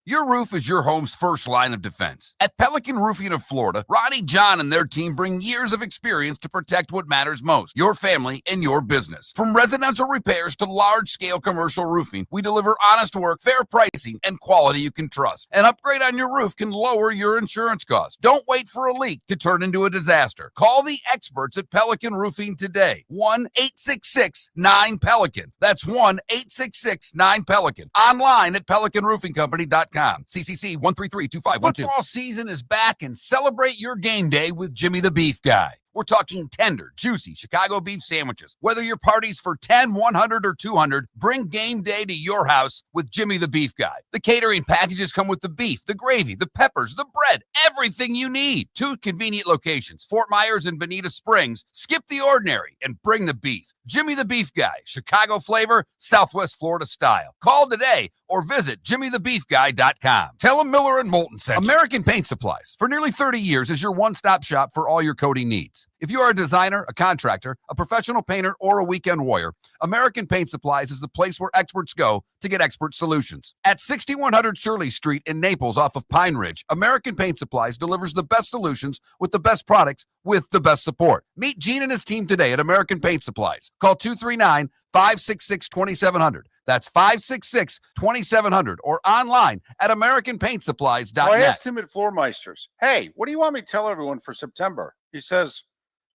Your roof is your home's first line of defense. At Pelican Roofing of Florida, Ronnie, John, and their team bring years of experience to protect what matters most, your family and your business. From residential repairs to large-scale commercial roofing, we deliver honest work, fair pricing, and quality you can trust. An upgrade on your roof can lower your insurance costs. Don't wait for a leak to turn into a disaster. Call the experts at Pelican Roofing today. 1-866-9-PELICAN. That's 1-866-9-PELICAN. Online at PelicanRoofingCompany.com. CCC 1332512. Football season is back, and celebrate your game day with Jimmy the Beef Guy. We're talking tender, juicy Chicago beef sandwiches. Whether your party's for 10, 100, or 200, bring game day to your house with Jimmy the Beef Guy. The catering packages come with the beef, the gravy, the peppers, the bread, everything you need. 2 convenient locations, Fort Myers and Bonita Springs. Skip the ordinary and bring the beef. Jimmy the Beef Guy, Chicago flavor, Southwest Florida style. Call today or visit jimmythebeefguy.com. Tell them Miller and Moulton sent you. American Paint Supplies, for nearly 30 years, is your one-stop shop for all your coating needs. If you are a designer, a contractor, a professional painter, or a weekend warrior, American Paint Supplies is the place where experts go to get expert solutions. At 6100 Shirley Street in Naples off of Pine Ridge, American Paint Supplies delivers the best solutions with the best products with the best support. Meet Gene and his team today at American Paint Supplies. Call 239-566-2700. That's 566-2700 or online at AmericanPaintSupplies.net. So I asked him at Floormeisters, hey, what do you want me to tell everyone for September? He says,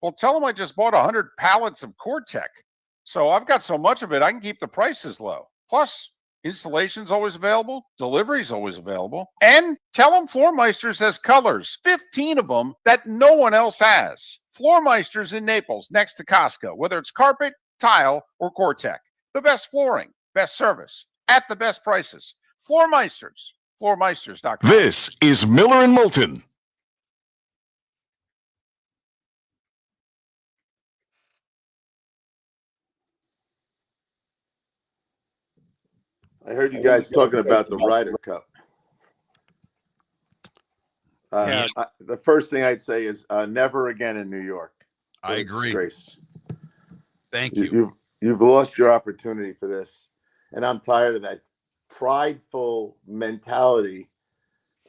well, tell them I just bought 100 pallets of Core-Tech. So I've got so much of it, I can keep the prices low. Plus, installation's always available. Delivery's always available. And tell them Floormeisters has colors, 15 of them that no one else has. Floormeisters in Naples, next to Costco, whether it's carpet, tile, or Core-Tech. The best flooring, best service, at the best prices. Floormeisters, floormeisters.com. This is Miller and Moulton. I heard you guys talking about the Ryder Cup. The first thing I'd say is never again in New York. I agree. Grace. Thank you. You've lost your opportunity for this. And I'm tired of that prideful mentality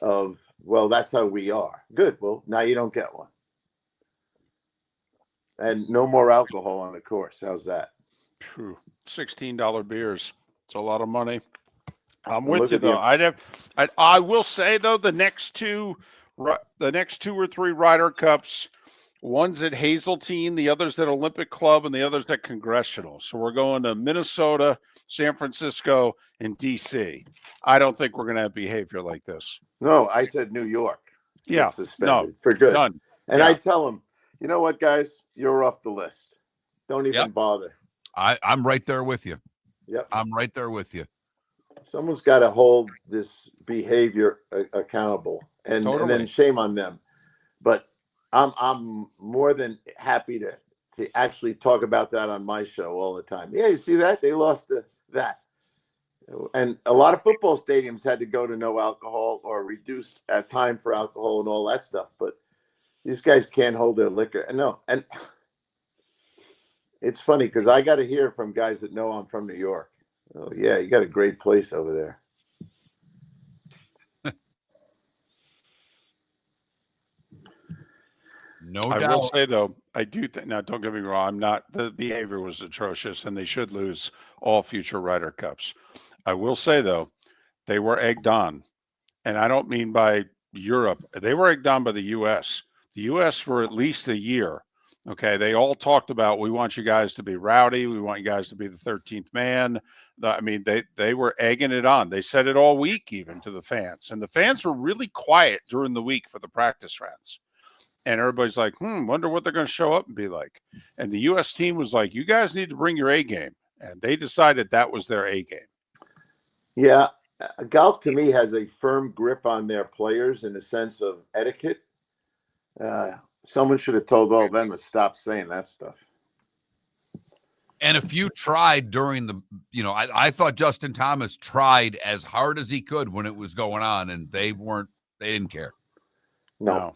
of, well, that's how we are. Good. Well, now you don't get one. And no more alcohol on the course. How's that? True. $16 beers. It's a lot of money. I'm with you though. I will say though, the next two or three Ryder Cups, one's at Hazeltine, the other's at Olympic Club, and the other's at Congressional. So we're going to Minnesota, San Francisco, and DC. I don't think we're going to have behavior like this. No, I said New York. Yeah, suspended for good. Done. And yeah. I tell them, you know what, guys, you're off the list. Don't even bother. I'm right there with you. Yep. I'm right there with you. Someone's got to hold this behavior accountable, and then shame on them. But I'm more than happy to actually talk about that on my show all the time. Yeah, you see that? They lost that. And a lot of football stadiums had to go to no alcohol or reduced time for alcohol and all that stuff. But these guys can't hold their liquor. And it's funny because I got to hear from guys that know I'm from New York. Oh, yeah, you got a great place over there. No I doubt. will say, though, I do think, now don't get me wrong, the behavior was atrocious and they should lose all future Ryder Cups. I will say, though, they were egged on. And I don't mean by Europe. They were egged on by the U.S. The U.S. for at least a year. Okay, they all talked about, we want you guys to be rowdy. We want you guys to be the 13th man. They were egging it on. They said it all week, even to the fans. And the fans were really quiet during the week for the practice rounds. And everybody's like, wonder what they're going to show up and be like. And the U.S. team was like, you guys need to bring your A game. And they decided that was their A game. Yeah, golf to me has a firm grip on their players in the sense of etiquette. Someone should have told all of them to stop saying that stuff. And if you tried during the, I thought Justin Thomas tried as hard as he could when it was going on, and they didn't care. No.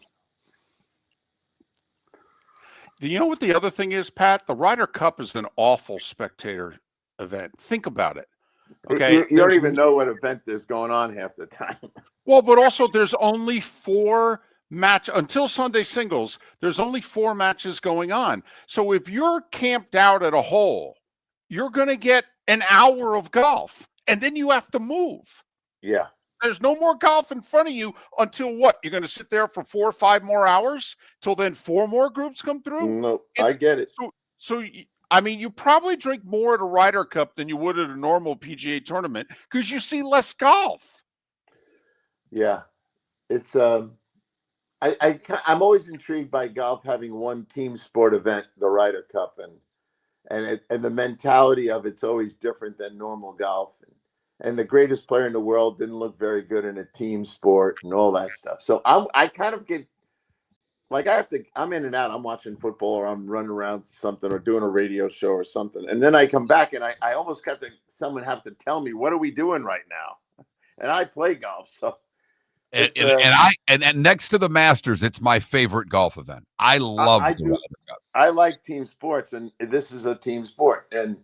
You know what the other thing is, Pat? The Ryder Cup is an awful spectator event. Think about it. Okay. You don't even know what event is going on half the time. Well, but also there's only 4 until Sunday singles, there's only 4 matches going on. So if you're camped out at a hole, you're going to get an hour of golf, and then you have to move. Yeah. There's no more golf in front of you until what? You're going to sit there for 4 or 5 more hours till then 4 more groups come through? No, I get it. So I mean, you probably drink more at a Ryder Cup than you would at a normal PGA tournament because you see less golf. Yeah. It's I'm always intrigued by golf having one team sport event, the Ryder Cup, and the mentality of it's always different than normal golf. And the greatest player in the world didn't look very good in a team sport and all that stuff. So I kind of get like I'm in and out. I'm watching football or I'm running around something or doing a radio show or something, and then I come back and I almost got someone have to tell me what are we doing right now, and I play golf, so. And next to the Masters, it's my favorite golf event. I love the Ryder Cup. I like team sports, and this is a team sport. And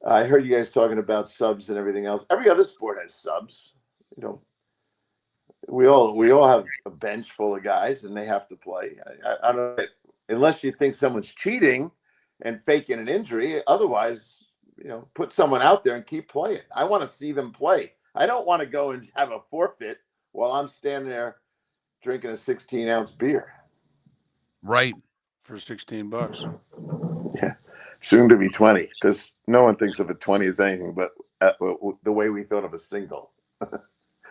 I heard you guys talking about subs and everything else. Every other sport has subs. We all have a bench full of guys, and they have to play. I don't know, unless you think someone's cheating and faking an injury. Otherwise, put someone out there and keep playing. I want to see them play. I don't want to go and have a forfeit while I'm standing there drinking a 16-ounce beer. Right. For $16. Yeah. Soon to be 20, because no one thinks of a 20 as anything but the way we thought of a single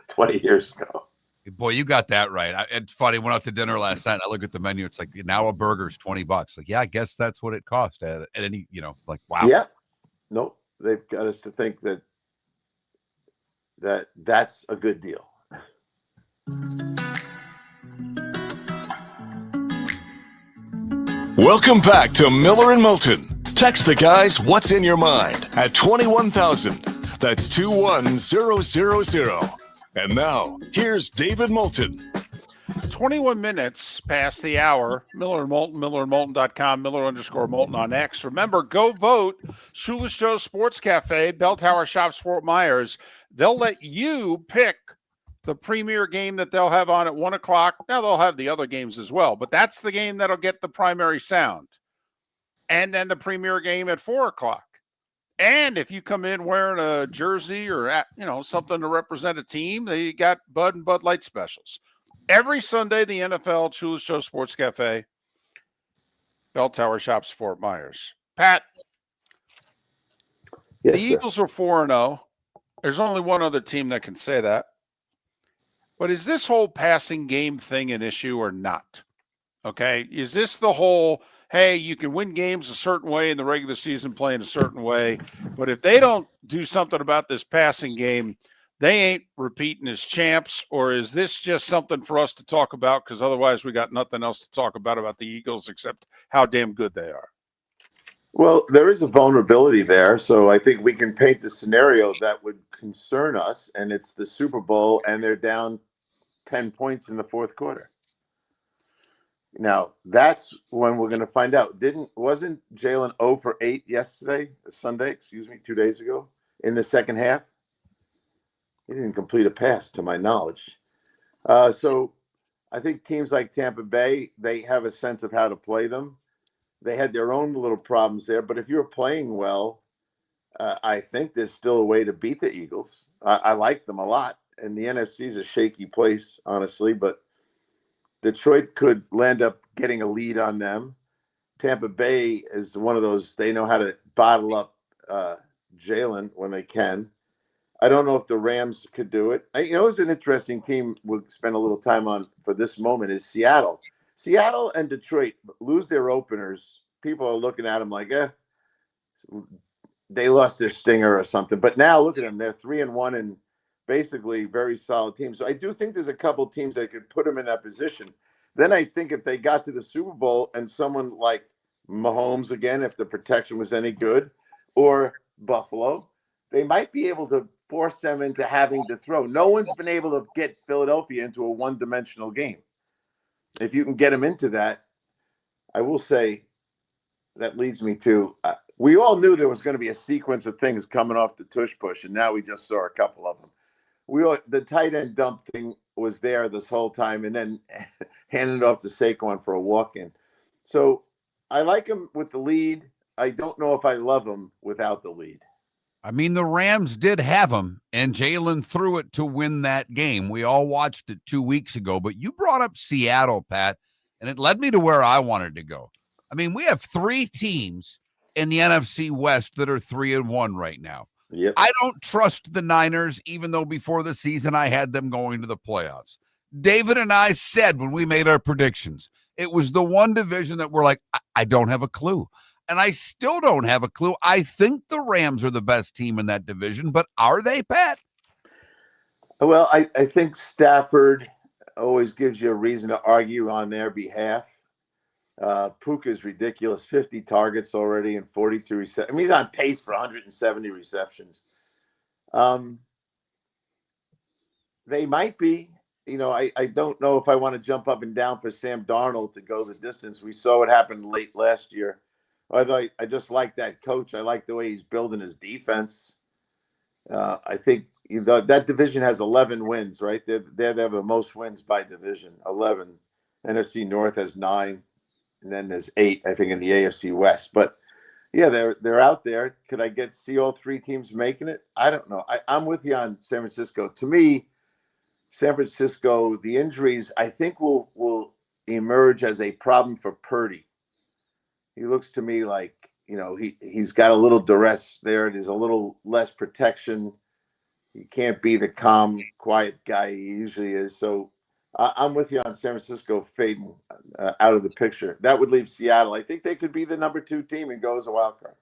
20 years ago. Boy, you got that right. It's funny. I went out to dinner last night. I look at the menu. It's like now a burger's $20. Like, yeah, I guess that's what it cost at any, like, wow. Yeah. No, they've got us to think that's a good deal. Welcome back to Miller and Moulton. Text the guys what's in your mind at 21,000. That's 21000. And now, here's David Moulton. 21 minutes past the hour. Miller and Moulton, MillerandMoulton.com, Miller_Moulton on X. Remember, go vote. Shoeless Joe's Sports Cafe, Bell Tower Shops, Fort Myers. They'll let you pick the premier game that they'll have on at 1 o'clock. Now they'll have the other games as well, but that's the game that'll get the primary sound. And then the premier game at 4 o'clock. And if you come in wearing a jersey or, something to represent a team, they got Bud and Bud Light specials. Every Sunday, the NFL, Shoeless Joe Sports Cafe, Bell Tower Shops, Fort Myers. Pat, yes, the Eagles are 4-0. There's only one other team that can say that. But is this whole passing game thing an issue or not? Okay. Is this the whole, hey, you can win games a certain way in the regular season playing a certain way, but if they don't do something about this passing game, they ain't repeating as champs? Or is this just something for us to talk about because otherwise we got nothing else to talk about the Eagles except how damn good they are? Well, there is a vulnerability there, so I think we can paint the scenario that would concern us, and it's the Super Bowl, and they're down 10 points in the fourth quarter. Now, that's when we're going to find out. Wasn't Jalen 0 for 8 Sunday, 2 days ago, in the second half? He didn't complete a pass, to my knowledge. So I think teams like Tampa Bay, they have a sense of how to play them. They had their own little problems there, but if you're playing well, I think there's still a way to beat the Eagles. I like them a lot, and the NFC is a shaky place, honestly, but Detroit could land up getting a lead on them. Tampa Bay is one of those, they know how to bottle up Jalen when they can. I don't know if the Rams could do it. It's an interesting team we'll spend a little time on for this moment is Seattle. Seattle and Detroit lose their openers. People are looking at them like, they lost their stinger or something. But now look at them. They're 3-1 and basically very solid teams. So I do think there's a couple teams that could put them in that position. Then I think if they got to the Super Bowl and someone like Mahomes again, if the protection was any good, or Buffalo, they might be able to force them into having to throw. No one's been able to get Philadelphia into a one-dimensional game. If you can get them into that, I will say that leads me to we all knew there was going to be a sequence of things coming off the tush push, and now we just saw a couple of them. The tight end dump thing was there this whole time, and then handed it off to Saquon for a walk-in. So I like him with the lead. I don't know if I love him without the lead. I mean, the Rams did have him, and Jalen threw it to win that game. We all watched it 2 weeks ago, but you brought up Seattle, Pat, and it led me to where I wanted to go. I mean, we have 3 teams in the NFC West that are 3-1 right now. Yep. I don't trust the Niners, even though before the season I had them going to the playoffs. David and I said when we made our predictions, it was the one division that we're like, I don't have a clue. And I still don't have a clue. I think the Rams are the best team in that division, but are they, Pat? Well, I think Stafford always gives you a reason to argue on their behalf. Puka is ridiculous. 50 targets already and 42 receptions. I mean, he's on pace for 170 receptions. They might be. I don't know if I want to jump up and down for Sam Darnold to go the distance. We saw what happened late last year. I just like that coach. I like the way he's building his defense. I think that division has 11 wins, right? They have the most wins by division, 11. NFC North has 9, and then there's 8, I think, in the AFC West. But yeah, they're out there. Could I see all 3 teams making it? I don't know. I'm with you on San Francisco. To me, San Francisco, the injuries, I think will emerge as a problem for Purdy. He looks to me like, he's got a little duress there. There's a little less protection. He can't be the calm, quiet guy he usually is. So I'm with you on San Francisco fading out of the picture. That would leave Seattle. I think they could be the number 2 team and go as a wild card.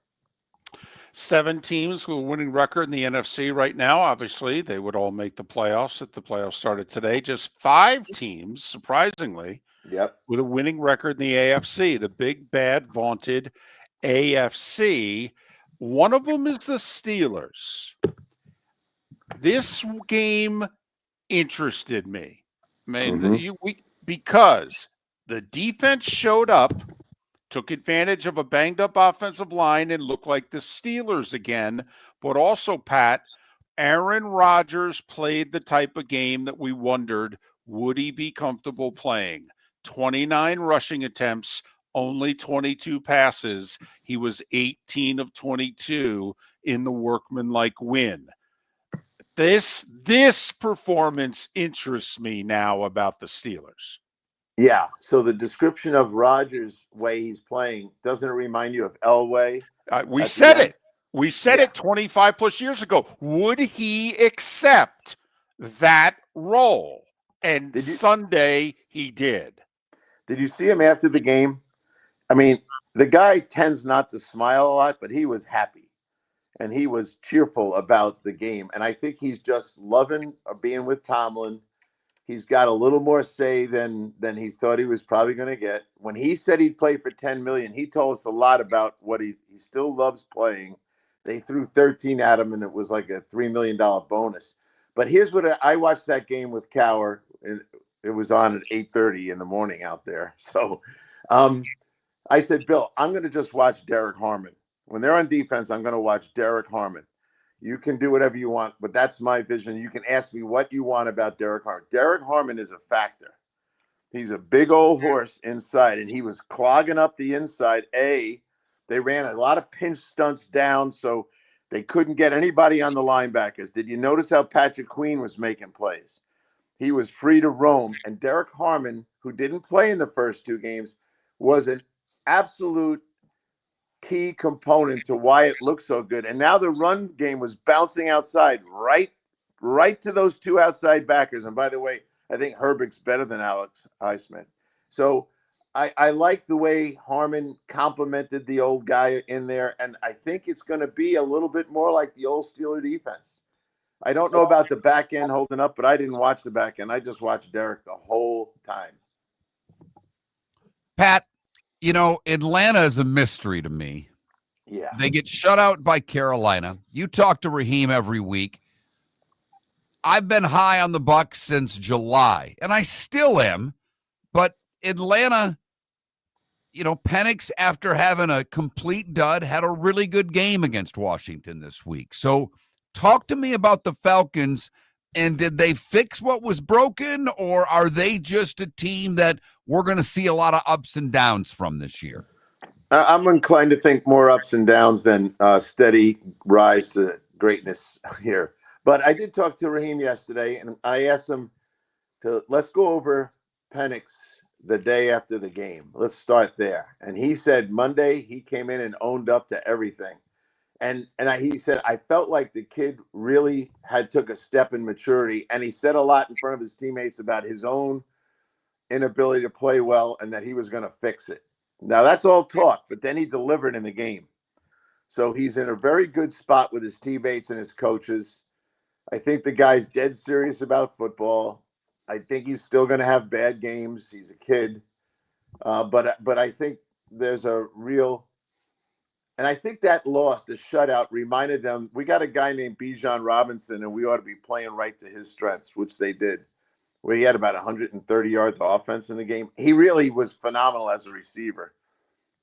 7 teams with a winning record in the NFC right now. Obviously, they would all make the playoffs if the playoffs started today. Just 5 teams, surprisingly, with a winning record in the AFC, the big, bad, vaunted AFC. One of them is the Steelers. This game interested me. I mean, because the defense showed up, took advantage of a banged-up offensive line and looked like the Steelers again. But also, Pat, Aaron Rodgers played the type of game that we wondered, would he be comfortable playing? 29 rushing attempts, only 22 passes. He was 18 of 22 in the workmanlike win. This performance interests me now about the Steelers. Yeah. So the description of Rodgers' way he's playing, doesn't it remind you of Elway? We said it. We said it 25 plus years ago. Would he accept that role? And Sunday he did. Did you see him after the game? I mean, the guy tends not to smile a lot, but he was happy. And he was cheerful about the game. And I think he's just loving being with Tomlin. He's got a little more say than he thought he was probably going to get. When he said he'd play for $10 million, he told us a lot about what he still loves playing. They threw 13 at him, and it was like a $3 million bonus. But here's what I watched that game with Cower. It was on at 8:30 in the morning out there. So I said, Bill, I'm going to just watch Derek Harmon. When they're on defense, I'm going to watch Derek Harmon. You can do whatever you want, but that's my vision. You can ask me what you want about Derek Harmon. Derek Harmon is a factor. He's a big old horse inside, and he was clogging up the inside. They ran a lot of pinch stunts down, so they couldn't get anybody on the linebackers. Did you notice how Patrick Queen was making plays? He was free to roam, and Derek Harmon, who didn't play in the first 2 games, was an absolute key component to why it looked so good. And now the run game was bouncing outside right to those 2 outside backers. And by the way, I think Herbert's better than Alex Highsmith. So I like the way Harmon complimented the old guy in there. And I think it's going to be a little bit more like the old Steeler defense. I don't know about the back end holding up, but I didn't watch the back end. I just watched Derek the whole time. Pat, You know, Atlanta is a mystery to me. Yeah. They get shut out by Carolina. You talk to Raheem every week. I've been high on the Bucs since July, and I still am. But Atlanta, Penix, after having a complete dud, had a really good game against Washington this week. So talk to me about the Falcons, and did they fix what was broken, or are they just a team that we're going to see a lot of ups and downs from this year? I'm inclined to think more ups and downs than steady rise to greatness here. But I did talk to Raheem yesterday, and I asked him let's go over Penix the day after the game. Let's start there. And he said Monday he came in and owned up to everything. He said I felt like the kid really had took a step in maturity, and he said a lot in front of his teammates about his own inability to play well and that he was going to fix it. Now that's all talk, but then he delivered in the game. So he's in a very good spot with his teammates and his coaches. I think the guy's dead serious about football. I think he's still going to have bad games. He's a kid. But I think there's a real – and I think that loss, the shutout, reminded them we got a guy named Bijan Robinson, and we ought to be playing right to his strengths, which they did, where he had about 130 yards of offense in the game. He really was phenomenal as a receiver.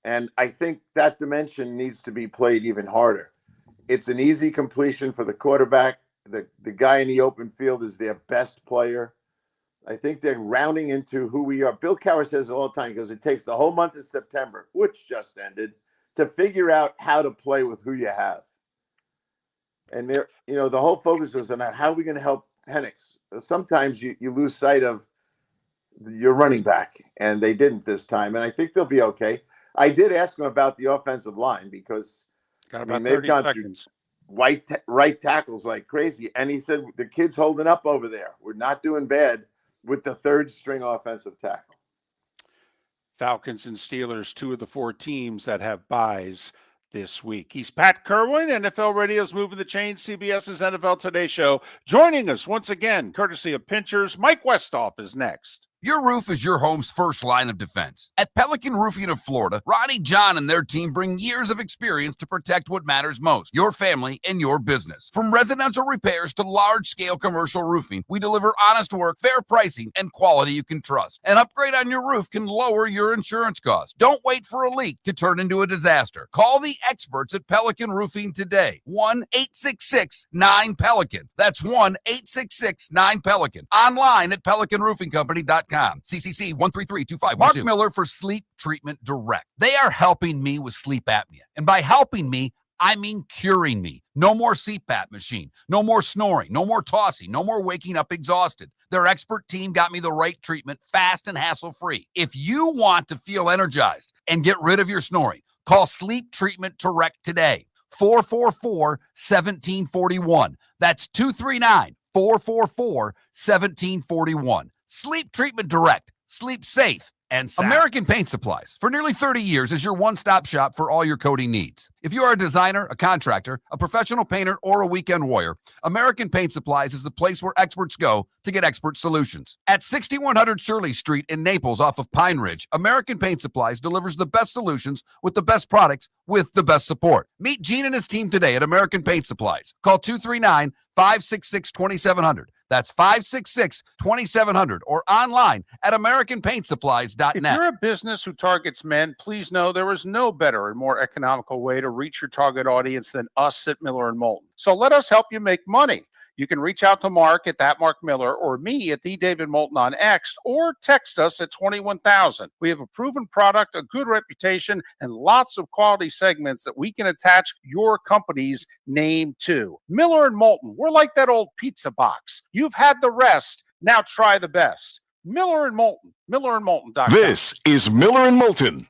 And I think that dimension needs to be played even harder. It's an easy completion for the quarterback. The guy in the open field is their best player. I think they're rounding into who we are. Bill Cowher says it all the time. He goes, it takes the whole month of September, which just ended, to figure out how to play with who you have. And there, the whole focus was on how are we going to help Penix. Sometimes you lose sight of your running back, and they didn't this time. And I think they'll be okay. I did ask him about the offensive line because they've gone seconds. Through right tackles like crazy. And he said, the kid's holding up over there. We're not doing bad with the third string offensive tackle. Falcons and Steelers, 2 of the 4 teams that have byes this week. He's Pat Kirwan, NFL Radio's Moving the Chain, CBS's NFL Today Show. Joining us once again, courtesy of Pinchers, Mike Westhoff is next. Your roof is your home's first line of defense. At Pelican Roofing of Florida, Ronnie John and their team bring years of experience to protect what matters most, your family and your business. From residential repairs to large-scale commercial roofing, we deliver honest work, fair pricing, and quality you can trust. An upgrade on your roof can lower your insurance costs. Don't wait for a leak to turn into a disaster. Call the experts at Pelican Roofing today. 1-866-9-PELICAN. That's 1-866-9-PELICAN. Online at PelicanRoofingCompany.com. CCC 1332512. Mark Miller for Sleep Treatment Direct. They are helping me with sleep apnea. And by helping me, I mean curing me. No more CPAP machine. No more snoring. No more tossing. No more waking up exhausted. Their expert team got me the right treatment, fast and hassle-free. If you want to feel energized and get rid of your snoring, call Sleep Treatment Direct today. 444-1741. That's 239-444-1741. Sleep Treatment Direct. Sleep safe and sound. American Paint Supplies, for nearly 30 years, is your one-stop shop for all your coating needs. If you are a designer, a contractor, a professional painter, or a weekend warrior, American Paint Supplies is the place where experts go to get expert solutions. At 6100 Shirley Street in Naples off of Pine Ridge, American Paint Supplies delivers the best solutions with the best products with the best support. Meet Gene and his team today at American Paint Supplies. Call 239-566-2700. That's 566-2700 or online at AmericanPaintSupplies.net. If you're a business who targets men, please know there is no better and more economical way to reach your target audience than us at Miller & Moulton. So let us help you make money. You can reach out to Mark at that Mark Miller or me at the David Moulton on X or text us at 21,000. We have a proven product, a good reputation, and lots of quality segments that we can attach your company's name to. Miller & Moulton, we're like that old pizza box. You've had the rest, now try the best. Miller & Moulton, millerandmoulton.com. This is Miller & Moulton.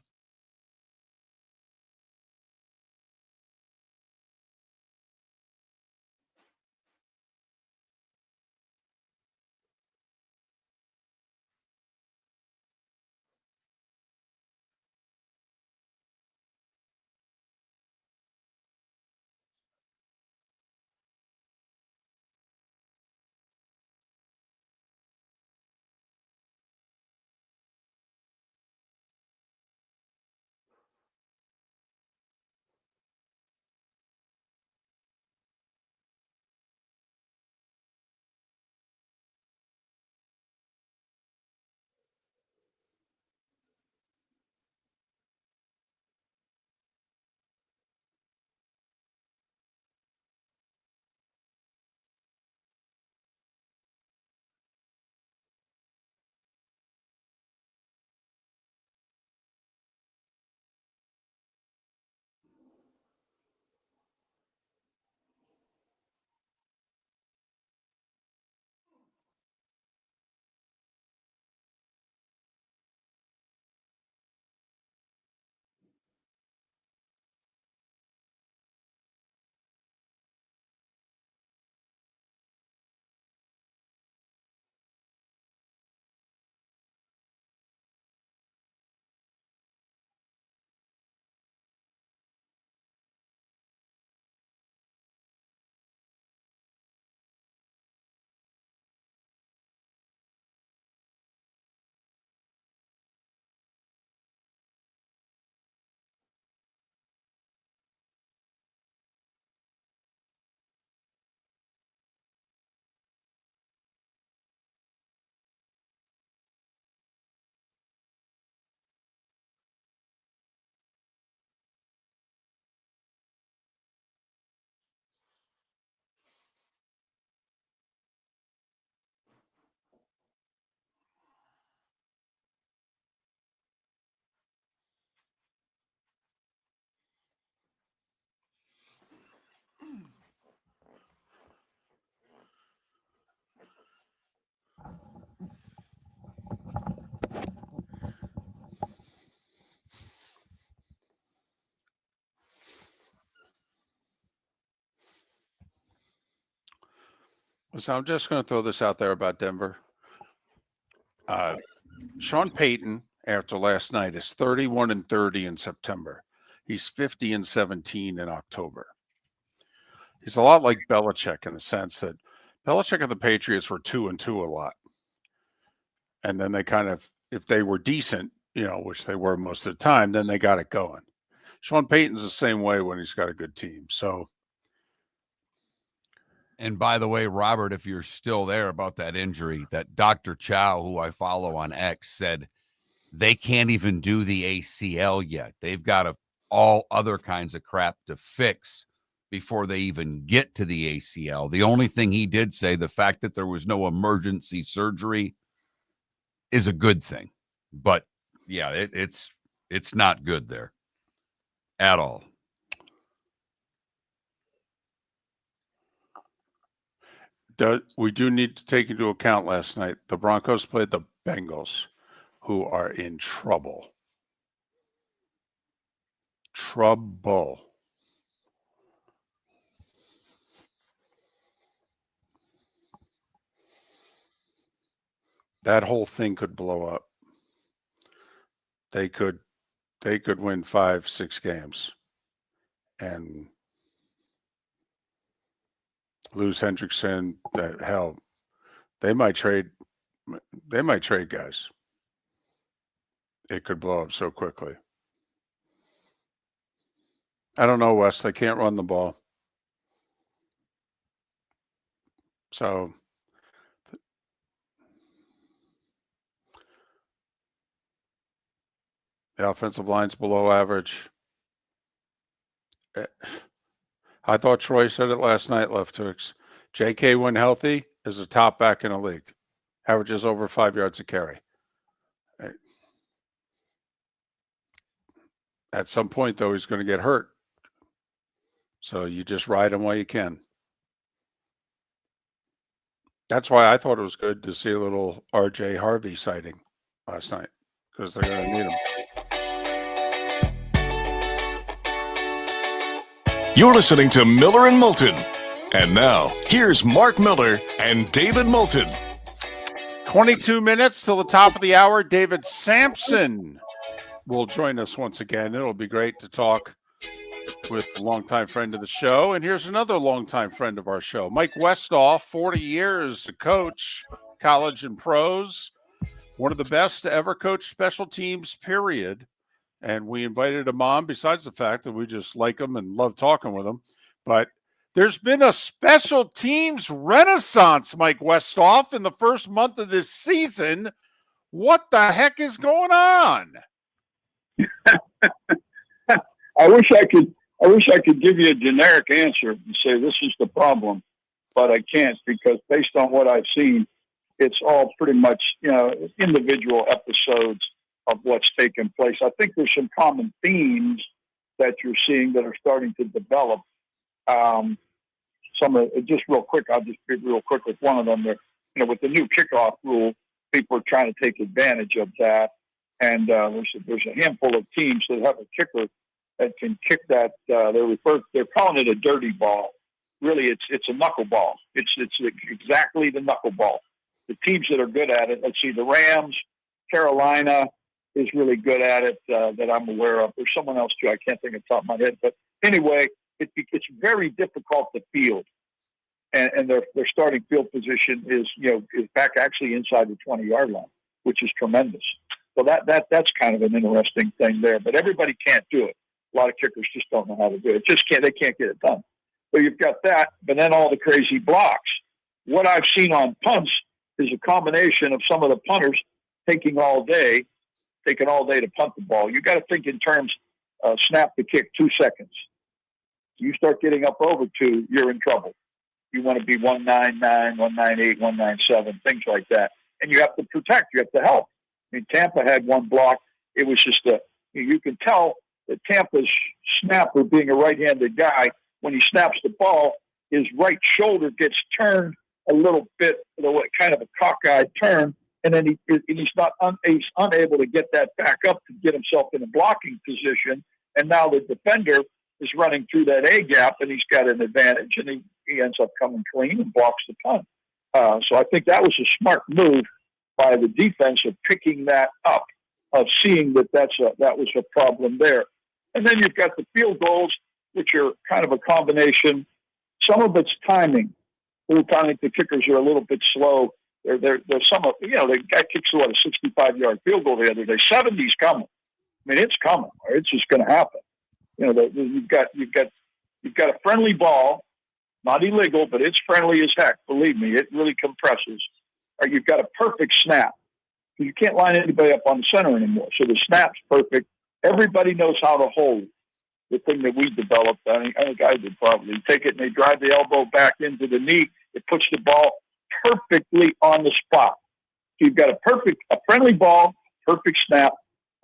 So I'm just going to throw this out there about Denver. Sean Payton, after last night, is 31-30 in September. He's 50-17 in October. He's a lot like Belichick in the sense that Belichick and the Patriots were 2-2 a lot. And then they kind of, if they were decent, which they were most of the time, then they got it going. Sean Payton's the same way when he's got a good team. So. And by the way, Robert, if you're still there about that injury, that Dr. Chow, who I follow on X, said they can't even do the ACL yet. They've got all other kinds of crap to fix before they even get to the ACL. The only thing he did say, the fact that there was no emergency surgery is a good thing. But yeah, it's not good there at all. We do need to take into account last night, the Broncos played the Bengals, who are in trouble. Trouble. That whole thing could blow up. They could win 5-6 games and lose Hendrickson. Hell, they might trade guys. It could blow up so quickly. I don't know, Wes. They can't run the ball. So the offensive line's below average. I thought Troy said it last night, Left Hooks. JK, when healthy, is a top back in the league. Averages over 5 yards a carry. At some point, though, he's going to get hurt. So you just ride him while you can. That's why I thought it was good to see a little RJ Harvey sighting last night, because they're going to need him. You're listening to Miller and Moulton. And now, here's Mark Miller and David Moulton. 22 minutes till the top of the hour. David Samson will join us once again. It'll be great to talk with a longtime friend of the show. And here's another longtime friend of our show, Mike Westhoff, 40 years a coach, college and pros, one of the best to ever coach special teams, period. And we invited him on, besides the fact that we just like him and love talking with him. But there's been a special teams renaissance, Mike Westhoff, in the first month of this season. What the heck is going on? I wish I could give you a generic answer and say this is the problem, but I can't, because based on what I've seen, it's all pretty much, individual episodes of what's taken place. I think there's some common themes that you're seeing that are starting to develop. Just real quick, I'll just be real quick with one of them. With the new kickoff rule, people are trying to take advantage of that. And there's a handful of teams that have a kicker that can kick that. They're calling it a dirty ball. Really, it's a knuckleball. It's exactly the knuckleball. The teams that are good at it, let's see, the Rams, Carolina is really good at it that I'm aware of. There's someone else too. I can't think of the top of my head. But anyway, it's very difficult to field, and their starting field position is back actually inside the 20-yard line, which is tremendous. So that's kind of an interesting thing there. But everybody can't do it. A lot of kickers just don't know how to do it. They can't get it done. So you've got that, but then all the crazy blocks. What I've seen on punts is a combination of some of the punters taking all day to punt the ball. You got to think in terms of snap the kick 2 seconds. You start getting up over 2, you're in trouble. You want to be 199, 198, 197, things like that. And you have to protect. You have to help. I mean, Tampa had one block. It was just you can tell that Tampa's snapper, being a right-handed guy, when he snaps the ball, his right shoulder gets turned a little bit, kind of a cockeyed turn, and then he's unable to get that back up to get himself in a blocking position. And now the defender is running through that A gap, and he's got an advantage, and he ends up coming clean and blocks the punt. So I think that was a smart move by the defense of picking that up, of seeing that that was a problem there. And then you've got the field goals, which are kind of a combination. Some of it's timing. The kickers are a little bit slow. There's some of, the guy kicks a 65-yard field goal the other day. 70's coming. I mean, it's coming. Or it's just going to happen. You've got a friendly ball, not illegal, but it's friendly as heck. Believe me, it really compresses. Or you've got a perfect snap. You can't line anybody up on the center anymore. So the snap's perfect. Everybody knows how to hold. The thing that we developed, I think I did probably. You take it and they drive the elbow back into the knee. It puts the ball perfectly on the spot. So you've got a friendly ball, perfect snap,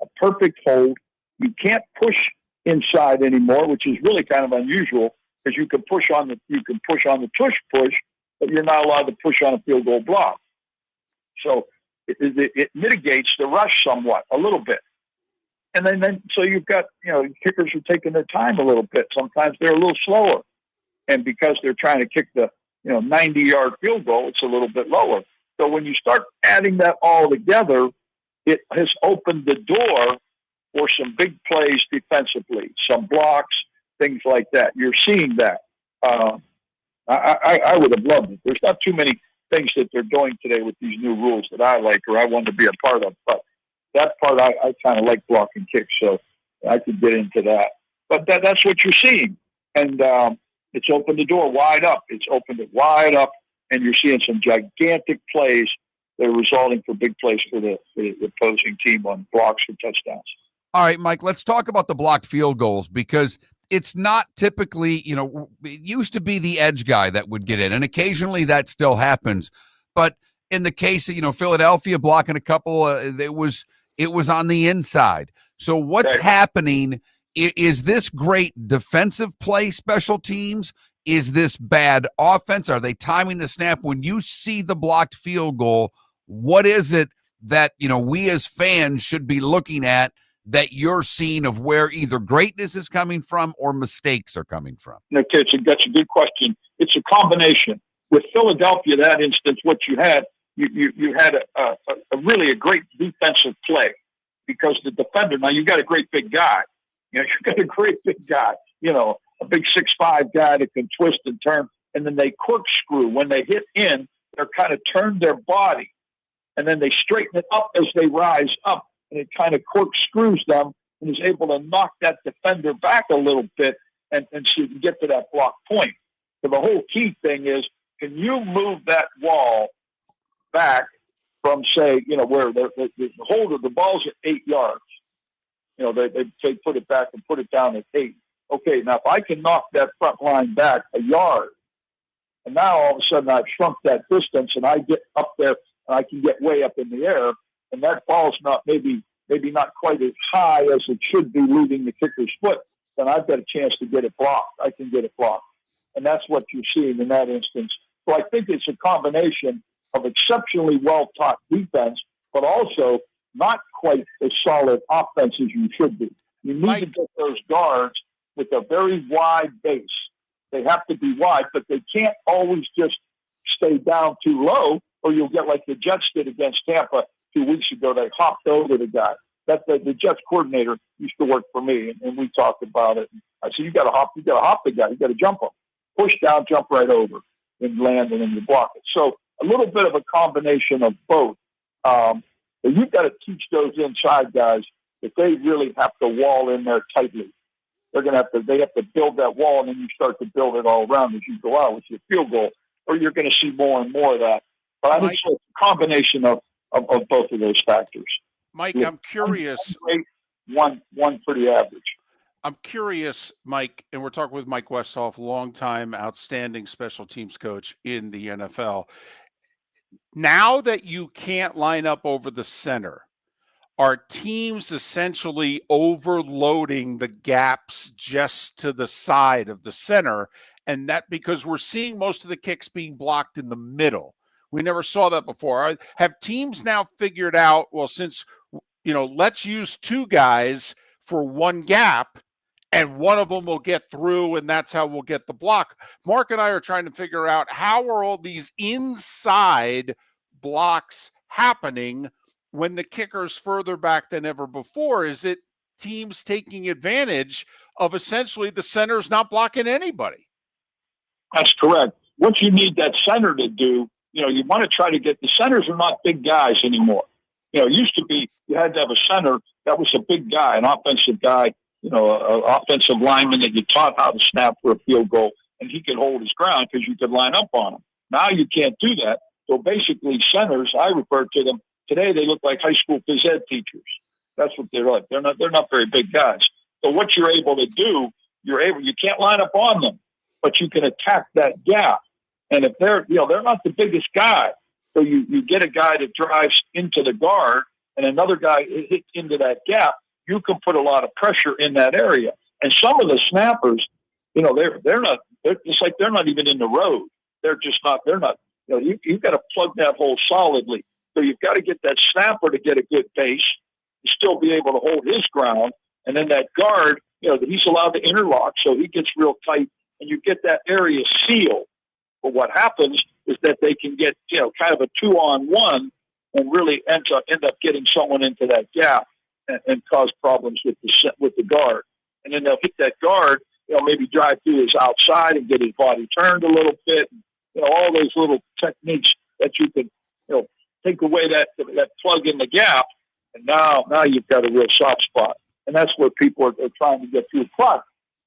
a perfect hold. You can't push inside anymore, which is really kind of unusual because you can push on the tush push, but you're not allowed to push on a field goal block. So it mitigates the rush somewhat, a little bit. And then so you've got, kickers are taking their time a little bit. Sometimes they're a little slower. And because they're trying to kick the, 90-yard field goal, it's a little bit lower. So when you start adding that all together, it has opened the door for some big plays defensively, some blocks, things like that. You're seeing that. I would have loved it. There's not too many things that they're doing today with these new rules that I like or I want to be a part of. But that part, I kind of like blocking kicks, so I could get into that. But that's what you're seeing. And it's opened the door wide up. It's opened it wide up, and you're seeing some gigantic plays that are resulting for big plays for the opposing team on blocks for touchdowns. All right, Mike, let's talk about the blocked field goals because it's not typically, it used to be the edge guy that would get in, and occasionally that still happens. But in the case of, Philadelphia blocking a couple, it was on the inside. So what's happening? Is this great defensive play, special teams? Is this bad offense? Are they timing the snap? When you see the blocked field goal, what is it that, we as fans should be looking at that you're seeing of where either greatness is coming from or mistakes are coming from? Okay, that's a good question. It's a combination. With Philadelphia, that instance, what you had, you had a really great defensive play because the defender, now you got a great big guy. You've got a great big guy, a big 6'5" guy that can twist and turn, and then they corkscrew. When they hit in, they're kind of turned their body, and then they straighten it up as they rise up, and it kind of corkscrews them and is able to knock that defender back a little bit and so you can get to that block point. So the whole key thing is, can you move that wall back from, say, where the hold of the ball's at 8 yards. They put it back and put it down at 8. Okay, now if I can knock that front line back a yard, and now all of a sudden I've shrunk that distance and I get up there and I can get way up in the air, and that ball's not maybe not quite as high as it should be leaving the kicker's foot, then I've got a chance to get it blocked. I can get it blocked. And that's what you're seeing in that instance. So I think it's a combination of exceptionally well-taught defense, but also not quite as solid offense as you should be. You need to get those guards with a very wide base. They have to be wide, but they can't always just stay down too low, or you'll get like the Jets did against Tampa 2 weeks ago. They hopped over the guy. The Jets coordinator used to work for me, and we talked about it. I said, you got to hop the guy. You got to jump him. Push down, jump right over, and land, and then you block it. So a little bit of a combination of both. But you've got to teach those inside guys that they really have to wall in there tightly. They have to build that wall, and then you start to build it all around as you go out with your field goal, or you're going to see more and more of that. But I think it's a combination of both of those factors. Mike, I'm curious. One pretty average. I'm curious, Mike, and we're talking with Mike Westhoff, longtime outstanding special teams coach in the NFL. Now that you can't line up over the center, are teams essentially overloading the gaps just to the side of the center? And that because we're seeing most of the kicks being blocked in the middle. We never saw that before. Have teams now figured out, well, since, let's use two guys for one gap, and one of them will get through, and that's how we'll get the block. Mark and I are trying to figure out how are all these inside blocks happening when the kicker's further back than ever before? Is it teams taking advantage of essentially the center's not blocking anybody? That's correct. What you need that center to do, you want to try to get the centers are not big guys anymore. It used to be you had to have a center that was a big guy, an offensive guy, an offensive lineman that you taught how to snap for a field goal, and he could hold his ground because you could line up on him. Now you can't do that. So basically centers, I refer to them, today they look like high school phys ed teachers. That's what they're like. They're not very big guys. So what you're able to do, you can't line up on them, but you can attack that gap. And if they're not the biggest guy, so you get a guy that drives into the guard and another guy hits into that gap, you can put a lot of pressure in that area. And some of the snappers, they're just like they're not even in the road. They're not. You've got to plug that hole solidly. So you've got to get that snapper to get a good pace, still be able to hold his ground, and then that guard, he's allowed to interlock, so he gets real tight, and you get that area sealed. But what happens is that they can get, kind of a 2-on-1 and really end up getting someone into that gap and cause problems with the guard. And then they'll hit that guard, maybe drive through his outside and get his body turned a little bit. All those little techniques that you can, take away that plug in the gap. And now you've got a real soft spot. And that's where people are trying to get through.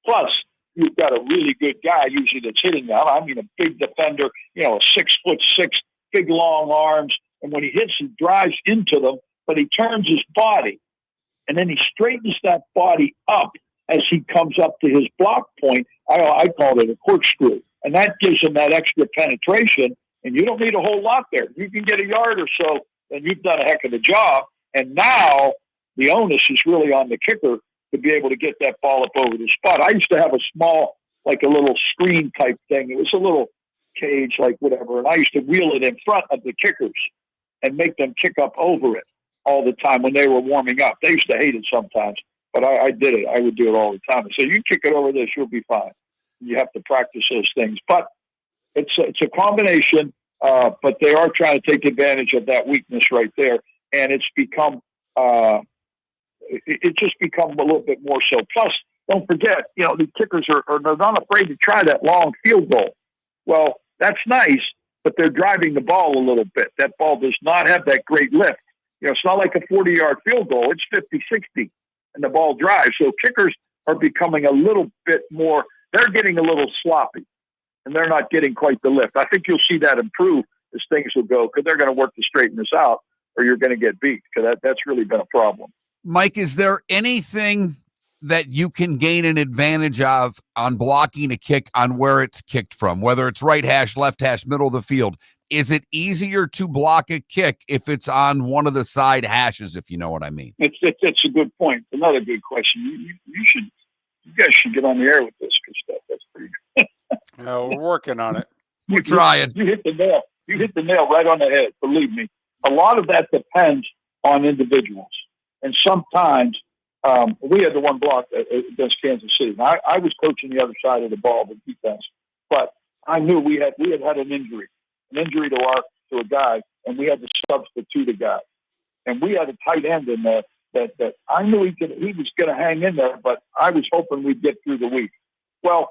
Plus, you've got a really good guy usually that's hitting that. I mean, a big defender, a 6'6", big long arms. And when he hits, he drives into them, but he turns his body. And then he straightens that body up as he comes up to his block point. I call it a corkscrew. And that gives him that extra penetration. And you don't need a whole lot there. You can get a yard or so, and you've done a heck of a job. And now the onus is really on the kicker to be able to get that ball up over the spot. I used to have a small, like a little screen type thing. It was a little cage, like whatever. And I used to wheel it in front of the kickers and make them kick up over it all the time when they were warming up. They used to hate it sometimes, but I did it. I would do it all the time. So you kick it over this, you'll be fine. You have to practice those things. But it's a combination, but they are trying to take advantage of that weakness right there. And it's become it's just become a little bit more so. Plus, don't forget, the kickers are they're not afraid to try that long field goal. Well, that's nice, but they're driving the ball a little bit. That ball does not have that great lift. It's not like a 40-yard field goal. It's 50, 60, and the ball drives. So kickers are becoming a little bit more, they're getting a little sloppy, and they're not getting quite the lift. I think you'll see that improve as things will go, because they're going to work to straighten this out, or you're going to get beat, because that's really been a problem. Mike, is there anything that you can gain an advantage of on blocking a kick on where it's kicked from, whether it's right hash, left hash, middle of the field? Is it easier to block a kick if it's on one of the side hashes, if you know what I mean? It's a good point. Another good question. You guys should get on the air with this, because that's pretty good. No, we're working on it. We're trying. You hit the nail. You hit the nail right on the head. Believe me. A lot of that depends on individuals. And sometimes we had the one block against Kansas City. Now, I was coaching the other side of the ball, the defense, but I knew we had an injury to a guy, and we had to substitute a guy, and we had a tight end in there that I knew he was going to hang in there, but I was hoping we'd get through the week. Well,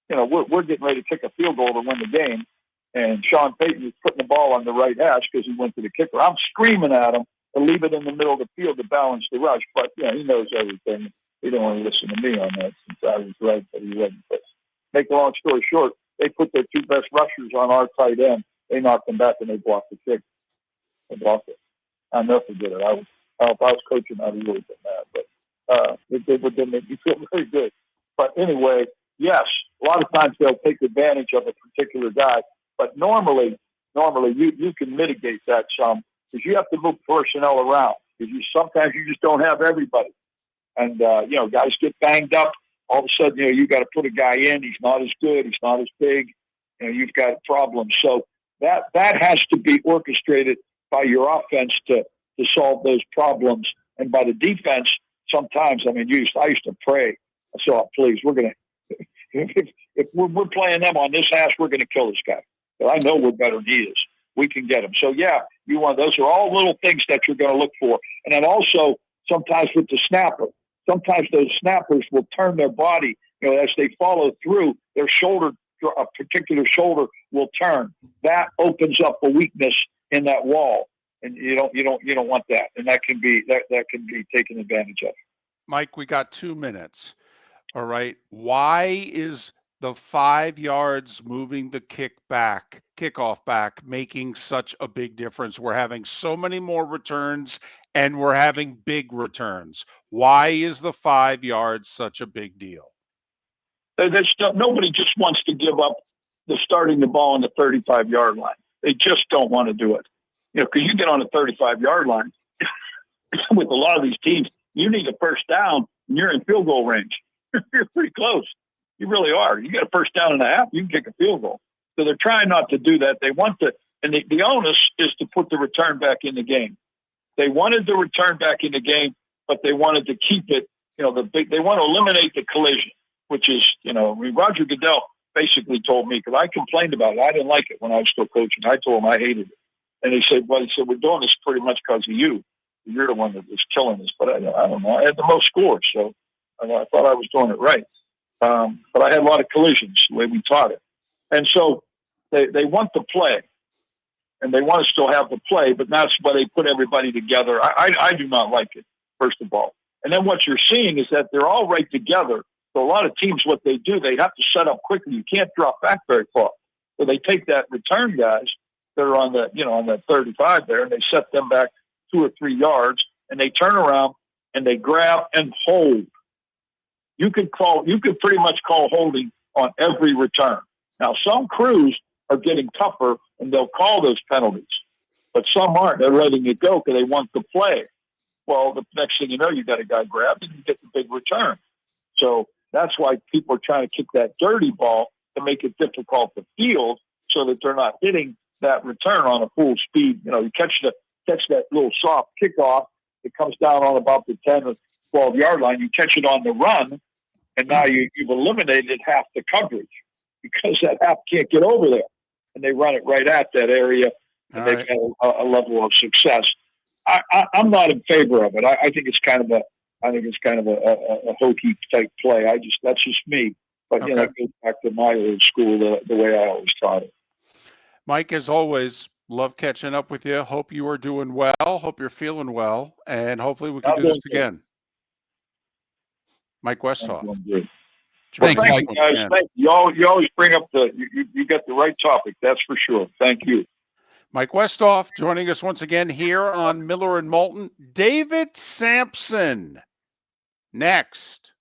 we're getting ready to kick a field goal to win the game, and Sean Payton was putting the ball on the right hash because he went to the kicker. I'm screaming at him to leave it in the middle of the field to balance the rush, but he knows everything. He didn't want to listen to me on that, since I was right, but he wasn't. But make a long story short, they put their two best rushers on our tight end. They knocked him back and they blocked the kick. They blocked it. I'll never forget it. If I was coaching, I'd really been mad, but it didn't make me feel very good. But anyway, yes, a lot of times they'll take advantage of a particular guy, but normally you can mitigate that some, because you have to move personnel around, because sometimes you just don't have everybody. And, guys get banged up. All of a sudden, you got to put a guy in. He's not as good. He's not as big. You've got problems. So that has to be orchestrated by your offense to solve those problems. And by the defense, sometimes, I used to pray So please, we're going to, if we're playing them on this hash, we're going to kill this guy. But I know we're better than he is. We can get him. So yeah, those are all little things that you're going to look for. And then also sometimes with the snapper, sometimes those snappers will turn their body, as they follow through, their shoulder, a particular shoulder will turn. That opens up a weakness in that wall. And you don't want that. And that can be taken advantage of. Mike, we got 2 minutes. All right. Why is the 5 yards moving the kickoff back, making such a big difference? We're having so many more returns and we're having big returns. Why is the 5 yards such a big deal? Nobody just wants to give up the starting the ball on the 35-yard line. They just don't want to do it. Because you get on the 35-yard line with a lot of these teams, you need a first down and you're in field goal range. You're pretty close. You really are. You get a first down and a half, you can kick a field goal. So they're trying not to do that. They want to, and the onus is to put the return back in the game. They wanted the return back in the game, but they wanted to keep it, they want to eliminate the collision, which is, Roger Goodell basically told me, because I complained about it. I didn't like it when I was still coaching. I told him I hated it. And he said, we're doing this pretty much because of you. You're the one that was killing us. But I don't know. I had the most scores, so I thought I was doing it right. But I had a lot of collisions the way we taught it. And so they want the play, and they want to still have the play, but that's why they put everybody together. I do not like it, first of all. And then what you're seeing is that they're all right together. So a lot of teams, what they do, they have to set up quickly. You can't drop back very far. So they take that return guys that are on the 35 there, and they set them back 2 or 3 yards, and they turn around and they grab and hold. You could pretty much call holding on every return. Now, some crews are getting tougher and they'll call those penalties, but some aren't. They're letting it go because they want the play. Well, the next thing you know, you got a guy grabbed and you get the big return. So that's why people are trying to kick that dirty ball to make it difficult to field so that they're not hitting that return on a full speed. You catch that little soft kickoff. It comes down on about the 10 or 12-yard line. You catch it on the run, and now you've eliminated half the coverage because that half can't get over there. And they run it right at that area, and they've had a level of success. I'm not in favor of it. I think it's kind of a hokey type play. That's just me. But it goes back to my old school, the way I always taught it. Mike, as always, love catching up with you. Hope you are doing well. Hope you're feeling well, and hopefully we can do this again. Mike Westhoff. Thank you, guys. Thank you. You always bring up you got the right topic. That's for sure. Thank you. Mike Westhoff joining us once again here on Miller and Moulton. David Samson next.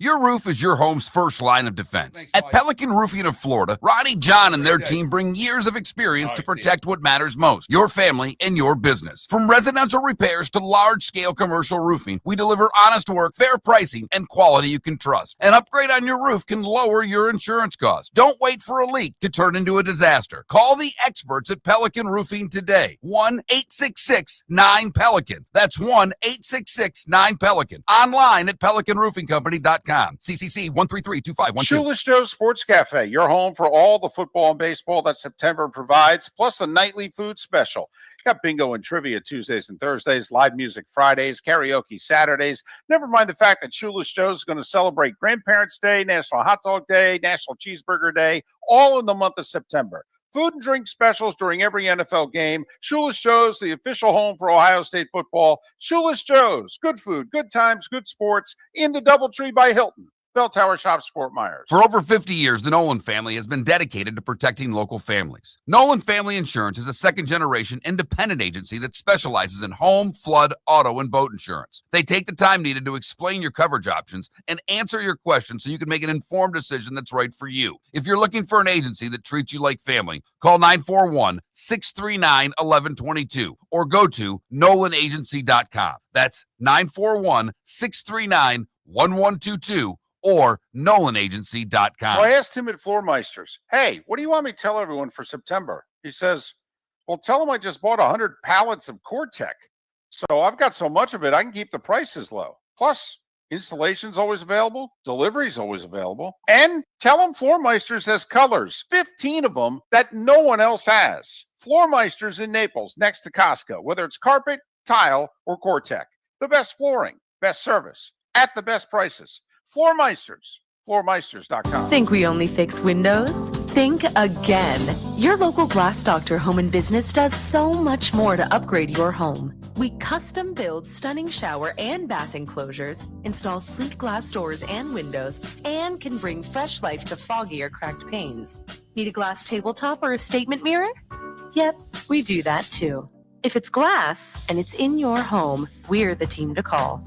Your roof is your home's first line of defense. At Pelican Roofing of Florida, Ronnie John and their team bring years of experience to protect what matters most, your family and your business. From residential repairs to large-scale commercial roofing, we deliver honest work, fair pricing, and quality you can trust. An upgrade on your roof can lower your insurance costs. Don't wait for a leak to turn into a disaster. Call the experts at Pelican Roofing today. 1-866-9-PELICAN. That's 1-866-9-PELICAN. Online at pelicanroofingcompany.com. CCC 1332512. Shoeless Joe's Sports Cafe, your home for all the football and baseball that September provides, plus a nightly food special. Got bingo and trivia Tuesdays and Thursdays, live music Fridays, karaoke Saturdays. Never mind the fact that Shoeless Joe's is going to celebrate Grandparents' Day, National Hot Dog Day, National Cheeseburger Day, all in the month of September. Food and drink specials during every NFL game. Shoeless Joe's, the official home for Ohio State football. Shoeless Joe's, good food, good times, good sports in the Doubletree by Hilton. Bell Tower Shops, Fort Myers. For over 50 years, the Nolan family has been dedicated to protecting local families. Nolan Family Insurance is a second-generation independent agency that specializes in home, flood, auto, and boat insurance. They take the time needed to explain your coverage options and answer your questions so you can make an informed decision that's right for you. If you're looking for an agency that treats you like family, call 941-639-1122 or go to nolanagency.com. That's 941-639-1122. or nolanagency.com. So I asked him at Floormeisters, hey, what do you want me to tell everyone for September? He says, well, tell them I just bought 100 pallets of Core-Tech. So I've got so much of it, I can keep the prices low. Plus, Installation's always available. Delivery's always available. And tell them Floormeisters has colors, 15 of them that no one else has. Floormeisters in Naples, next to Costco, whether it's carpet, tile, or Core-Tech. The best flooring, best service, at the best prices. Floormeisters, floormeisters.com. Think we only fix windows? Think again. Your local Glass Doctor Home and Business does so much more to upgrade your home. We custom build stunning shower and bath enclosures, install sleek glass doors and windows, and can bring fresh life to foggy or cracked panes. Need a glass tabletop or a statement mirror? Yep, we do that too. If it's glass and it's in your home, we're the team to call.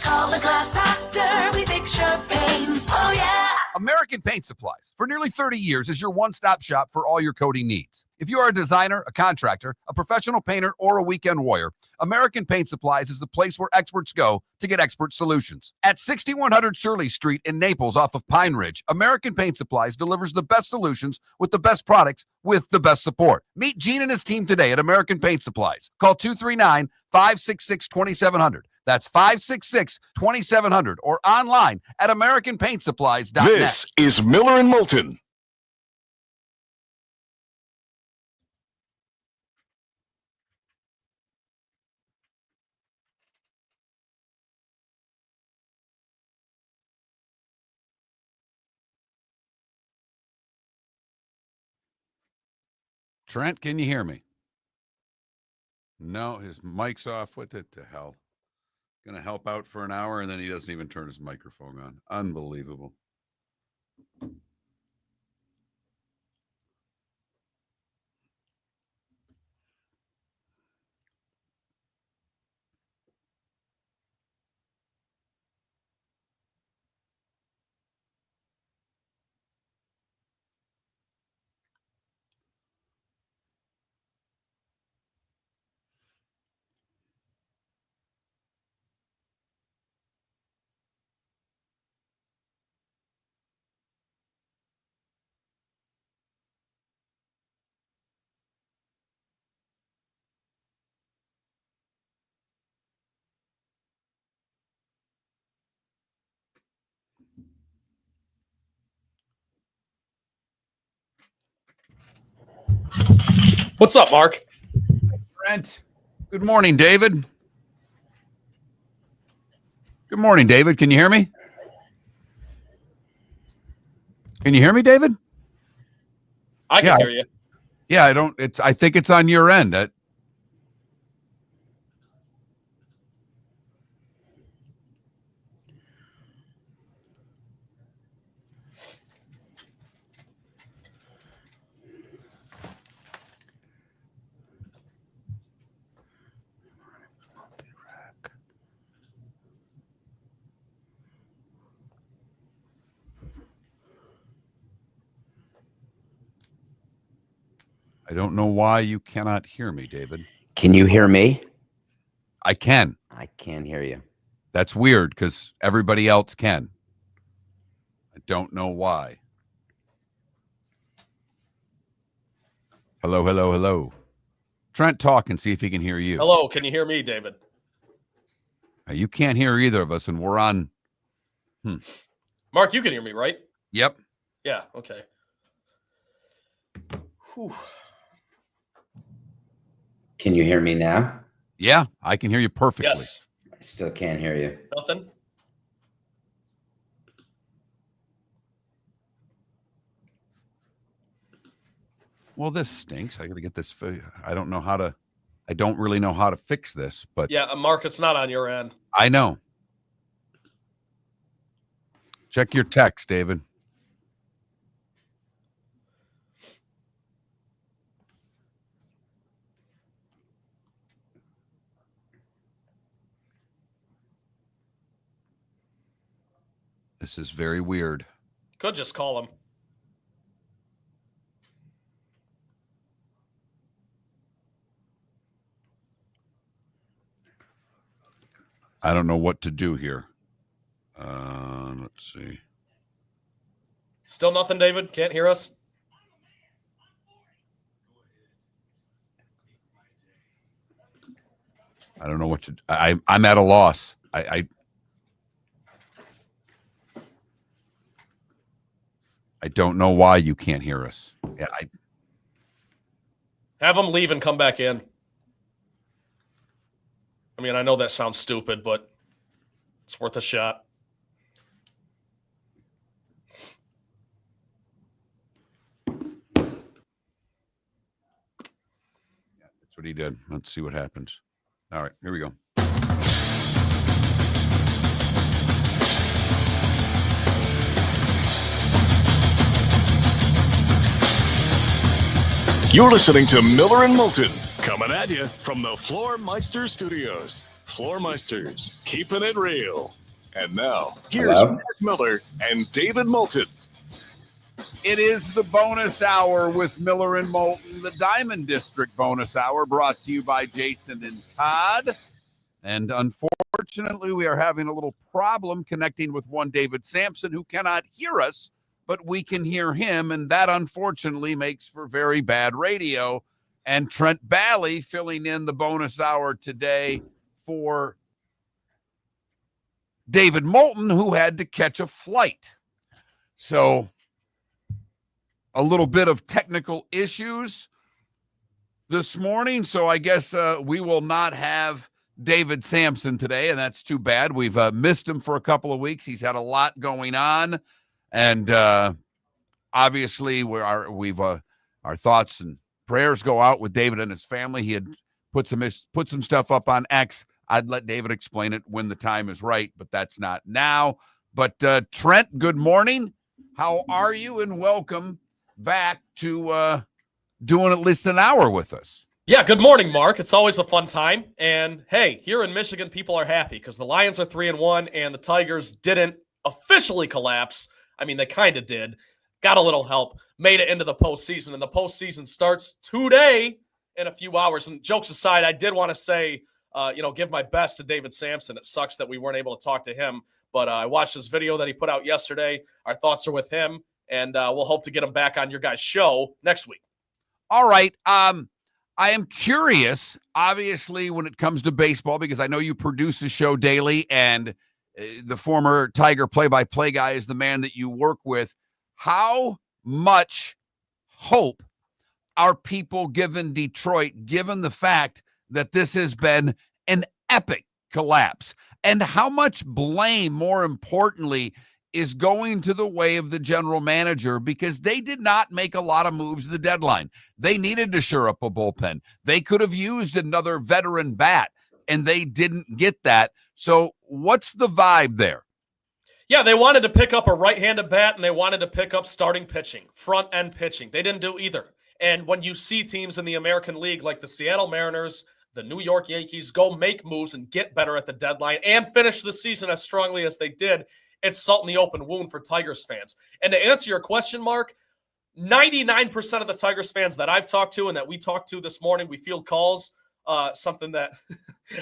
Call the Glass Doctor, we fix your pains. Oh, yeah. American Paint Supplies, for nearly 30 years, is your one-stop shop for all your coating needs. If you are a designer, a contractor, a professional painter, or a weekend warrior, American Paint Supplies is the place where experts go to get expert solutions. At 6100 Shirley Street in Naples off of Pine Ridge, American Paint Supplies delivers the best solutions with the best products with the best support. Meet Gene and his team today at American Paint Supplies. Call 239-566-2700. That's 566-2700 or online at AmericanPaintSupplies.net. This is Miller and Moulton. Trent, can you hear me? No, his mic's off. What the hell? Going to help out for an hour, and then he doesn't even turn his microphone on. Unbelievable. What's up, Mark? Trent. Good morning, David. Good morning, David. Can you hear me? Can you hear me, David? I can hear you. Yeah, I think it's on your end. I don't know why you cannot hear me, David. Can you hear me? I can. I can hear you. That's weird because everybody else can. I don't know why. Hello, hello, hello. Trent, talk and see if he can hear you. Hello, can you hear me, David? You can't hear either of us, and we're on. Mark, you can hear me, right? Yep. Yeah, okay. Whew. Can you hear me now? Yeah, I can hear you perfectly. Yes. I still can't hear you. Nothing? Well, this stinks. I got to get this. I don't really know how to fix this, but Yeah, Mark, it's not on your end. I know. Check your text, David. This is very weird. Could just call him. I don't know what to do here. Let's see. Still nothing, David? Can't hear us? I don't know what to. I'm at a loss. I don't know why you can't hear us. Yeah, Have them leave and come back in. I mean, I know that sounds stupid, but it's worth a shot. That's what he did. Let's see what happens. All right, here we go. You're listening to Miller and Moulton, coming at you from the Floor Meister Studios. Floor Meisters, keeping it real. And now, here's Hello? Mark Miller and David Moulton. It is the bonus hour with Miller and Moulton, the Diamond District bonus hour, brought to you by Jason and Todd. And unfortunately, we are having a little problem connecting with one David Samson, who cannot hear us, but we can hear him, and that unfortunately makes for very bad radio. And Trent Bally filling in the bonus hour today for David Moulton, who had to catch a flight. So a little bit of technical issues this morning, so I guess we will not have David Samson today, and that's too bad. We've missed him for a couple of weeks. He's had a lot going on. And obviously, our thoughts and prayers go out with David and his family. He had put some stuff up on X. I'd let David explain it when the time is right, but that's not now. But Trent, good morning. How are you? And welcome back to doing at least an hour with us. Yeah, good morning, Mark. It's always a fun time. And hey, here in Michigan, people are happy because the Lions are 3-1 and the Tigers didn't officially collapse. I mean, they kind of did. Got a little help. Made it into the postseason, and the postseason starts today in a few hours. And jokes aside, I did want to say, give my best to David Samson. It sucks that we weren't able to talk to him, but I watched his video that he put out yesterday. Our thoughts are with him, and we'll hope to get him back on your guys' show next week. All right. I am curious, obviously, when it comes to baseball, because I know you produce the show daily, and the former Tiger play-by-play guy is the man that you work with. How much hope are people giving Detroit, given the fact that this has been an epic collapse? And how much blame, more importantly, is going to the way of the general manager, because they did not make a lot of moves at the deadline. They needed to shore up a bullpen. They could have used another veteran bat, and they didn't get that. So what's the vibe there? Yeah, they wanted to pick up a right-handed bat, and they wanted to pick up starting pitching, front-end pitching. They didn't do either. And when you see teams in the American League like the Seattle Mariners, the New York Yankees go make moves and get better at the deadline and finish the season as strongly as they did, it's salt in the open wound for Tigers fans. And to answer your question, Mark, 99% of the Tigers fans that I've talked to and that we talked to this morning, we field calls, something that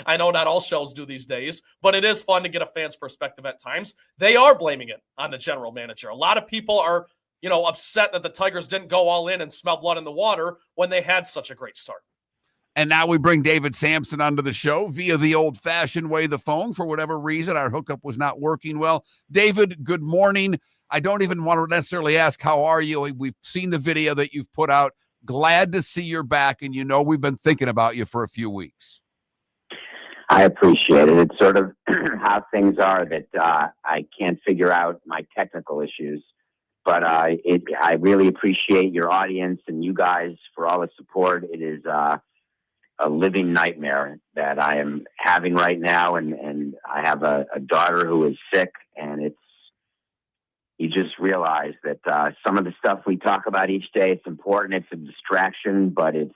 I know not all shows do these days, but it is fun to get a fan's perspective at times. They are blaming it on the general manager. A lot of people are, upset that the Tigers didn't go all in and smell blood in the water when they had such a great start. And now we bring David Samson onto the show via the old-fashioned way, the phone. For whatever reason, our hookup was not working well. David, good morning. I don't even want to necessarily ask, how are you? We've seen the video that you've put out. Glad to see you're back, and we've been thinking about you for a few weeks. I appreciate it. It's sort of how things are that I can't figure out my technical issues. But I really appreciate your audience and you guys for all the support. It is a living nightmare that I am having right now. And I have a daughter who is sick, and you just realize that some of the stuff we talk about each day, it's important. It's a distraction, but it's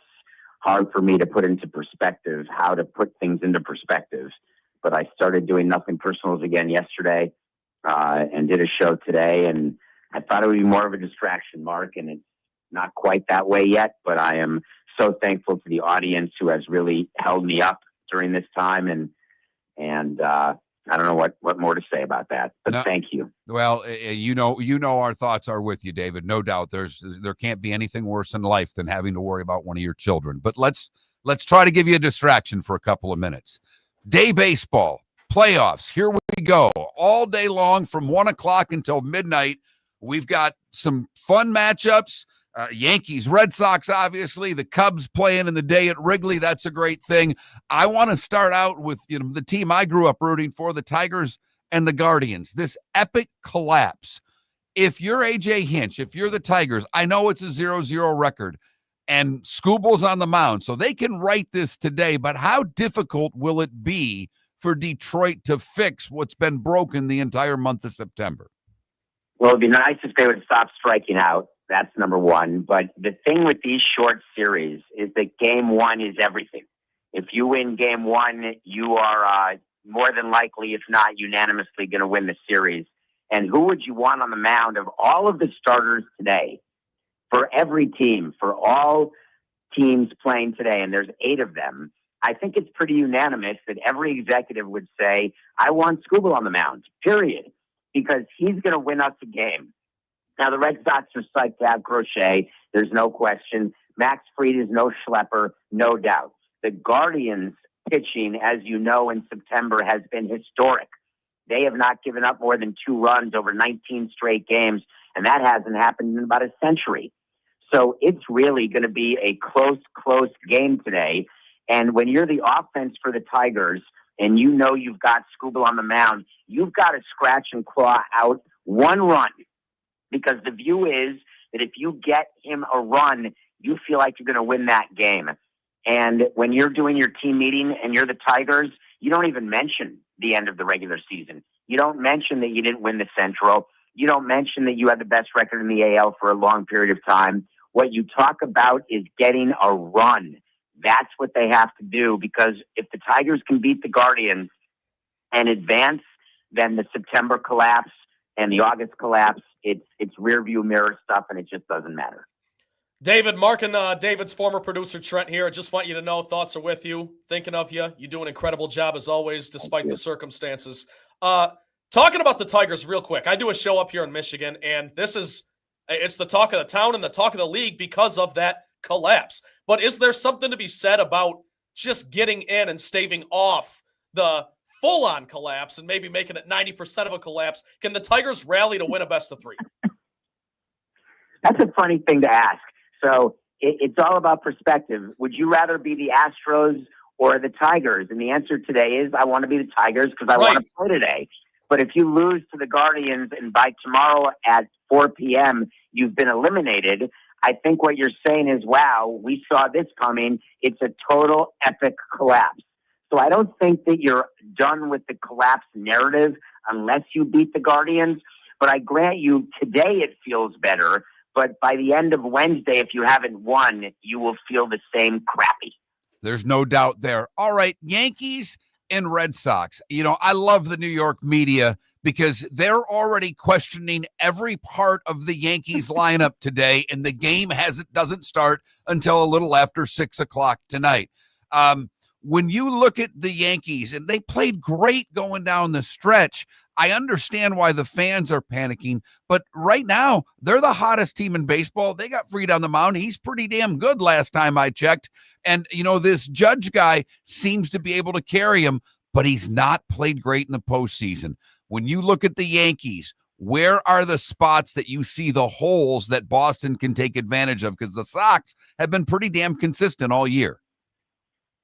hard for me to put into perspective, how to put things into perspective. But I started doing Nothing Personals again yesterday and did a show today. And I thought it would be more of a distraction, Mark, and it's not quite that way yet. But I am so thankful to the audience who has really held me up during this time. And I don't know what more to say about that, but thank you. Well, our thoughts are with you, David. No doubt. There can't be anything worse in life than having to worry about one of your children. But let's try to give you a distraction for a couple of minutes. Day baseball, playoffs. Here we go. All day long from 1 o'clock until midnight. We've got some fun matchups. Yankees, Red Sox, obviously. The Cubs playing in the day at Wrigley. That's a great thing. I want to start out with the team I grew up rooting for, the Tigers and the Guardians. This epic collapse. If you're AJ Hinch, if you're the Tigers, I know it's a 0-0 record, and Scooble's on the mound, so they can right this today, but how difficult will it be for Detroit to fix what's been broken the entire month of September? Well, it'd be nice if they would stop striking out. That's number one. But the thing with these short series is that game one is everything. If you win game one, you are more than likely, if not unanimously, going to win the series. And who would you want on the mound of all of the starters today? For every team, for all teams playing today, and there's 8 of them, I think it's pretty unanimous that every executive would say, I want Scooble on the mound, period, because he's going to win us a game. Now, the Red Sox are psyched to have Crochet. There's no question. Max Fried is no schlepper, no doubt. The Guardians pitching, as you know, in September has been historic. They have not given up more than 2 runs over 19 straight games, and that hasn't happened in about a century. So it's really going to be a close game today. And when you're the offense for the Tigers and you know you've got Scooble on the mound, you've got to scratch and claw out 1 run, because the view is that if you get him a run, you feel like you're going to win that game. And when you're doing your team meeting and you're the Tigers, you don't even mention the end of the regular season. You don't mention that you didn't win the Central. You don't mention that you had the best record in the AL for a long period of time. What you talk about is getting a run. That's what they have to do, because if the Tigers can beat the Guardians and advance, then the September collapse and the August collapse, it's rear view mirror stuff, and it just doesn't matter. David, Mark and David's former producer Trent here. I just want you to know thoughts are with you, thinking of you. You do an incredible job as always, despite the circumstances. Talking about the Tigers real quick. I do a show up here in Michigan, and it's the talk of the town and the talk of the league because of that collapse. But is there something to be said about just getting in and staving off the full-on collapse and maybe making it 90% of a collapse? Can the Tigers rally to win a best-of-3? That's a funny thing to ask. So it's all about perspective. Would you rather be the Astros or the Tigers? And the answer today is I want to be the Tigers because I want to play today. But if you lose to the Guardians and by tomorrow at 4 p.m. you've been eliminated, I think what you're saying is, wow, we saw this coming. It's a total epic collapse. So I don't think that you're done with the collapse narrative unless you beat the Guardians. But I grant you today it feels better. But by the end of Wednesday, if you haven't won, you will feel the same crappy. There's no doubt there. All right, Yankees and Red Sox. I love the New York media because they're already questioning every part of the Yankees lineup today, and the game doesn't start until a little after 6 o'clock tonight. When you look at the Yankees, and they played great going down the stretch, I understand why the fans are panicking, but right now, they're the hottest team in baseball. They got Fried on the mound. He's pretty damn good last time I checked. And, this Judge guy seems to be able to carry him, but he's not played great in the postseason. When you look at the Yankees, where are the spots that you see the holes that Boston can take advantage of? Because the Sox have been pretty damn consistent all year.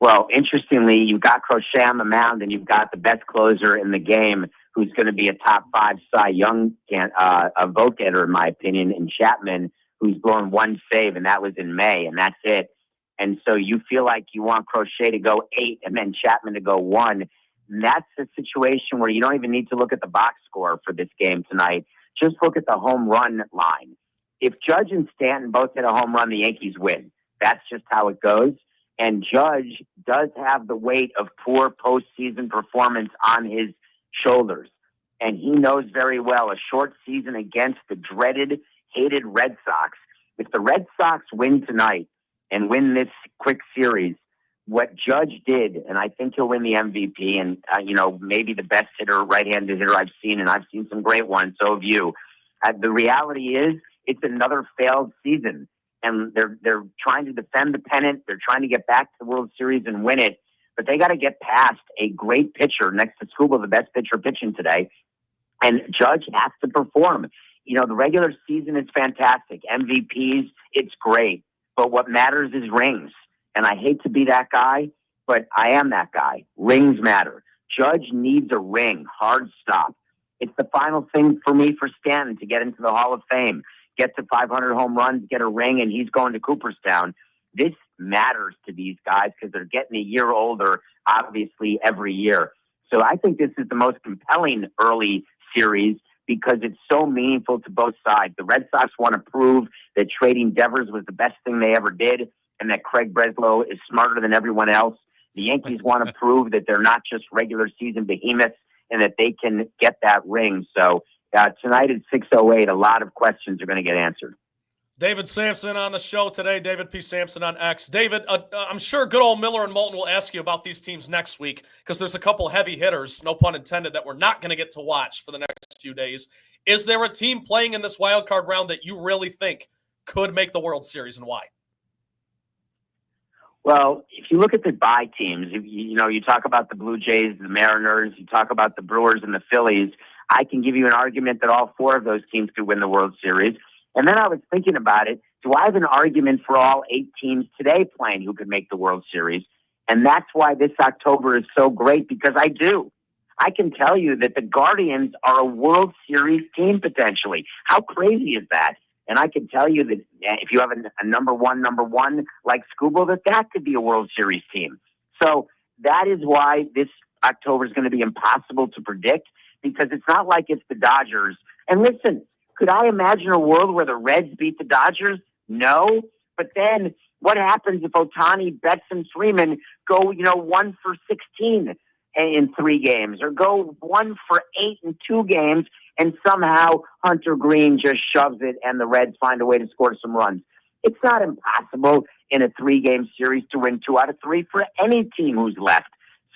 Well, interestingly, you've got Crochet on the mound, and you've got the best closer in the game, who's going to be a top 5 Cy Young a vote getter, in my opinion, in Chapman, who's blown 1 save, and that was in May, and that's it. And so you feel like you want Crochet to go 8 and then Chapman to go 1. And that's a situation where you don't even need to look at the box score for this game tonight. Just look at the home run line. If Judge and Stanton both hit a home run, the Yankees win. That's just how it goes. And Judge does have the weight of poor postseason performance on his shoulders. And he knows very well a short season against the dreaded, hated Red Sox. If the Red Sox win tonight and win this quick series, what Judge did, and I think he'll win the MVP and, maybe the best hitter, right-handed hitter I've seen, and I've seen some great ones, so have you. The reality is it's another failed season. And they're trying to defend the pennant. They're trying to get back to the World Series and win it. But they got to get past a great pitcher next to Scooble, the best pitcher pitching today. And Judge has to perform. The regular season is fantastic. MVPs, it's great. But what matters is rings. And I hate to be that guy, but I am that guy. Rings matter. Judge needs a ring. Hard stop. It's the final thing for me for Stanton to get into the Hall of Fame, get to 500 home runs, get a ring, and he's going to Cooperstown. This matters to these guys because they're getting a year older, obviously, every year. So I think this is the most compelling early series because it's so meaningful to both sides. The Red Sox want to prove that trading Devers was the best thing they ever did and that Craig Breslow is smarter than everyone else. The Yankees want to prove that they're not just regular season behemoths and that they can get that ring. So tonight at 6:08, a lot of questions are going to get answered. David Samson on the show today. David P. Samson on X. David, I'm sure good old Miller and Moulton will ask you about these teams next week because there's a couple heavy hitters, no pun intended, that we're not going to get to watch for the next few days. Is there a team playing in this wild card round that you really think could make the World Series, and why? Well, if you look at the bye teams, you talk about the Blue Jays, the Mariners, you talk about the Brewers and the Phillies, I can give you an argument that all four of those teams could win the World Series. And then I was thinking about it. Do I have an argument for all 8 teams today playing who could make the World Series? And that's why this October is so great, because I do. I can tell you that the Guardians are a World Series team potentially. How crazy is that? And I can tell you that if you have a number one like Scooble, that could be a World Series team. So that is why this October is going to be impossible to predict, because it's not like it's the Dodgers. And listen, could I imagine a world where the Reds beat the Dodgers? No. But then what happens if Ohtani, Betts, and Freeman go, 1 for 16 in 3 games, or go 1 for 8 in 2 games, and somehow Hunter Green just shoves it and the Reds find a way to score some runs? It's not impossible in a 3-game series to win 2 out of 3 for any team who's left.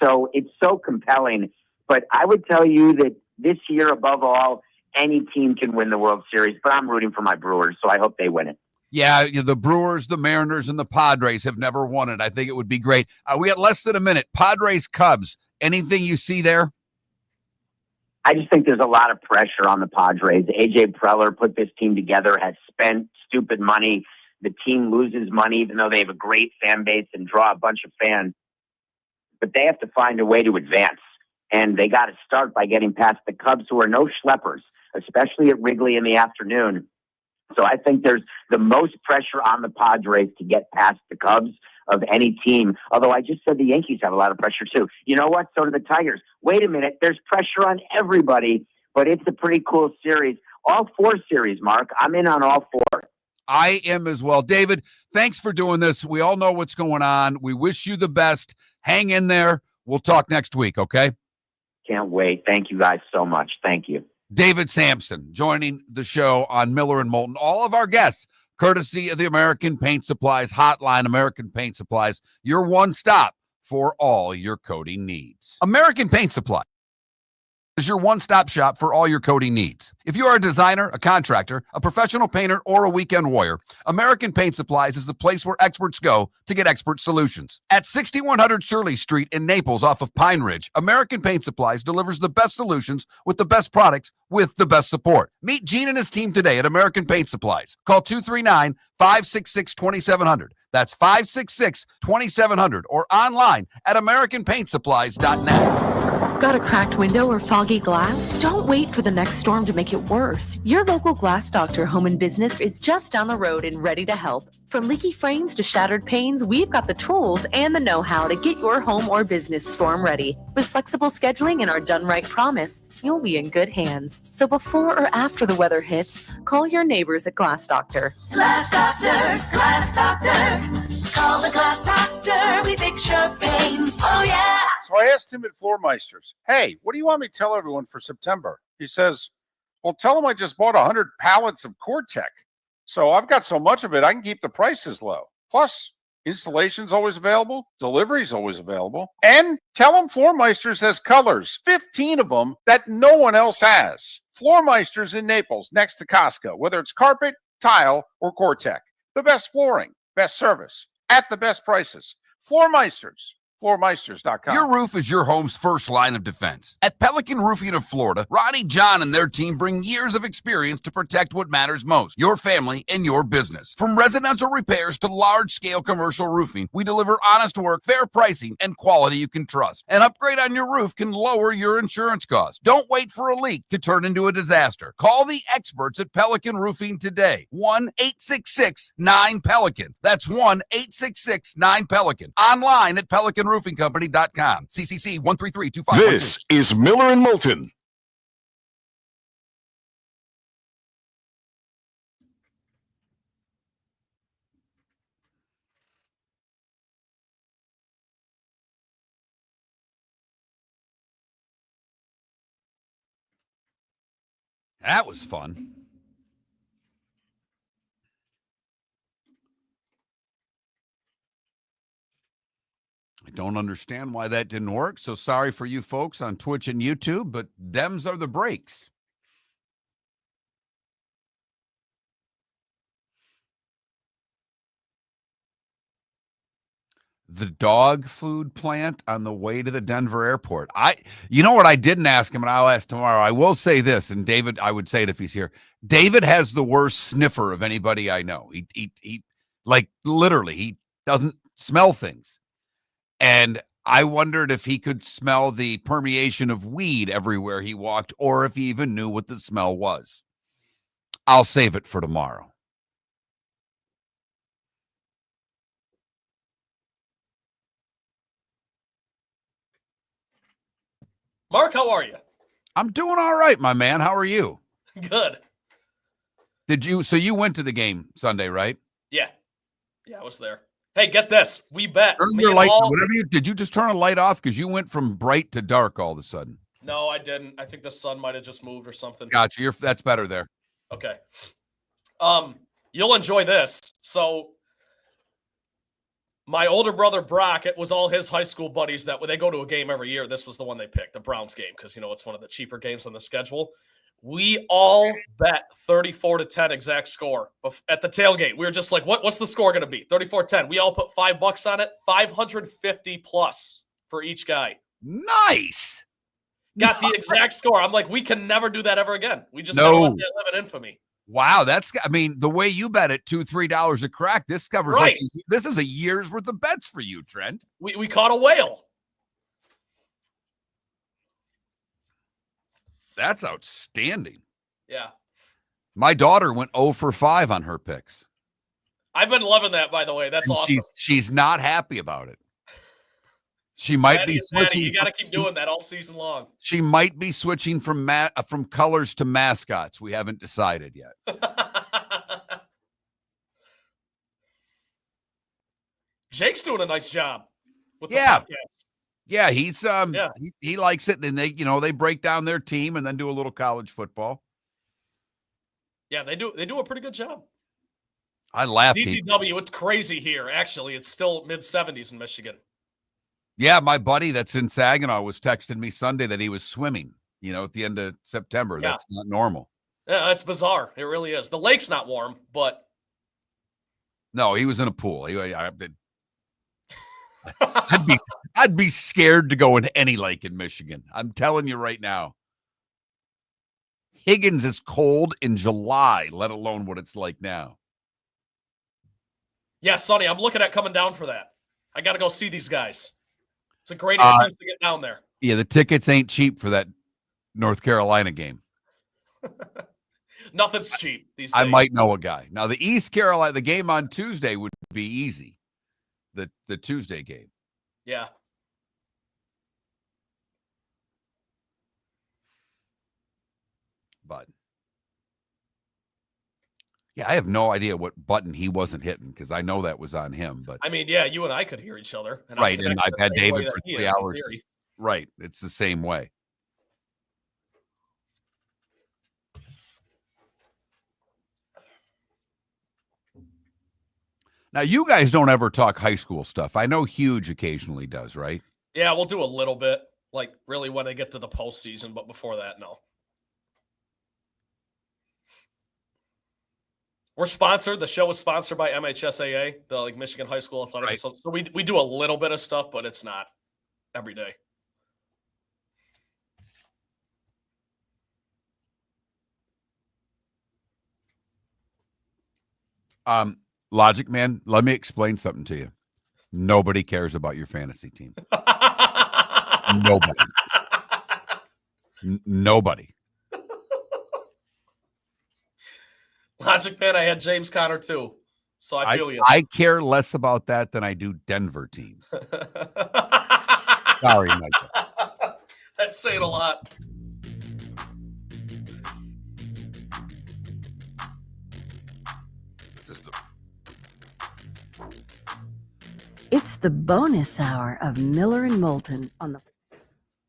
So it's so compelling. But I would tell you that this year, above all, any team can win the World Series, but I'm rooting for my Brewers, so I hope they win it. Yeah, the Brewers, the Mariners, and the Padres have never won it. I think it would be great. We got less than a minute. Padres, Cubs, anything you see there? I just think there's a lot of pressure on the Padres. A.J. Preller put this team together, has spent stupid money. The team loses money, even though they have a great fan base and draw a bunch of fans. But they have to find a way to advance. And they got to start by getting past the Cubs, who are no schleppers, especially at Wrigley in the afternoon. So I think there's the most pressure on the Padres to get past the Cubs of any team. Although I just said the Yankees have a lot of pressure too. You know what? So do the Tigers. Wait a minute. There's pressure on everybody, but it's a pretty cool series. All 4 series, Mark. I'm in on all 4. I am as well. David, thanks for doing this. We all know what's going on. We wish you the best. Hang in there. We'll talk next week, okay? Can't wait. Thank you guys so much. Thank you. David Samson joining the show on Miller and Moulton. All of our guests, courtesy of the American Paint Supplies hotline. American Paint Supplies, your one stop for all your coating needs. American Paint Supply is your one-stop shop for all your coating needs. If you are a designer, a contractor, a professional painter, or a weekend warrior, American Paint Supplies is the place where experts go to get expert solutions. At 6100 Shirley Street in Naples off of Pine Ridge, American Paint Supplies delivers the best solutions with the best products with the best support. Meet Gene and his team today at American Paint Supplies. Call 239-566-2700. That's 566-2700 or online at AmericanPaintSupplies.net. Got a cracked window or foggy glass? Don't wait for the next storm to make it worse. Your local Glass Doctor Home and Business is just down the road and ready to help. From leaky frames to shattered panes, we've got the tools and the know-how to get your home or business storm ready. With flexible scheduling and our done right promise, you'll be in good hands. So before or after the weather hits, call your neighbors at Glass Doctor. Glass Doctor, Glass Doctor. Call the Glass Doctor. We fix your pains. Oh, yeah. So I asked him at Floormeisters, hey, what do you want me to tell everyone for September? He says, well, tell them I just bought 100 pallets of Core-Tech. So I've got so much of it, I can keep the prices low. Plus, installation's always available. Delivery's always available. And tell them Floormeisters has colors, 15 of them that no one else has. Floormeisters in Naples, next to Costco, whether it's carpet, tile, or Core-Tech. The best flooring, best service, at the best prices. Floormeisters. floormeisters.com. Your roof is your home's first line of defense. At Pelican Roofing of Florida, Ronnie, John, and their team bring years of experience to protect what matters most, your family and your business. From residential repairs to large-scale commercial roofing, we deliver honest work, fair pricing, and quality you can trust. An upgrade on your roof can lower your insurance costs. Don't wait for a leak to turn into a disaster. Call the experts at Pelican Roofing today. 1-866-9-PELICAN. That's 1-866-9-PELICAN. Online at PelicanRoofingCompany.com. CCC 13325. This is Miller and Moulton. That was fun. I don't understand why that didn't work. So sorry for you folks on Twitch and YouTube, but Dems are the breaks. The dog food plant on the way to the Denver airport. You know what I didn't ask him, and I'll ask tomorrow. I will say this, and David, I would say it if he's here. David has the worst sniffer of anybody I know. He like literally, he doesn't smell things. And I wondered if he could smell the permeation of weed everywhere he walked, or if he even knew what the smell was. I'll save it for tomorrow. Mark, how are you? I'm doing all right, my man. How are you? Good. So you went to the game Sunday, right? Yeah. Yeah, I was there. Hey, get this. We bet. Turn your light, did you just turn a light off? Because you went from bright to dark all of a sudden. No, I didn't. I think the sun might have just moved or something. Gotcha. That's better there. Okay. You'll enjoy this. So my older brother Brock, it was all his high school buddies that when they go to a game every year, this was the one they picked, the Browns game, because it's one of the cheaper games on the schedule. We all bet 34-10 exact score at the tailgate. We were just like, what's the score going to be? 34-10. We all put $5 on it, 550 plus for each guy. Nice. Got the exact score. I'm like, we can never do that ever again. We just gotta let that live in infamy. Wow, the way you bet it, $2-3 a crack. This covers right. This is a year's worth of bets for you, Trent. We caught a whale. That's outstanding. Yeah. My daughter went 0 for 5 on her picks. I've been loving that, by the way. That's awesome. She's not happy about it. She might be switching. You got to keep doing that all season long. She might be switching from colors to mascots. We haven't decided yet. Jake's doing a nice job with the podcast. Yeah, he's he likes it. And they break down their team and then do a little college football. Yeah, they do a pretty good job. I laughed. DTW, it's crazy here. Actually, it's still mid-70s in Michigan. Yeah, my buddy that's in Saginaw was texting me Sunday that he was swimming, at the end of September. Yeah. That's not normal. Yeah, it's bizarre. It really is. The lake's not warm, but. No, he was in a pool. I'd be scared to go into any lake in Michigan. I'm telling you right now. Higgins is cold in July, let alone what it's like now. Yeah, Sonny, I'm looking at coming down for that. I got to go see these guys. It's a great excuse to get down there. Yeah, the tickets ain't cheap for that North Carolina game. Nothing's cheap these days. I might know a guy. Now, the East Carolina, the game on Tuesday would be easy. The Tuesday game. Yeah. But yeah, I have no idea what button he wasn't hitting because I know that was on him. But I mean, yeah, you and I could hear each other. And right, and I've had David for 3 hours. Right, it's the same way. Now, you guys don't ever talk high school stuff. I know Huge occasionally does, right? Yeah, we'll do a little bit, like really when they get to the postseason, but before that, no. We're sponsored. The show is sponsored by MHSAA, the Michigan High School Athletic. Right. So we do a little bit of stuff, but it's not every day. Logic Man, let me explain something to you. Nobody cares about your fantasy team. Nobody. Nobody. Logic Man, I had James Conner too. So I feel you. I care less about that than I do Denver teams. Sorry, Michael. That's saying a lot. It's the bonus hour of Miller and Moulton on the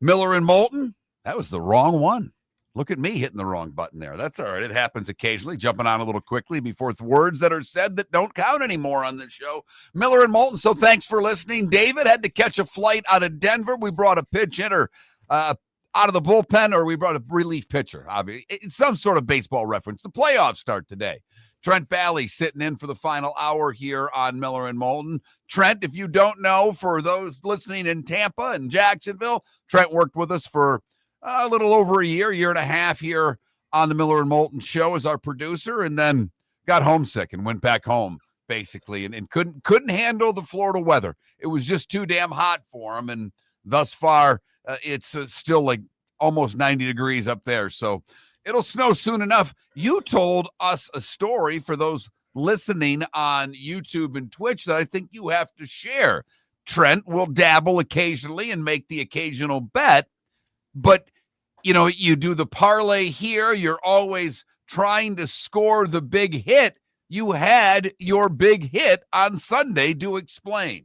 Miller and Moulton? That was the wrong one. Look at me hitting the wrong button there. That's all right. It happens occasionally, jumping on a little quickly before words that are said that don't count anymore on this show. Miller and Moulton, so thanks for listening. David had to catch a flight out of Denver. We brought a pitch hitter out of the bullpen, or we brought a relief pitcher. It's some sort of baseball reference. The playoffs start today. Trent Valley sitting in for the final hour here on Miller and Moulton. Trent, if you don't know, for those listening in Tampa and Jacksonville, Trent worked with us for a little over a year and a half here on the Miller and Moulton show as our producer, and then got homesick and went back home basically, and couldn't handle the Florida weather. It was just too damn hot for him, and thus far it's still like almost 90 degrees up there. So it'll snow soon enough. You told us a story for those listening on YouTube and Twitch that I think you have to share. Trent will dabble occasionally and make the occasional bet, but you do the parlay here. You're always trying to score the big hit. You had your big hit on Sunday. Do explain.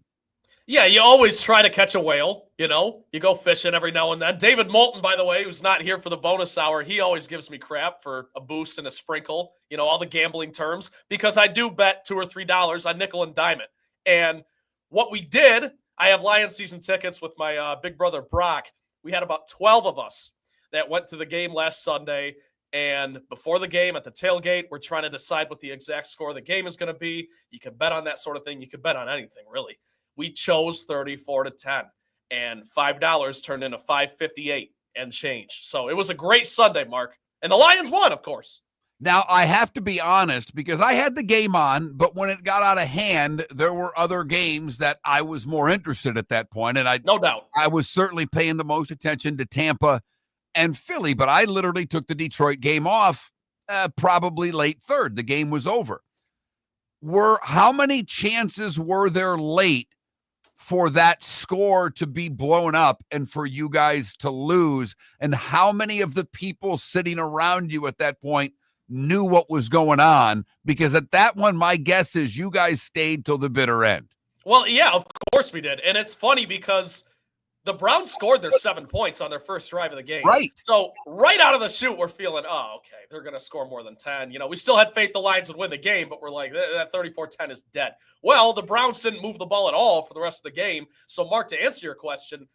Yeah, you always try to catch a whale, you go fishing every now and then. David Moulton, by the way, who's not here for the bonus hour, he always gives me crap for a boost and a sprinkle, all the gambling terms, because I do bet $2 or $3 on nickel and dime it. And what we did, I have Lions season tickets with my big brother Brock. We had about 12 of us that went to the game last Sunday. And before the game at the tailgate, we're trying to decide what the exact score of the game is going to be. You can bet on that sort of thing. You can bet on anything, really. We chose 34-10, and $5 turned into $5.58 and change. So it was a great Sunday, Mark. And the Lions won, of course. Now, I have to be honest, because I had the game on, but when it got out of hand, there were other games that I was more interested at that point. And no doubt, I was certainly paying the most attention to Tampa and Philly, but I literally took the Detroit game off probably late third. The game was over. How many chances were there late for that score to be blown up and for you guys to lose? And how many of the people sitting around you at that point knew what was going on? Because at that one, my guess is you guys stayed till the bitter end. Well, yeah, of course we did. And it's funny because the Browns scored their 7 points on their first drive of the game. Right. So right out of the chute, we're feeling, okay, they're going to score more than 10. We still had faith the Lions would win the game, but we're like, that 34-10 is dead. Well, the Browns didn't move the ball at all for the rest of the game. So, Mark, to answer your question,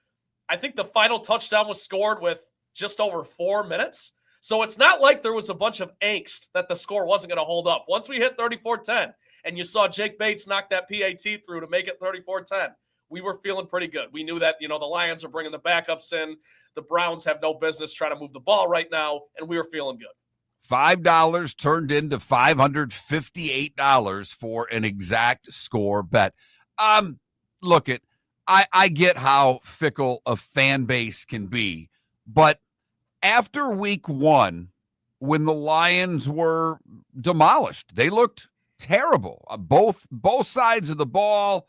I think the final touchdown was scored with just over 4 minutes. So it's not like there was a bunch of angst that the score wasn't going to hold up. Once we hit 34-10 and you saw Jake Bates knock that PAT through to make it 34-10, we were feeling pretty good. We knew that, the Lions are bringing the backups in. The Browns have no business trying to move the ball right now, and we were feeling good. $5 turned into $558 for an exact score bet. Look, I get how fickle a fan base can be, but after week one, when the Lions were demolished, they looked terrible. Both sides of the ball,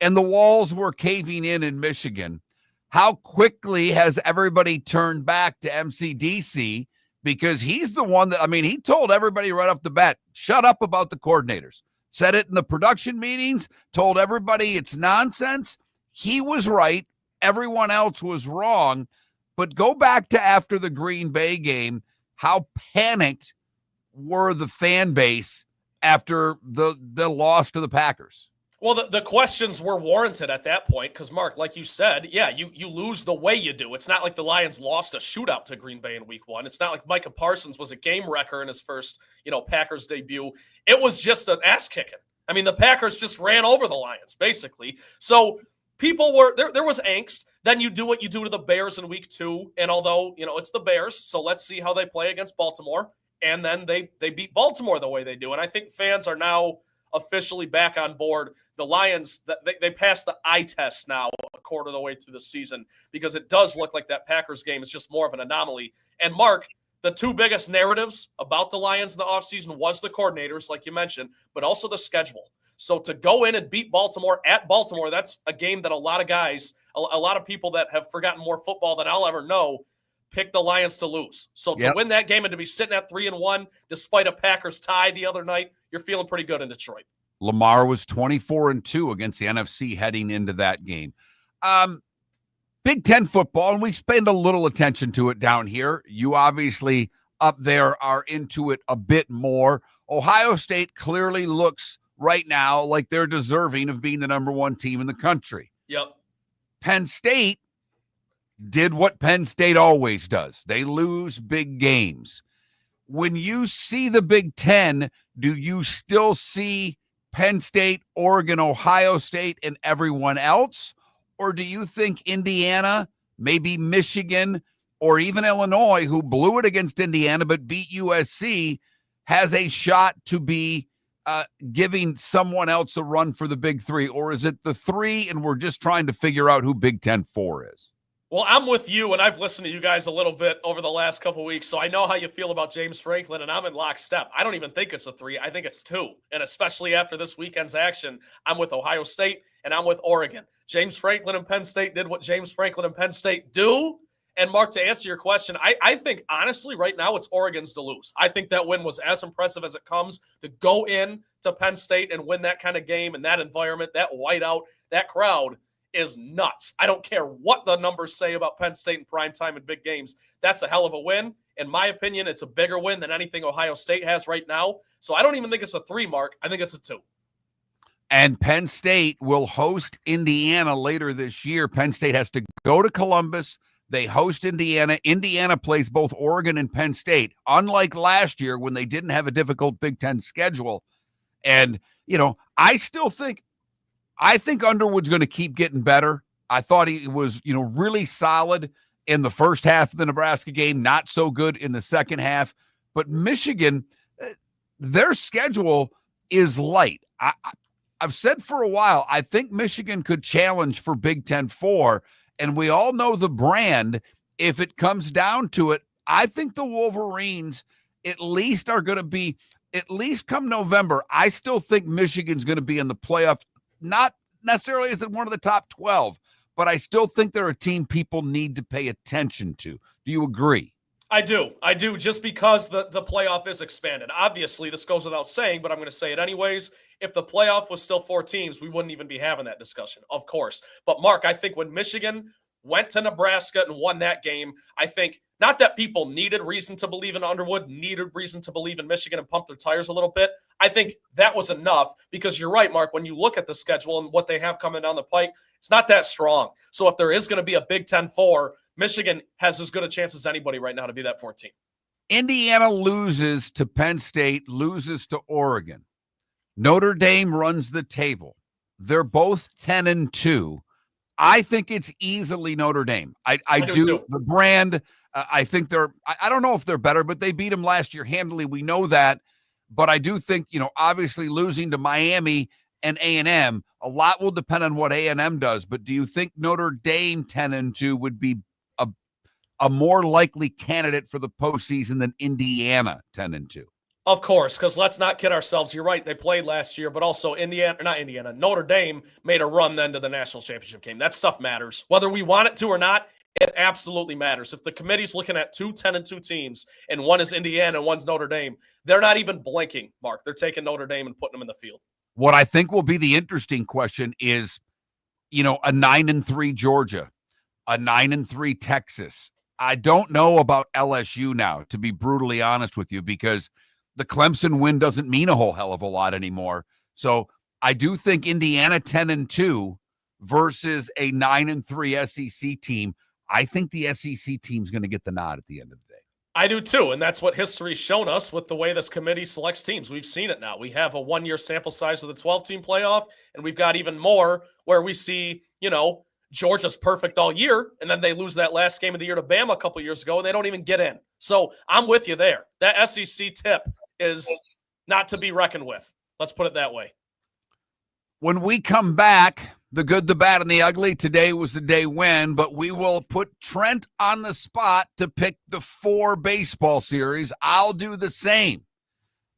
and the walls were caving in Michigan. How quickly has everybody turned back to MCDC? Because he's the one that, he told everybody right off the bat, shut up about the coordinators. Said it in the production meetings, told everybody it's nonsense. He was right. Everyone else was wrong. But go back to after the Green Bay game, how panicked were the fan base after the loss to the Packers? Well, the questions were warranted at that point because, Mark, like you said, yeah, you lose the way you do. It's not like the Lions lost a shootout to Green Bay in week 1. It's not like Micah Parsons was a game wrecker in his first, Packers debut. It was just an ass kicking. I mean, the Packers just ran over the Lions, basically. So people were there was angst. Then you do what you do to the Bears in week 2. And although, it's the Bears, so let's see how they play against Baltimore. And then they beat Baltimore the way they do. And I think fans are now officially back on board. The Lions, they passed the eye test now a quarter of the way through the season because it does look like that Packers game is just more of an anomaly. And Mark, the two biggest narratives about the Lions in the offseason was the coordinators, like you mentioned, but also the schedule. So to go in and beat Baltimore at Baltimore, that's a game that a lot of guys, a lot of people that have forgotten more football than I'll ever know, pick the Lions to lose. So to win that game and to be sitting at 3-1, despite a Packers tie the other night, you're feeling pretty good in Detroit. Lamar was 24-2 against the NFC heading into that game. Big Ten football, and we spend a little attention to it down here. You obviously up there are into it a bit more. Ohio State clearly looks right now like they're deserving of being the number 1 team in the country. Yep. Penn State did what Penn State always does. They lose big games. When you see the Big Ten, do you still see Penn State, Oregon, Ohio State, and everyone else? Or do you think Indiana, maybe Michigan, or even Illinois, who blew it against Indiana but beat USC, has a shot to be giving someone else a run for the Big Three? Or is it the 3 and we're just trying to figure out who Big Ten 4 is? Well, I'm with you, and I've listened to you guys a little bit over the last couple of weeks, so I know how you feel about James Franklin, and I'm in lockstep. I don't even think it's a 3. I think it's 2, and especially after this weekend's action, I'm with Ohio State, and I'm with Oregon. James Franklin and Penn State did what James Franklin and Penn State do, and Mark, to answer your question, I think, honestly, right now, it's Oregon's to lose. I think that win was as impressive as it comes to go in to Penn State and win that kind of game in that environment, that whiteout, that crowd is nuts. I don't care what the numbers say about Penn State in primetime and big games. That's a hell of a win. In my opinion, it's a bigger win than anything Ohio State has right now. So I don't even think it's a 3, Mark. I think it's a 2. And Penn State will host Indiana later this year. Penn State has to go to Columbus. They host Indiana. Indiana plays both Oregon and Penn State, unlike last year when they didn't have a difficult Big Ten schedule. And, I think Underwood's going to keep getting better. I thought he was, really solid in the first half of the Nebraska game, not so good in the second half. But Michigan, their schedule is light. I've said for a while, I think Michigan could challenge for Big Ten 4, and we all know the brand. If it comes down to it, I think the Wolverines at least are going to be, at least come November, I still think Michigan's going to be in the playoff. Not necessarily as one of the top 12, but I still think they're a team people need to pay attention to. Do you agree? I do, just because the playoff is expanded. Obviously, this goes without saying, but I'm going to say it anyways. If the playoff was still 4 teams, we wouldn't even be having that discussion, of course. But, Mark, I think when Michigan went to Nebraska and won that game, I think not that people needed reason to believe in Underwood, needed reason to believe in Michigan and pump their tires a little bit. I think that was enough because you're right, Mark, when you look at the schedule and what they have coming down the pike, it's not that strong. So if there is going to be a Big Ten 4, Michigan has as good a chance as anybody right now to be that 14. Indiana loses to Penn State, loses to Oregon. Notre Dame runs the table. They're both 10-2. I think it's easily Notre Dame. I do. The brand, I think I don't know if they're better, but they beat them last year handily. We know that. But I do think, obviously losing to Miami and A&M, a lot will depend on what A&M does. But do you think Notre Dame 10-2 would be a more likely candidate for the postseason than Indiana 10-2? Of course, because let's not kid ourselves. You're right. They played last year, but also Notre Dame made a run then to the national championship game. That stuff matters. Whether we want it to or not, it absolutely matters. If the committee's looking at 2 10-2 teams and one is Indiana and one's Notre Dame, they're not even blinking, Mark. They're taking Notre Dame and putting them in the field. What I think will be the interesting question is, a 9-3 Georgia, a 9-3 Texas. I don't know about LSU now, to be brutally honest with you, because the Clemson win doesn't mean a whole hell of a lot anymore. So I do think Indiana 10-2 versus a 9-3 SEC team. I think the SEC team's going to get the nod at the end of the day. I do too, and that's what history's shown us with the way this committee selects teams. We've seen it now. We have a one-year sample size of the 12-team playoff, and we've got even more where we see, Georgia's perfect all year, and then they lose that last game of the year to Bama a couple years ago, and they don't even get in. So I'm with you there. That SEC tip is not to be reckoned with. Let's put it that way. When we come back, the good, the bad, and the ugly, today was the day when, but we will put Trent on the spot to pick the 4 baseball series. I'll do the same.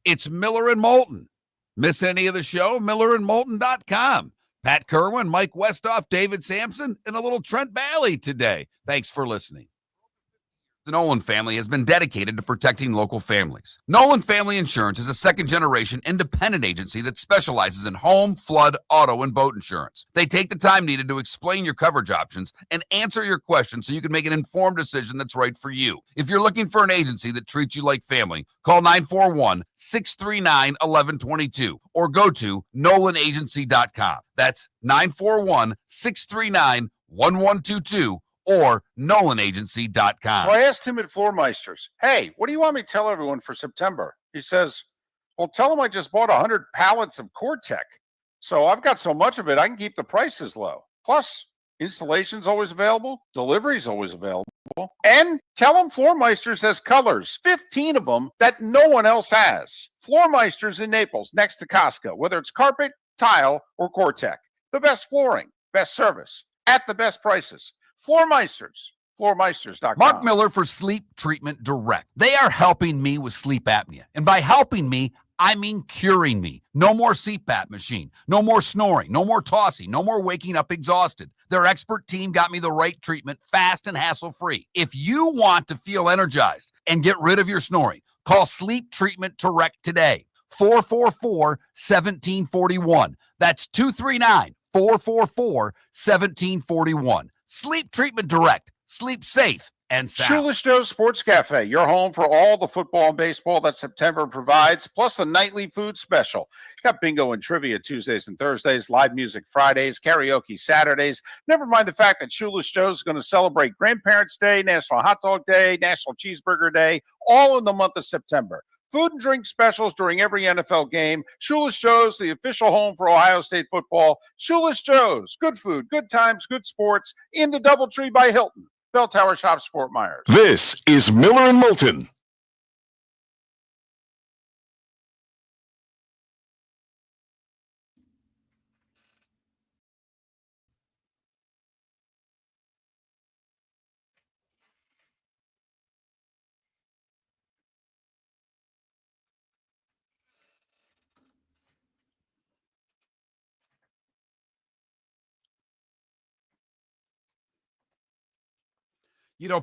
It's Miller and Moulton. Miss any of the show? MillerandMoulton.com. Pat Kirwan, Mike Westhoff, David Samson, and a little Trent Bailey today. Thanks for listening. The Nolan family has been dedicated to protecting local families. Nolan Family Insurance is a second-generation independent agency that specializes in home, flood, auto, and boat insurance. They take the time needed to explain your coverage options and answer your questions so you can make an informed decision that's right for you. If you're looking for an agency that treats you like family, call 941-639-1122 or go to NolanAgency.com. That's 941-639-1122. or NolanAgency.com. So I asked him at Floormeisters, hey, what do you want me to tell everyone for September? He says, well, tell them I just bought 100 pallets of Core-Tech. So I've got so much of it, I can keep the prices low. Plus, installation's always available. Delivery's always available. And tell them Floormeisters has colors, 15 of them that no one else has. Floormeisters in Naples, next to Costco, whether it's carpet, tile, or Core-Tech. The best flooring, best service, at the best prices. Floormeisters, floormeisters.com. Mark Miller for Sleep Treatment Direct. They are helping me with sleep apnea. And by helping me, I mean curing me. No more CPAP machine. No more snoring. No more tossing. No more waking up exhausted. Their expert team got me the right treatment fast and hassle-free. If you want to feel energized and get rid of your snoring, call Sleep Treatment Direct today. 444-1741. That's 239-444-1741. Sleep Treatment Direct. Sleep safe and sound. Shoeless Joe's Sports Cafe, your home for all the football and baseball that September provides, plus a nightly food special. Got bingo and trivia Tuesdays and Thursdays, live music Fridays, karaoke Saturdays. Never mind the fact that Shoeless Joe's is going to celebrate Grandparents' Day, National Hot Dog Day, National Cheeseburger Day, all in the month of September. Food and drink specials during every NFL game. Shoeless Joe's, the official home for Ohio State football. Shoeless Joe's, good food, good times, good sports, in the Doubletree by Hilton. Bell Tower Shops, Fort Myers. This is Miller and Moulton.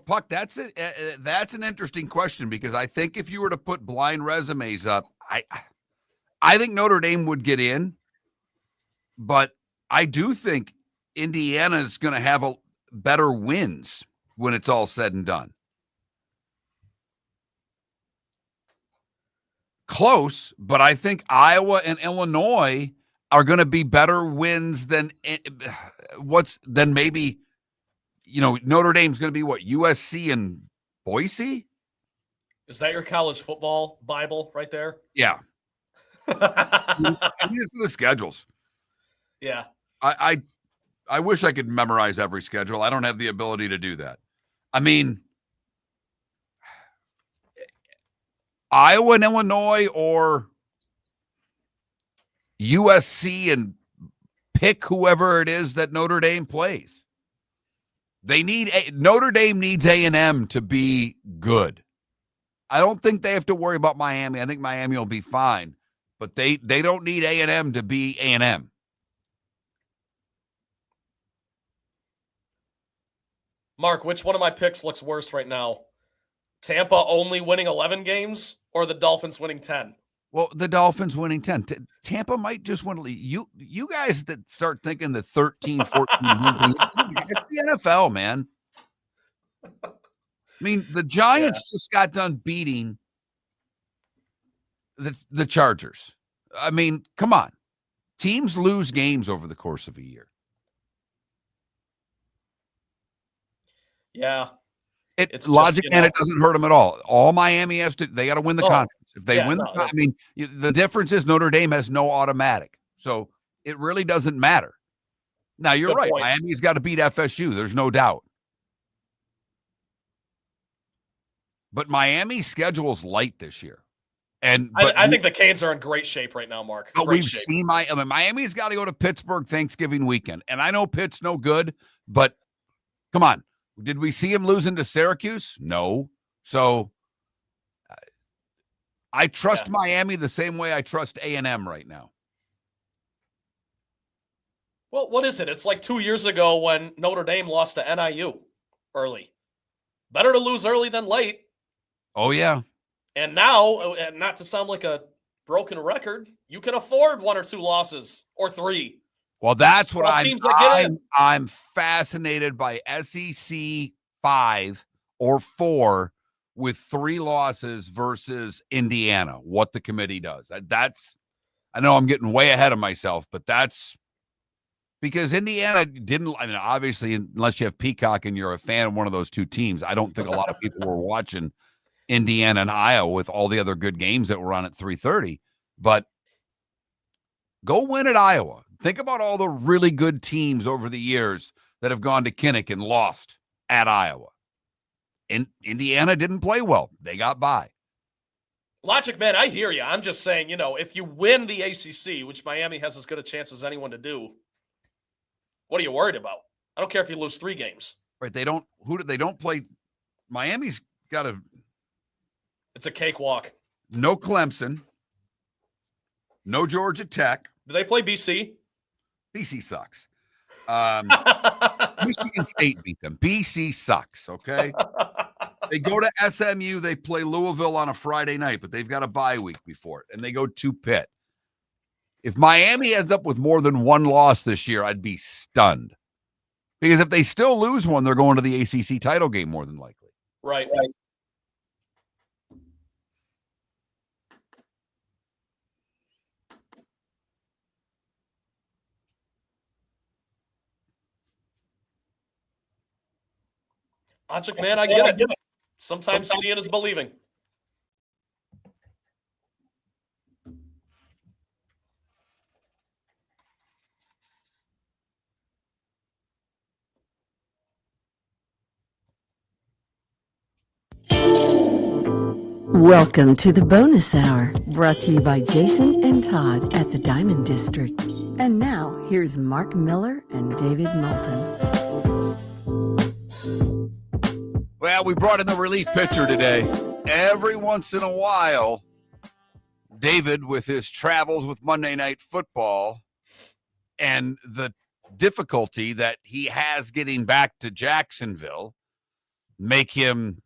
Puck, that's an interesting question because I think if you were to put blind resumes up, I think Notre Dame would get in, but I do think Indiana's going to have better wins when it's all said and done. Close, but I think Iowa and Illinois are going to be better wins than maybe. Notre Dame's going to be what, USC and Boise? Is that your college football Bible right there? Yeah. I need it for the schedules. Yeah. I wish I could memorize every schedule. I don't have the ability to do that. I mean, Iowa and Illinois or USC and pick whoever it is that Notre Dame plays. Notre Dame needs A&M to be good. I don't think they have to worry about Miami. I think Miami will be fine, but they don't need A&M to be A&M. Mark, which one of my picks looks worse right now? Tampa only winning 11 games or the Dolphins winning 10? Well, the Dolphins winning 10. Tampa might just win. You guys that start thinking the 13, 14, it's the NFL, man. I mean, the Giants just got done beating the Chargers. I mean, come on. Teams lose games over the course of a year. Yeah. It's logic, and it doesn't hurt them at all. All Miami has to, they got to win the conference. If they win I mean, the difference is Notre Dame has no automatic. So it really doesn't matter. Now, you're right. Point. Miami's got to beat FSU. There's no doubt. But Miami's schedule is light this year. And I think the Canes are in great shape right now, Mark. But we've seen Miami's got to go to Pittsburgh Thanksgiving weekend. And I know Pitt's no good, but come on. Did we see him losing to Syracuse? No. So I trust Miami the same way I trust A&M right now. Well, what is it? It's like 2 years ago when Notre Dame lost to NIU early. Better to lose early than late. Oh, yeah. And now, not to sound like a broken record, you can afford 1 or 2 losses or 3. Well, that's what I'm fascinated by. SEC 5 or 4 with 3 losses versus Indiana, what the committee does. I know I'm getting way ahead of myself, but that's because Indiana didn't, I mean, obviously, unless you have Peacock and you're a fan of one of those 2 teams, I don't think a lot of people were watching Indiana and Iowa with all the other good games that were on at 3:30. But go win at Iowa. Think about all the really good teams over the years that have gone to Kinnick and lost at Iowa. And Indiana didn't play well. They got by. Logic, man, I hear you. I'm just saying, if you win the ACC, which Miami has as good a chance as anyone to do, what are you worried about? I don't care if you lose 3 games. Right? They don't play. Miami's got it's a cakewalk. No Clemson. No Georgia Tech. Do they play BC? BC sucks. Michigan State beat them. BC sucks, okay? They go to SMU. They play Louisville on a Friday night, but they've got a bye week before it, and they go to Pitt. If Miami ends up with more than 1 loss this year, I'd be stunned. Because if they still lose one, they're going to the ACC title game more than likely. Right. Logic, man, I get it. Sometimes seeing is believing. Welcome to the bonus hour, brought to you by Jason and Todd at the Diamond District. And now, here's Mark Miller and David Moulton. Well, we brought in the relief pitcher today. Every once in a while, David, with his travels with Monday Night Football and the difficulty that he has getting back to Jacksonville, make him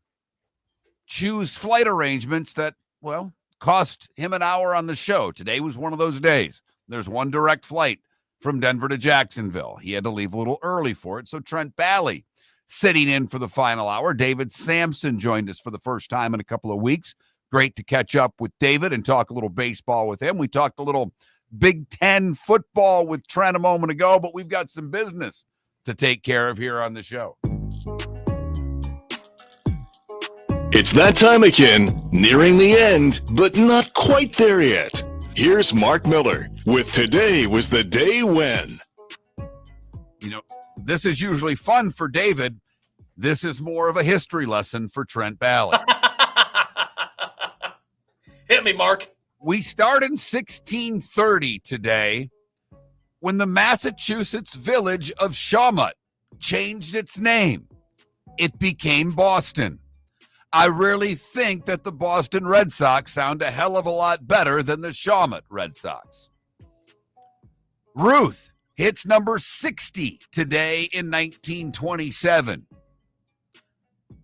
choose flight arrangements that, well, cost him an hour on the show. Today was one of those days. There's one direct flight from Denver to Jacksonville. He had to leave a little early for it, so Trent Bally sitting in for the final hour. David Samson joined us for the first time in a couple of weeks. Great to catch up with David and talk a little baseball with him. We talked a little Big Ten football with Trent a moment ago, but we've got some business to take care of here on the show. It's that time again, nearing the end, but not quite there yet. Here's Mark Miller with Today Was the Day When. This is usually fun for David. This is more of a history lesson for Trent Bally. Hit me, Mark. We start in 1630 today when the Massachusetts village of Shawmut changed its name. It became Boston. I really think that the Boston Red Sox sound a hell of a lot better than the Shawmut Red Sox. Ruth hits number 60 today in 1927.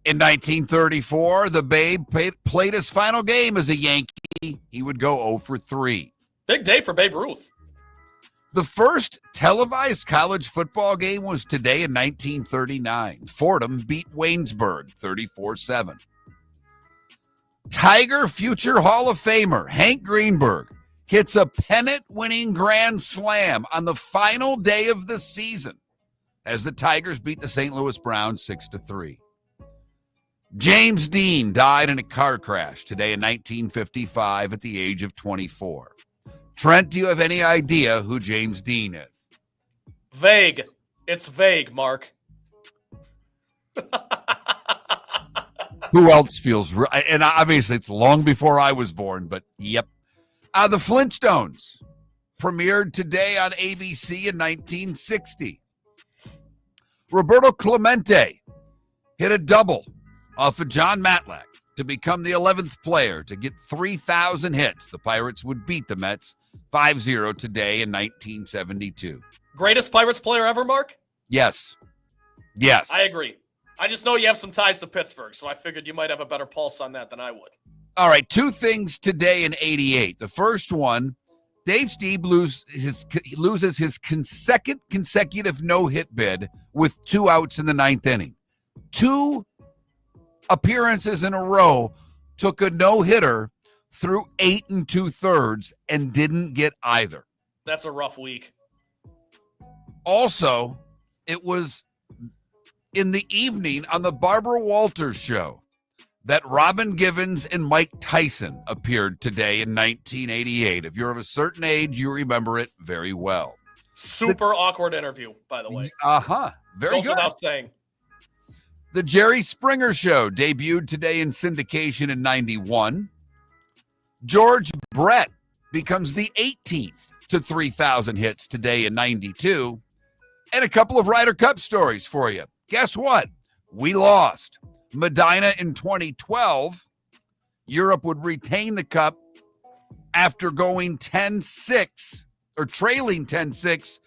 In 1934, the Babe played his final game as a Yankee. He would go 0 for 3. Big day for Babe Ruth. The first televised college football game was today in 1939. Fordham beat Waynesburg 34-7. Tiger future Hall of Famer Hank Greenberg hits a pennant-winning grand slam on the final day of the season as the Tigers beat the St. Louis Browns 6-3. James Dean died in a car crash today in 1955 at the age of 24. Trent, do you have any idea who James Dean is? Vague. It's vague, Mark. Who else feels and obviously it's long before I was born, but yep. The Flintstones premiered today on ABC in 1960. Roberto Clemente hit a double off of John Matlack to become the 11th player to get 3,000 hits. The Pirates would beat the Mets 5-0 today in 1972. Greatest Pirates player ever, Mark? Yes. Yes. I agree. I just know you have some ties to Pittsburgh, so I figured you might have a better pulse on that than I would. All right, two things today in 88. The first one, Dave Stieb loses his consecutive no-hit bid with 2 outs in the 9th inning. 2 appearances in a row, took a no-hitter through 8 2/3 and didn't get either. That's a rough week. Also, it was in the evening on the Barbara Walters show that Robin Givens and Mike Tyson appeared today in 1988. If you're of a certain age, you remember it very well. Super awkward interview, by the way. Very Goes good. without saying. The Jerry Springer Show debuted today in syndication in 91. George Brett becomes the 18th to 3,000 hits today in 92. And a couple of Ryder Cup stories for you. Guess what? We lost. Medina in 2012. Europe would retain the cup after going 10-6 or trailing 10-6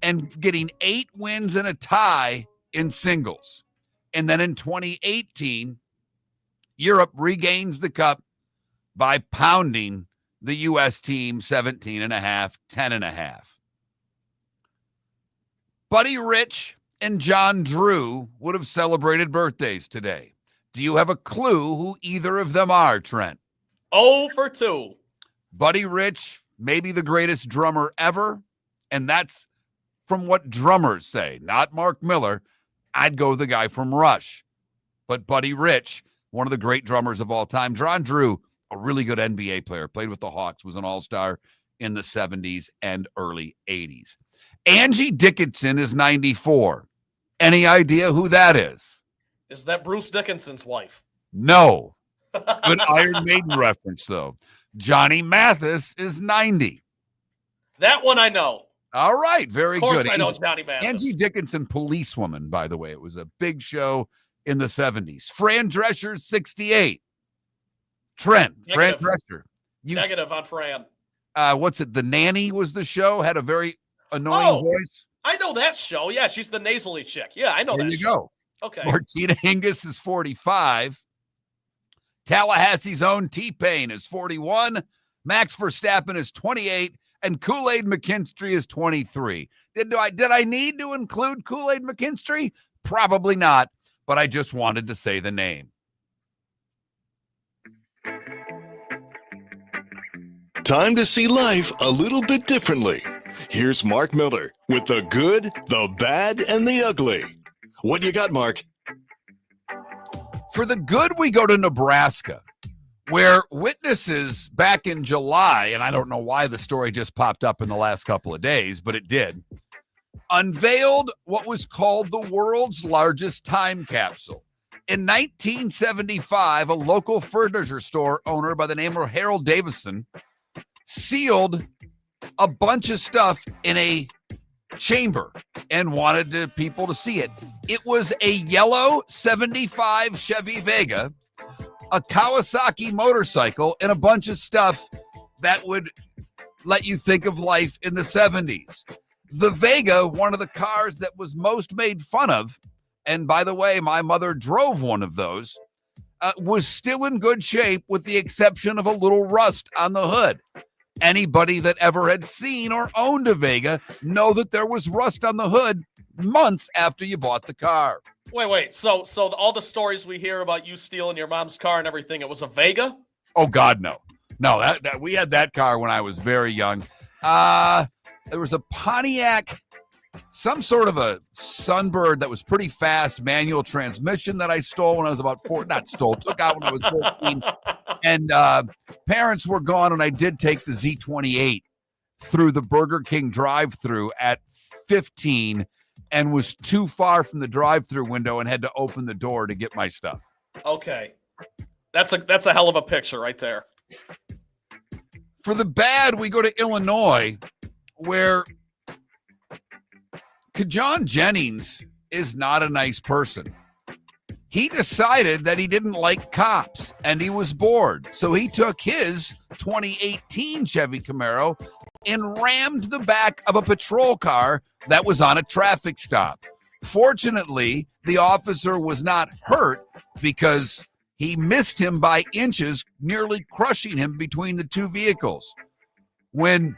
and getting 8 wins and a tie in singles. And then in 2018, Europe regains the cup by pounding the U.S. team 17.5, 10.5. Buddy Rich and John Drew would have celebrated birthdays today. Do you have a clue who either of them are, Trent? 0 for 2. Buddy Rich, maybe the greatest drummer ever, and that's from what drummers say, not Mark Miller. I'd go the guy from Rush. But Buddy Rich, one of the great drummers of all time. John Drew, a really good NBA player, played with the Hawks, was an all-star in the 70s and early 80s. Angie Dickinson is 94. Any idea who that is? Is that Bruce Dickinson's wife? No. Good Iron Maiden reference, though. Johnny Mathis is 90. That one I know. All right, very good. Of course I know Johnny Mathis. Angie Dickinson, Policewoman, by the way. It was a big show in the 70s. Fran Drescher's 68. Trent, Fran Drescher. Negative on Fran. What's it? The Nanny was the show, had a very annoying voice. I know that show. Yeah, she's the nasally chick. Yeah, I know there that you show. Go. Okay. Martina Hingis is 45. Tallahassee's own T-Pain is 41. Max Verstappen is 28. And Kool-Aid McKinstry is 23. Did I need to include Kool-Aid McKinstry? Probably not, but I just wanted to say the name. Time to see life a little bit differently. Here's Mark Miller with the good, the bad, and the ugly. What you got, Mark? For the good, we go to Nebraska, where witnesses back in July, and I don't know why the story just popped up in the last couple of days, but it did, unveiled what was called the world's largest time capsule. In 1975, a local furniture store owner by the name of Harold Davison sealed a bunch of stuff in a chamber and wanted people to see it. It was a yellow 75 Chevy Vega, a Kawasaki motorcycle, and a bunch of stuff that would let you think of life in the 70s. The Vega, one of the cars that was most made fun of, and by the way, my mother drove one of those, was still in good shape with the exception of a little rust on the hood. Anybody that ever had seen or owned a Vega know that there was rust on the hood months after you bought the car. Wait. So all the stories we hear about you stealing your mom's car and everything, it was a Vega? Oh, God, no. No, that we had that car when I was very young. There was a Pontiac, some sort of a Sunbird that was pretty fast, manual transmission that I stole when I was about took out when I was 14. And parents were gone, and I did take the Z28 through the Burger King drive-thru at 15 and was too far from the drive-thru window and had to open the door to get my stuff. Okay. That's a hell of a picture right there. For the bad, we go to Illinois, where Kajon Jennings is not a nice person. He decided that he didn't like cops, and he was bored. So he took his 2018 Chevy Camaro and rammed the back of a patrol car that was on a traffic stop. Fortunately, the officer was not hurt because he missed him by inches, nearly crushing him between the two vehicles. When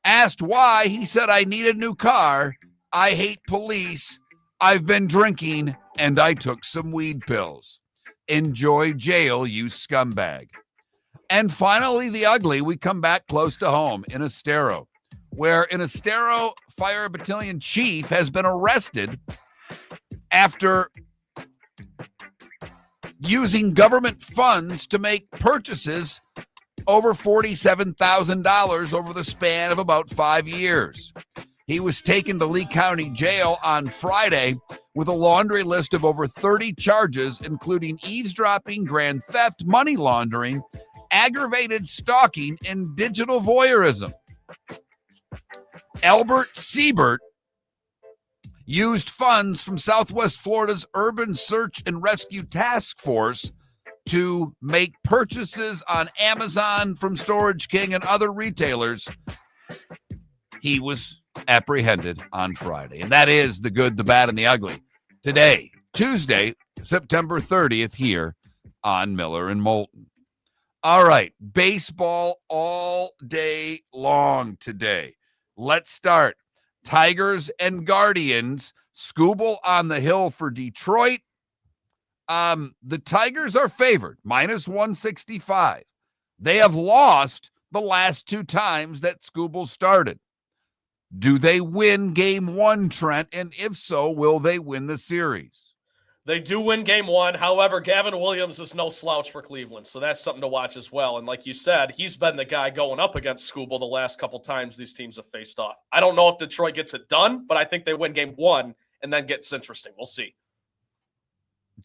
asked why, he said, "I need a new car. I hate police. I've been drinking, and I took some weed pills. Enjoy jail, you scumbag." And finally, the ugly, we come back close to home in Estero, where an Estero Fire Battalion chief has been arrested after using government funds to make purchases over $47,000 over the span of about 5 years. He was taken to Lee County Jail on Friday with a laundry list of over 30 charges, including eavesdropping, grand theft, money laundering, aggravated stalking, and digital voyeurism. Albert Siebert used funds from Southwest Florida's Urban Search and Rescue Task Force to make purchases on Amazon from Storage King and other retailers. He was apprehended on Friday. And that is the good, the bad, and the ugly. Today, Tuesday, September 30th, here on Miller and Moulton. All right, baseball all day long today. Let's start. Tigers and Guardians. Skubal on the hill for Detroit. The Tigers are favored, -165. They have lost the last 2 times that Skubal started. Do they win game 1, Trent? And if so, will they win the series? They do win game 1. However, Gavin Williams is no slouch for Cleveland, so that's something to watch as well. And like you said, he's been the guy going up against Skubal the last couple times these teams have faced off. I don't know if Detroit gets it done, but I think they win game 1 and then gets interesting. We'll see.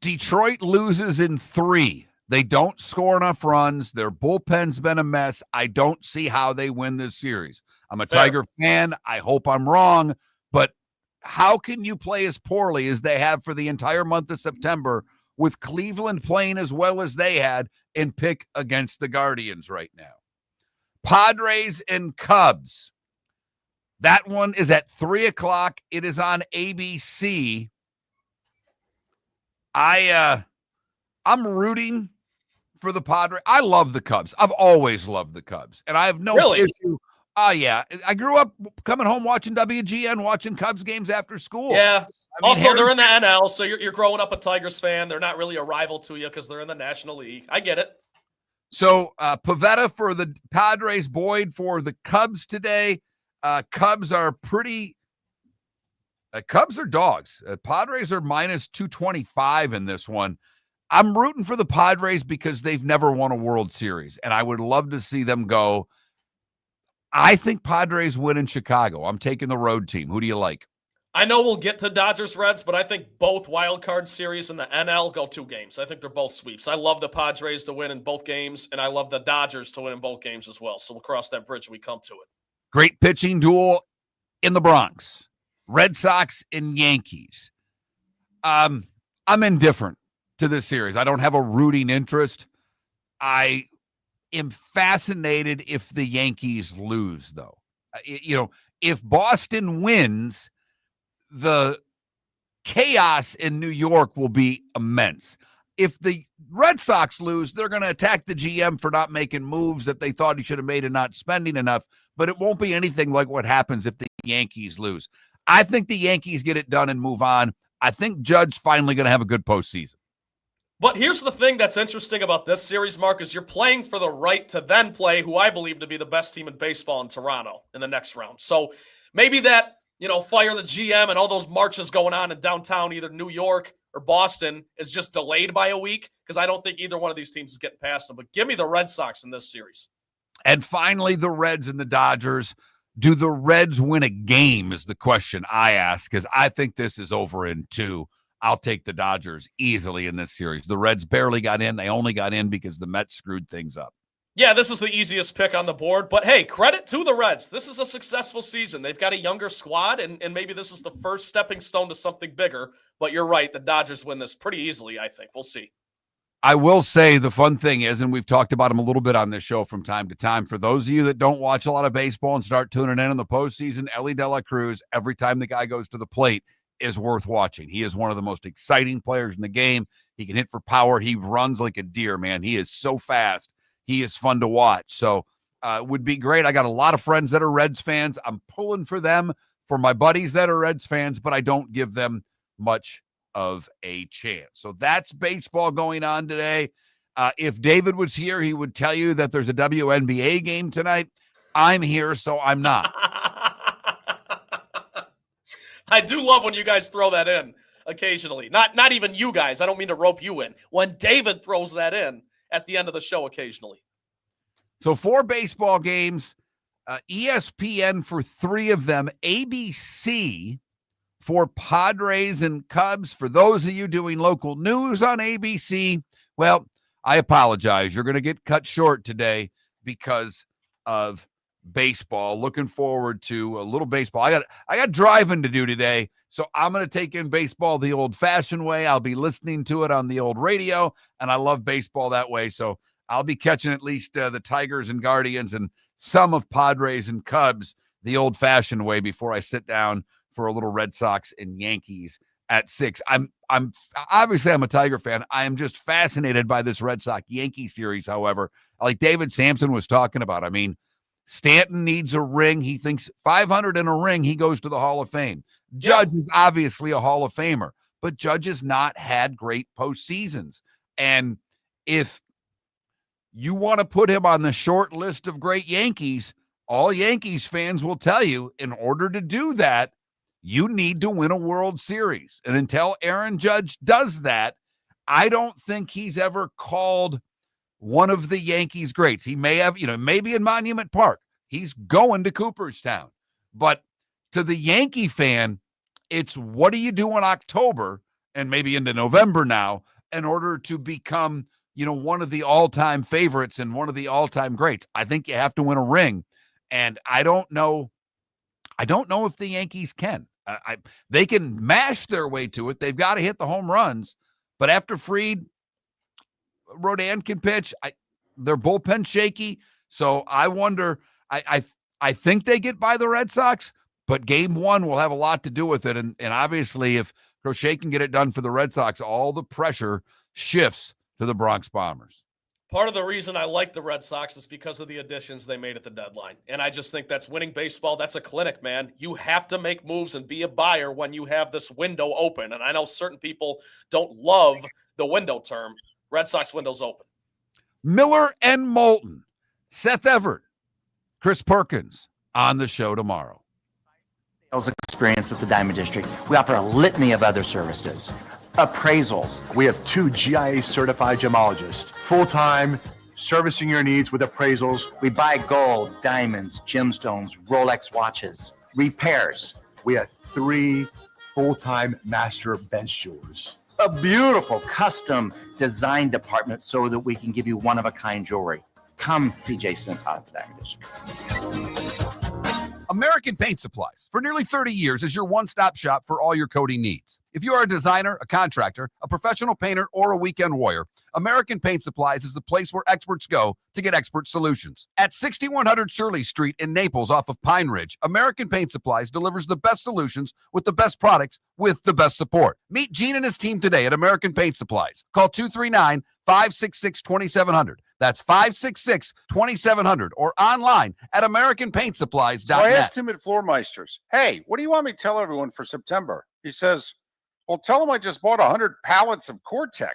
Detroit loses in 3. They don't score enough runs. Their bullpen's been a mess. I don't see how they win this series. I'm a Tiger fan. I hope I'm wrong, but how can you play as poorly as they have for the entire month of September with Cleveland playing as well as they had and pick against the Guardians right now? Padres and Cubs. That one is at 3:00. It is on ABC. I'm rooting for the Padres. I love the Cubs. I've always loved the Cubs, and I have no issue. Yeah. I grew up coming home watching WGN, watching Cubs games after school. Yeah. I mean, also, they're in the NL, so you're growing up a Tigers fan. They're not really a rival to you because they're in the National League. I get it. So Pivetta for the Padres, Boyd for the Cubs today. Cubs are Cubs are dogs. Padres are -225 in this one. I'm rooting for the Padres because they've never won a World Series, and I would love to see them go. I think Padres win in Chicago. I'm taking the road team. Who do you like? I know we'll get to Dodgers-Reds, but I think both wild card series in the NL go 2 games. I think they're both sweeps. I love the Padres to win in both games, and I love the Dodgers to win in both games as well. So we'll cross that bridge when we come to it. Great pitching duel in the Bronx. Red Sox and Yankees. I'm indifferent to this series. I don't have a rooting interest. I am fascinated if the Yankees lose, though. If Boston wins, the chaos in New York will be immense. If the Red Sox lose, they're going to attack the GM for not making moves that they thought he should have made and not spending enough, but it won't be anything like what happens if the Yankees lose. I think the Yankees get it done and move on. I think Judge's finally going to have a good postseason. But here's the thing that's interesting about this series, Mark, is you're playing for the right to then play who I believe to be the best team in baseball in Toronto in the next round. So maybe that, fire the GM and all those marches going on in downtown, either New York or Boston, is just delayed by a week, because I don't think either one of these teams is getting past them. But give me the Red Sox in this series. And finally, the Reds and the Dodgers. Do the Reds win a game is the question I ask, because I think this is over in 2. I'll take the Dodgers easily in this series. The Reds barely got in. They only got in because the Mets screwed things up. Yeah, this is the easiest pick on the board. But hey, credit to the Reds. This is a successful season. They've got a younger squad, and maybe this is the first stepping stone to something bigger. But you're right. The Dodgers win this pretty easily, I think. We'll see. I will say the fun thing is, and we've talked about him a little bit on this show from time to time, for those of you that don't watch a lot of baseball and start tuning in the postseason, Ellie De La Cruz, every time the guy goes to the plate, is worth watching. He is one of the most exciting players in the game. He can hit for power. He runs like a deer, man. He is so fast. He is fun to watch. So it would be great. I got a lot of friends that are Reds fans. I'm pulling for them, for my buddies that are Reds fans, but I don't give them much of a chance. So that's baseball going on today. If David was here, he would tell you that there's a WNBA game tonight. I'm here, so I'm not. I do love when you guys throw that in occasionally. Not even you guys. I don't mean to rope you in. When David throws that in at the end of the show occasionally. So 4 baseball games, ESPN for 3 of them, ABC for Padres and Cubs. For those of you doing local news on ABC, well, I apologize. You're going to get cut short today because of baseball. Looking forward to a little baseball. I got driving to do today, so I'm going to take in baseball the old-fashioned way. I'll be listening to it on the old radio, and I love baseball that way. So I'll be catching at least the Tigers and Guardians and some of Padres and Cubs the old-fashioned way before I sit down for a little Red Sox and Yankees at 6. I'm obviously I'm a Tiger fan. I am just fascinated by this Red Sox Yankee series. However, like David Samson was talking about, I mean, Stanton needs a ring. He thinks 500 in a ring, he goes to the Hall of Fame. Judge is obviously a Hall of Famer, but Judge has not had great postseasons. And if you want to put him on the short list of great Yankees, all Yankees fans will tell you, in order to do that, you need to win a World Series. And until Aaron Judge does that, I don't think he's ever called one of the Yankees greats. He may have, maybe in Monument Park. He's going to Cooperstown. But to the Yankee fan, it's what do you do in October and maybe into November now in order to become, one of the all-time favorites and one of the all-time greats? I think you have to win a ring. And I don't know if the Yankees can. They can mash their way to it. They've got to hit the home runs. But after Fried, Rodon can pitch. Their bullpen shaky. So I wonder, I think they get by the Red Sox, but game 1 will have a lot to do with it. And obviously if Crochet can get it done for the Red Sox, all the pressure shifts to the Bronx Bombers. Part of the reason I like the Red Sox is because of the additions they made at the deadline. And I just think that's winning baseball. That's a clinic, man. You have to make moves and be a buyer when you have this window open. And I know certain people don't love the window term. Red Sox window's open. Miller and Moulton, Seth Everett, Chris Perkins on the show tomorrow. Sales experience at the Diamond District. We offer a litany of other services. Appraisals. We have 2 GIA certified gemologists, full-time, servicing your needs with appraisals. We buy gold, diamonds, gemstones, Rolex watches. Repairs. We have 3 full-time master bench jewelers. A beautiful custom design department so that we can give you one-of-a-kind jewelry. Come see Jason and Todd at the Diamond District. American Paint Supplies, for nearly 30 years, is your one-stop shop for all your coating needs. If you are a designer, a contractor, a professional painter, or a weekend warrior, American Paint Supplies is the place where experts go to get expert solutions. At 6100 Shirley Street in Naples off of Pine Ridge, American Paint Supplies delivers the best solutions with the best products with the best support. Meet Gene and his team today at American Paint Supplies. Call 239-566-2700. That's 566-2700 or online at AmericanPaintSupplies.net. So I asked him at Floormeisters, hey, what do you want me to tell everyone for September? He says, well, tell them I just bought 100 pallets of Cortec.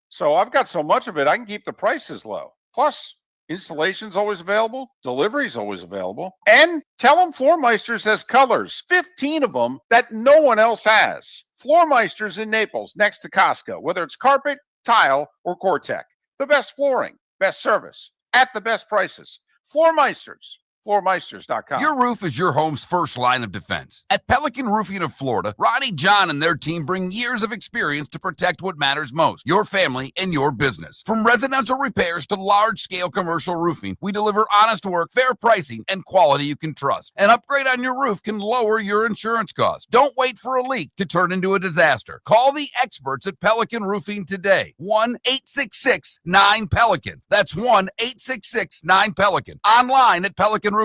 So I've got so much of it, I can keep the prices low. Plus, installation's always available, delivery's always available. And tell them Floormeisters has colors, 15 of them that no one else has. Floormeisters in Naples, next to Costco, whether it's carpet, tile, or Cortec. The best flooring, best service, at the best prices. Floormeisters. Floormeisters.com. Your roof is your home's first line of defense. At Pelican Roofing of Florida, Ronnie John and their team bring years of experience to protect what matters most, your family and your business. From residential repairs to large-scale commercial roofing, we deliver honest work, fair pricing, and quality you can trust. An upgrade on your roof can lower your insurance costs. Don't wait for a leak to turn into a disaster. Call the experts at Pelican Roofing today. 1-866-9-PELICAN. That's 1-866-9-PELICAN. Online at PelicanRoofingCompany.com.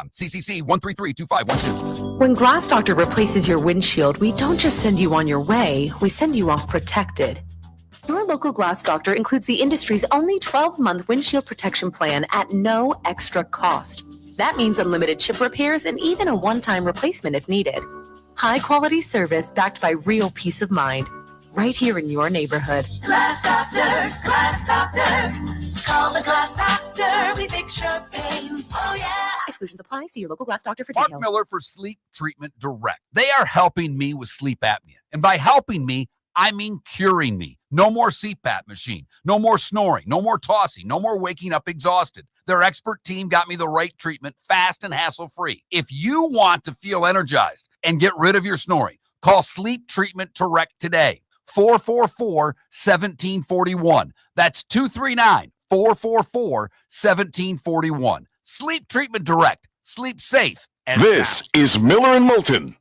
CCC 1332512. When Glass Doctor replaces your windshield, we don't just send you on your way, we send you off protected. Your local Glass Doctor includes the industry's only 12-month windshield protection plan at no extra cost. That means unlimited chip repairs and even a one-time replacement if needed. High-quality service backed by real peace of mind, right here in your neighborhood. Glass Doctor, Glass Doctor. Call the Glass Doctor, we fix your pains. Oh, yeah. Exclusions apply. See your local Glass Doctor for Mark details. Miller for Sleep Treatment Direct. They are helping me with sleep apnea. And by helping me, I mean curing me. No more CPAP machine. No more snoring. No more tossing. No more waking up exhausted. Their expert team got me the right treatment, fast and hassle-free. If you want to feel energized and get rid of your snoring, call Sleep Treatment Direct today. 444-1741. That's 239-444-1741. Sleep Treatment Direct. Sleep safe. And This sound. is Miller and Moulton.